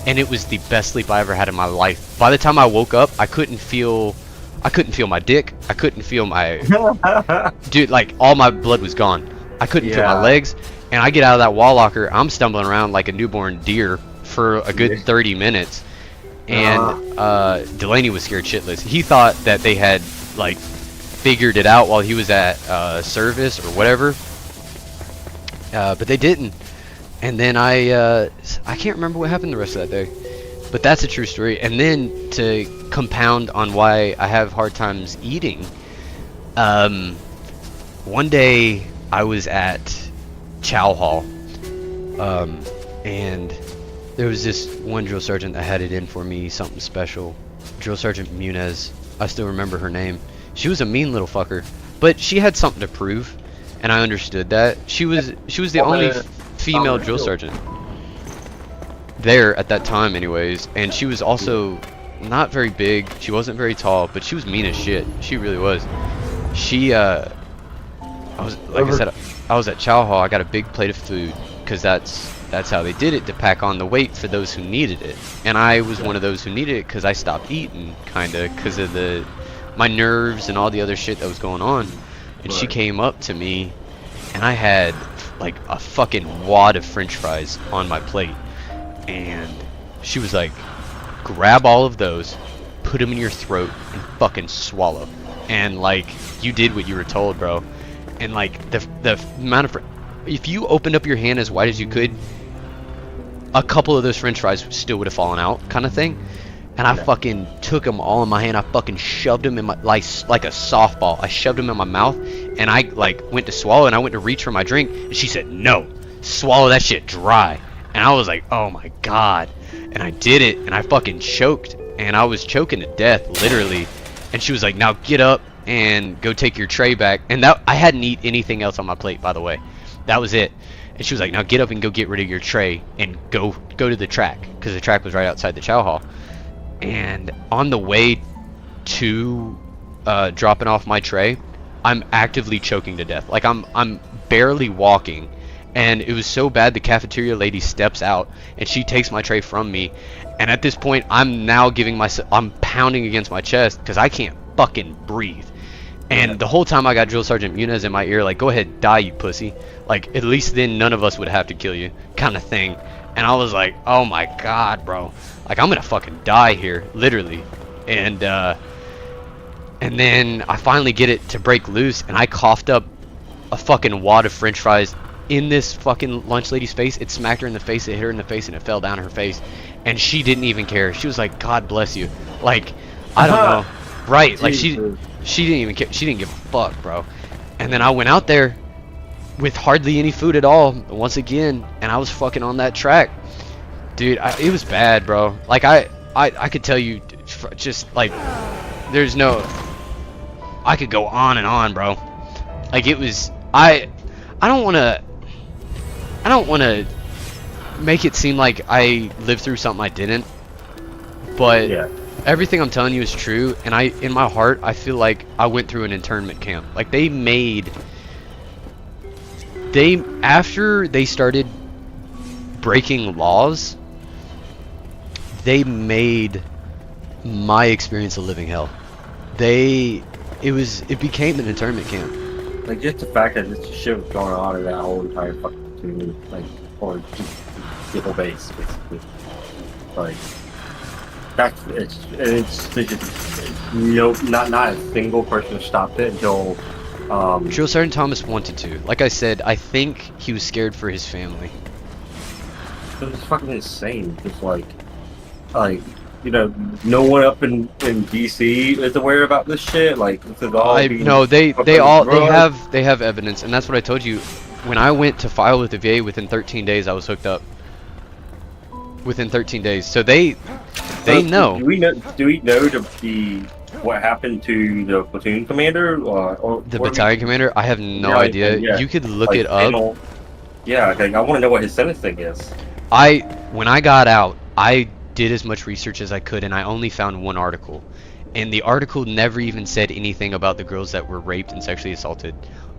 and it was the best sleep I ever had in my life. By the time I woke up, I couldn't feel my dick. I couldn't feel my dude, like all my blood was gone. I couldn't feel my legs, and I get out of that wall locker. I'm stumbling around like a newborn deer for a good 30 minutes, and Delaney was scared shitless. He thought that they had like figured it out while he was at service or whatever, but they didn't. And then I can't remember what happened the rest of that day, but that's a true story. And then to compound on why I have hard times eating, one day I was at Chow Hall, and there was this one drill sergeant that had it in for me, something special. Drill Sergeant Muniz. I still remember her name. She was a mean little fucker, but she had something to prove, and I understood that. She was the only female drill sergeant there at that time anyways, and she was also not very big. She wasn't very tall, but she was mean as shit. She really was. She I was at Chow Hall. I got a big plate of food because that's how they did it, to pack on the weight for those who needed it. And I was one of those who needed it because I stopped eating, kinda, because of my nerves and all the other shit that was going on. And she came up to me, and I had like a fucking wad of French fries on my plate, and she was like, grab all of those, put them in your throat, and fucking swallow. And like, you did what you were told, bro. And like the amount of if you opened up your hand as wide as you could, a couple of those French fries still would have fallen out, kind of thing. and I fucking took them all in my hand. I fucking shoved them in my like a softball. I shoved them in my mouth, and I like went to swallow, and I went to reach for my drink, and she said, "No, swallow that shit dry." And I was like, "Oh my god!" And I did it, and I fucking choked, and I was choking to death, literally. And she was like, "Now get up and go take your tray back." And that I hadn't eaten anything else on my plate, by the way. That was it. And she was like, "Now get up and go get rid of your tray and go to the track," because the track was right outside the chow hall. And on the way to dropping off my tray, I'm actively choking to death. Like I'm barely walking, and it was so bad the cafeteria lady steps out and she takes my tray from me. And at this point, I'm pounding against my chest because I can't fucking breathe. And the whole time I got Drill Sergeant Muniz in my ear, like, "Go ahead, die, you pussy. Like, at least then none of us would have to kill you," kind of thing. And I was like, "Oh my god, bro. Like, I'm gonna fucking die here, literally." And then I finally get it to break loose, and I coughed up a fucking wad of French fries in this fucking lunch lady's face. It smacked her in the face, it hit her in the face, and it fell down her face. And she didn't even care. She was like, "God bless you." Like, I don't know. Right, like she didn't even care. She didn't give a fuck, bro. And then I went out there with hardly any food at all once again, and I was fucking on that track, dude. It was bad, bro. Like I could tell you, just like, there's no, I could go on and on, bro. Like, it was, I don't want to make it seem like I lived through something I didn't, but Yeah. everything I'm telling you is true. And in my heart, I feel like I went through an internment camp. Like, after they started breaking laws, they made my experience a living hell. It became an internment camp. Like, just the fact that this shit was going on in that whole entire fucking community, like, or just the whole base, basically. Like, it's not a single person stopped it until, Drill Sergeant Thomas wanted to. Like I said, I think he was scared for his family. it was fucking insane. Just like, you know, no one up in DC is aware about this shit. Like, this is all they have evidence, and that's what I told you. When I went to file with the VA, within 13 days I was hooked up. Within 13 days, so they know. Do we know what happened to the platoon commander or The battalion commander? I have no idea. Yeah. You could look Like, it up. Yeah, okay, I want to know what his sentencing is. When I got out, I did as much research as I could, and I only found one article. And the article never even said anything about the girls that were raped and sexually assaulted.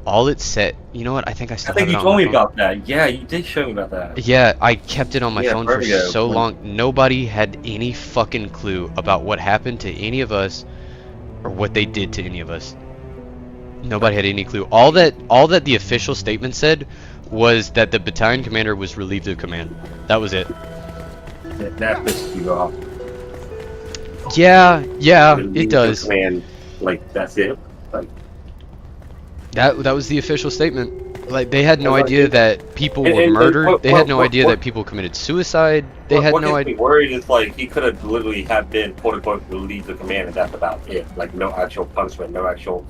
All it said, you know what? I think I still have it you on told my me phone. about that. Yeah, you did show me about that. Yeah, I kept it on my Yeah, phone for Vertigo. so long. Nobody had any fucking clue about what happened to any of us or what they did to any of us. Nobody had any clue. All that the official statement said was that the battalion commander was relieved of command. That was it. That pissed you off. Yeah, Relieved it of does. command, like, that's it. Like, That was the official statement. Like, they had no Like, idea that people were and murdered. They had no idea what- that people committed suicide. They had what no gets idea. me worried is, like, he could have literally have been quote unquote relieved of command, and that's about it. Like, no actual punishment, no actual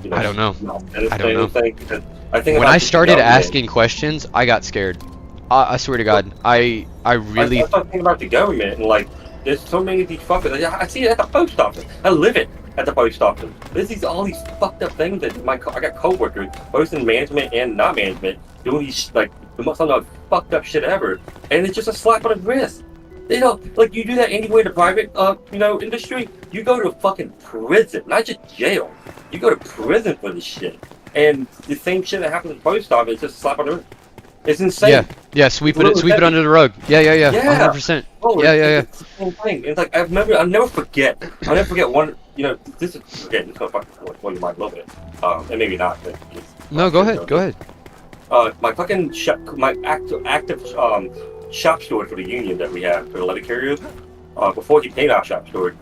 you know, I don't know. I don't know. Anything, because I think When about I the started government. asking questions, I got scared. I swear to God, I really. I start thinking about the government, and like, there's so many of these fuckers. Like, I see it at the post office. I live it at the post office. There's all these fucked up things that I got coworkers, both in management and not management, doing these like the most fucked up shit ever, and it's just a slap on the wrist. They don't like you do that anywhere in the private industry. You go to fucking prison, not just jail. You go to prison for this shit, and the same shit that happens at the post office is just a slap on the wrist. It's insane. Yeah, sweep It's it under the rug. Yeah, 100%. Oh, Yeah. It's the same thing. It's like I'll never forget one. You know, this is again, it's gonna fucking blow your mind a little bit. And maybe not. But No, go ahead. My fucking my active shop steward for the union that we have for the letter carriers. Before he paid our shop steward,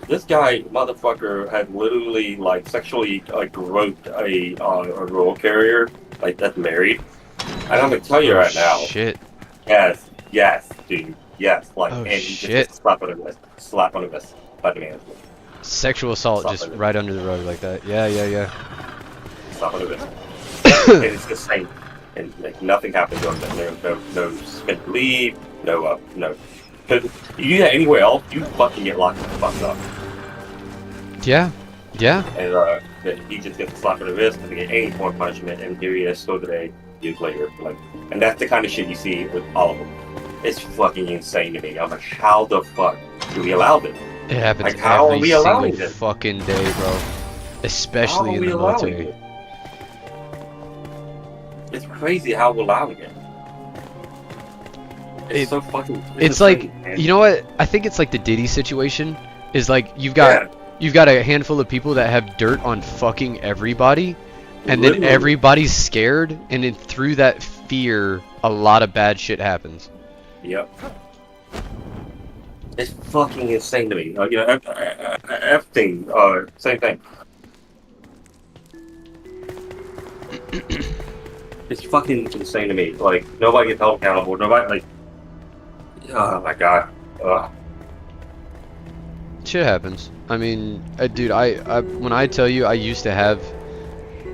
this guy motherfucker had literally like sexually like groped a rural carrier like that's married. And I'm gonna tell you right now. Shit. Yes, dude. Yes, like, Oh, and he shit. just gets slap on the wrist, slap on the wrist by the man, Sexual assault Slap just on the- right under the rug like that. Yeah, yeah, yeah. slap on the wrist. And it's the same, and like nothing happens on that. No spin leave, no. Because you do that anywhere else, you fucking get locked the fuck up. Yeah, yeah. And he just gets a slap on the wrist, doesn't get any more punishment, and here he is still today, years later. Like, and that's the kind of shit you see with all of them. It's fucking insane to me. I'm like, how the fuck do we allow this? It happens Like, how are every we single allowing this? fucking day, bro. Especially How are in we the allowing military. it? It's crazy how we're allowing it. It's so fucking. It's insane, like, man. you know what? I think it's like the Diddy situation. Is like you've got a handful of people that have dirt on fucking everybody, and then Literally. everybody's scared, and then through that fear, a lot of bad shit happens. Yep. It's fucking insane to me. You know, everything. Same thing. It's fucking insane to me. Like, nobody gets held accountable. Nobody, like. Oh my god. Ugh. Shit happens. I mean, dude, I when I tell you I used to have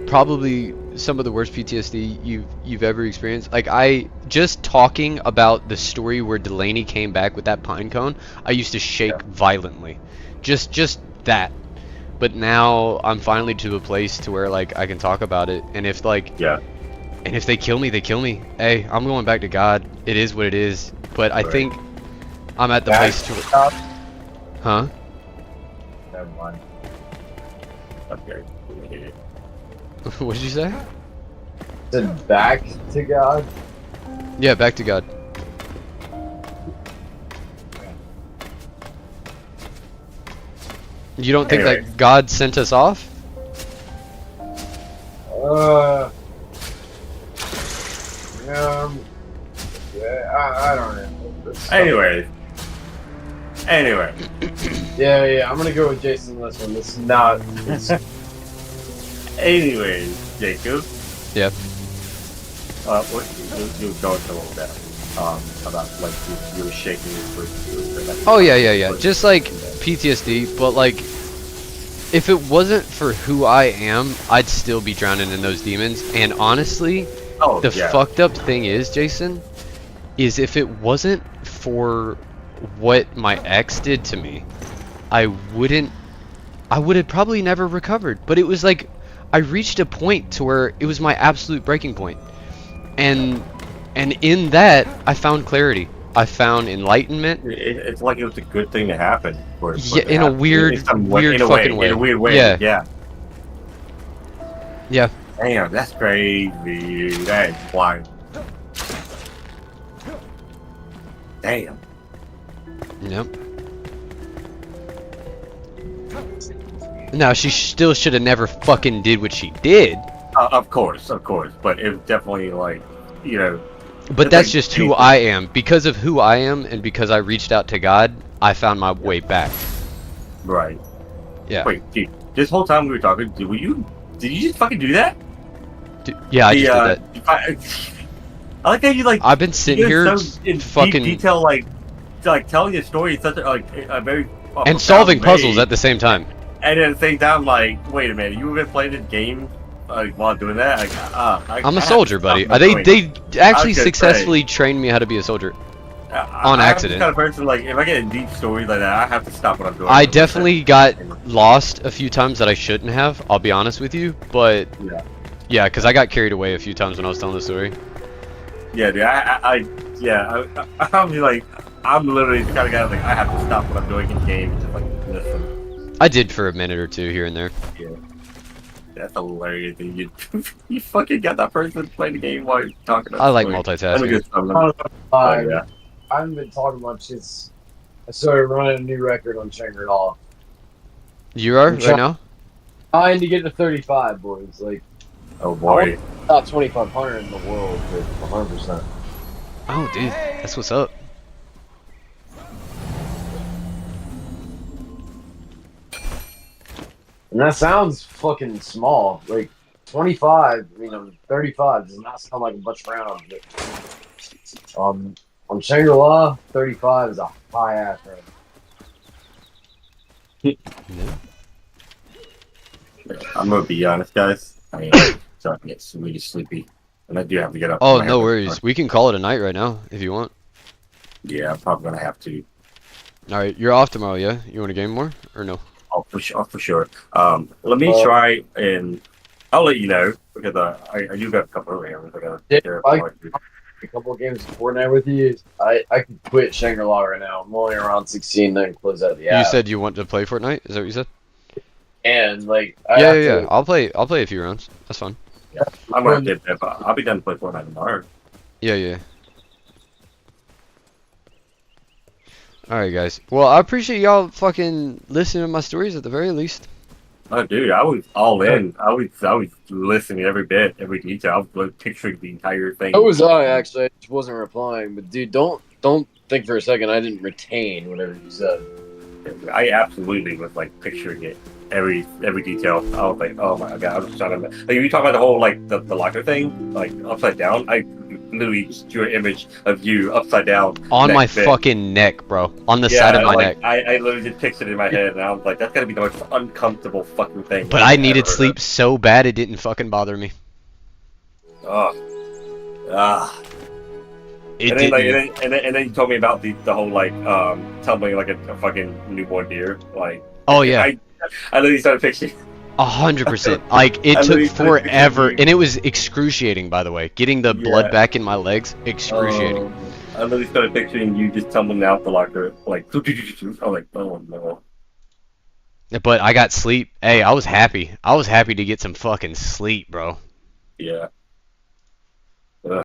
probably some of the worst PTSD you've ever experienced. Like, I just talking about the story where Delaney came back with that pine cone, I used to shake violently. Just that. But now I'm finally to a place to where like I can talk about it, and if like Yeah. and if they kill me, they kill me. Hey, I'm going back to God. It is what it is. But I Right. think I'm at the place to Huh? Never mind. Okay. What did you say? Said back to God. Yeah, back to God. You don't think Anyway. that God sent us off? Yeah, I don't know. Anyway. Yeah, I'm gonna go with Jason on this one. This is not. Anyways, Jacob. Yep. What you were going to a little bit about like you were shaking your foot. Oh yeah. Just like PTSD, but like if it wasn't for who I am, I'd still be drowning in those demons. And honestly, Oh, the yeah. fucked up thing is, Jason, is if it wasn't for what my ex did to me, I would have probably never recovered. But it was like I reached a point to where it was my absolute breaking point. And in that I found clarity. I found enlightenment. It's like it was a good thing to happen. For it Yeah, to in a happen. weird, In some weird in a fucking way. way. In a weird way. Yeah. Yeah. Damn, that's crazy. That is wild. Damn. Yep. Now she still should have never fucking did what she did. Of course. But it was definitely like, you know. But it's that's like just who Jesus. I am. Because of who I am, and because I reached out to God, I found my way back. Right. Yeah. Wait, dude, this whole time we were talking, did you just fucking do that? Yeah, I just did that. I like how you like. I've been sitting you're here so in fucking deep detail, like telling your story in such a very and solving puzzles at the same time. and at the same time, like, wait a minute, you've been playing this game while doing that? Like, I'm a soldier, buddy. They actually successfully trained me how to be a soldier. on accident. I'm the kind of person, like, if I get a deep story like that, I have to stop what I'm doing. I definitely got lost a few times that I shouldn't have, I'll be honest with you, but yeah, because I got carried away a few times when I was telling the story. Yeah, dude, I'm just like, I'm literally the kind of guy like, I have to stop what I'm doing in game and just like listen. I did for a minute or two here and there. Yeah. That's hilarious. Dude. You fucking got that person playing the game while you're talking. I like Let me multitasking. get some. I haven't been talking much since I started running a new record on Shangri-La. You are right now? Trying to get to 35, boys. Like, Oh boy. top 2,500 in the world for 100%. Oh, dude, that's what's up. And that sounds fucking small. Like, 25, 35 does not sound like a bunch of rounds. But, On Shangri-La, 35 is a high ass rate. Yeah. I'm gonna be honest, guys. I mean, so I can get really sleepy, and I do have to get up. Oh, My no hair- worries. We can call it a night right now if you want. Yeah, I'm probably gonna have to. All right, you're off tomorrow, yeah? You want to game more or no? Oh, for sure, for sure. Let me try and I'll let you know because I do got a couple of rounds. I gotta Yeah, take care of I- my- A couple of games of Fortnite with you. I could quit Shangri-La right now. I'm only around 16, then close out the app. You said you want to play Fortnite? Is that what you said? And like, I Yeah, have yeah, to- yeah. I'll play a few rounds. That's fine. I'm gonna get that. But I'll be done to play Fortnite tomorrow. Yeah, yeah. Alright, guys. Well, I appreciate y'all fucking listening to my stories at the very least. Oh, dude, I was all in. I was listening every bit, every detail. I was like, picturing the entire thing. So was I actually. I just wasn't replying. But dude, don't think for a second I didn't retain whatever you said. I absolutely was like picturing it, every detail. I was like, oh my god, I was trying to. Like, you talk about the whole like the locker thing, like upside down. I literally just drew an image of you upside down On neck my bent. fucking neck, bro. On the side of my like, neck. I literally just pictured it in my head, and I was like, that's gotta be the most uncomfortable fucking thing. But I needed sleep so bad it didn't fucking bother me. Oh. It And then, like, didn't. and then you told me about the whole like tumbling like a fucking newborn deer. Like, Oh yeah, I literally started picturing. 100%. Like it I took literally started forever, picturing- and it was excruciating. By the way, getting the blood Yeah. back in my legs, excruciating. I literally started picturing you just tumbling out the locker, like. I was like, oh no. But I got sleep. Hey, I was happy. I was happy to get some fucking sleep, bro. Yeah.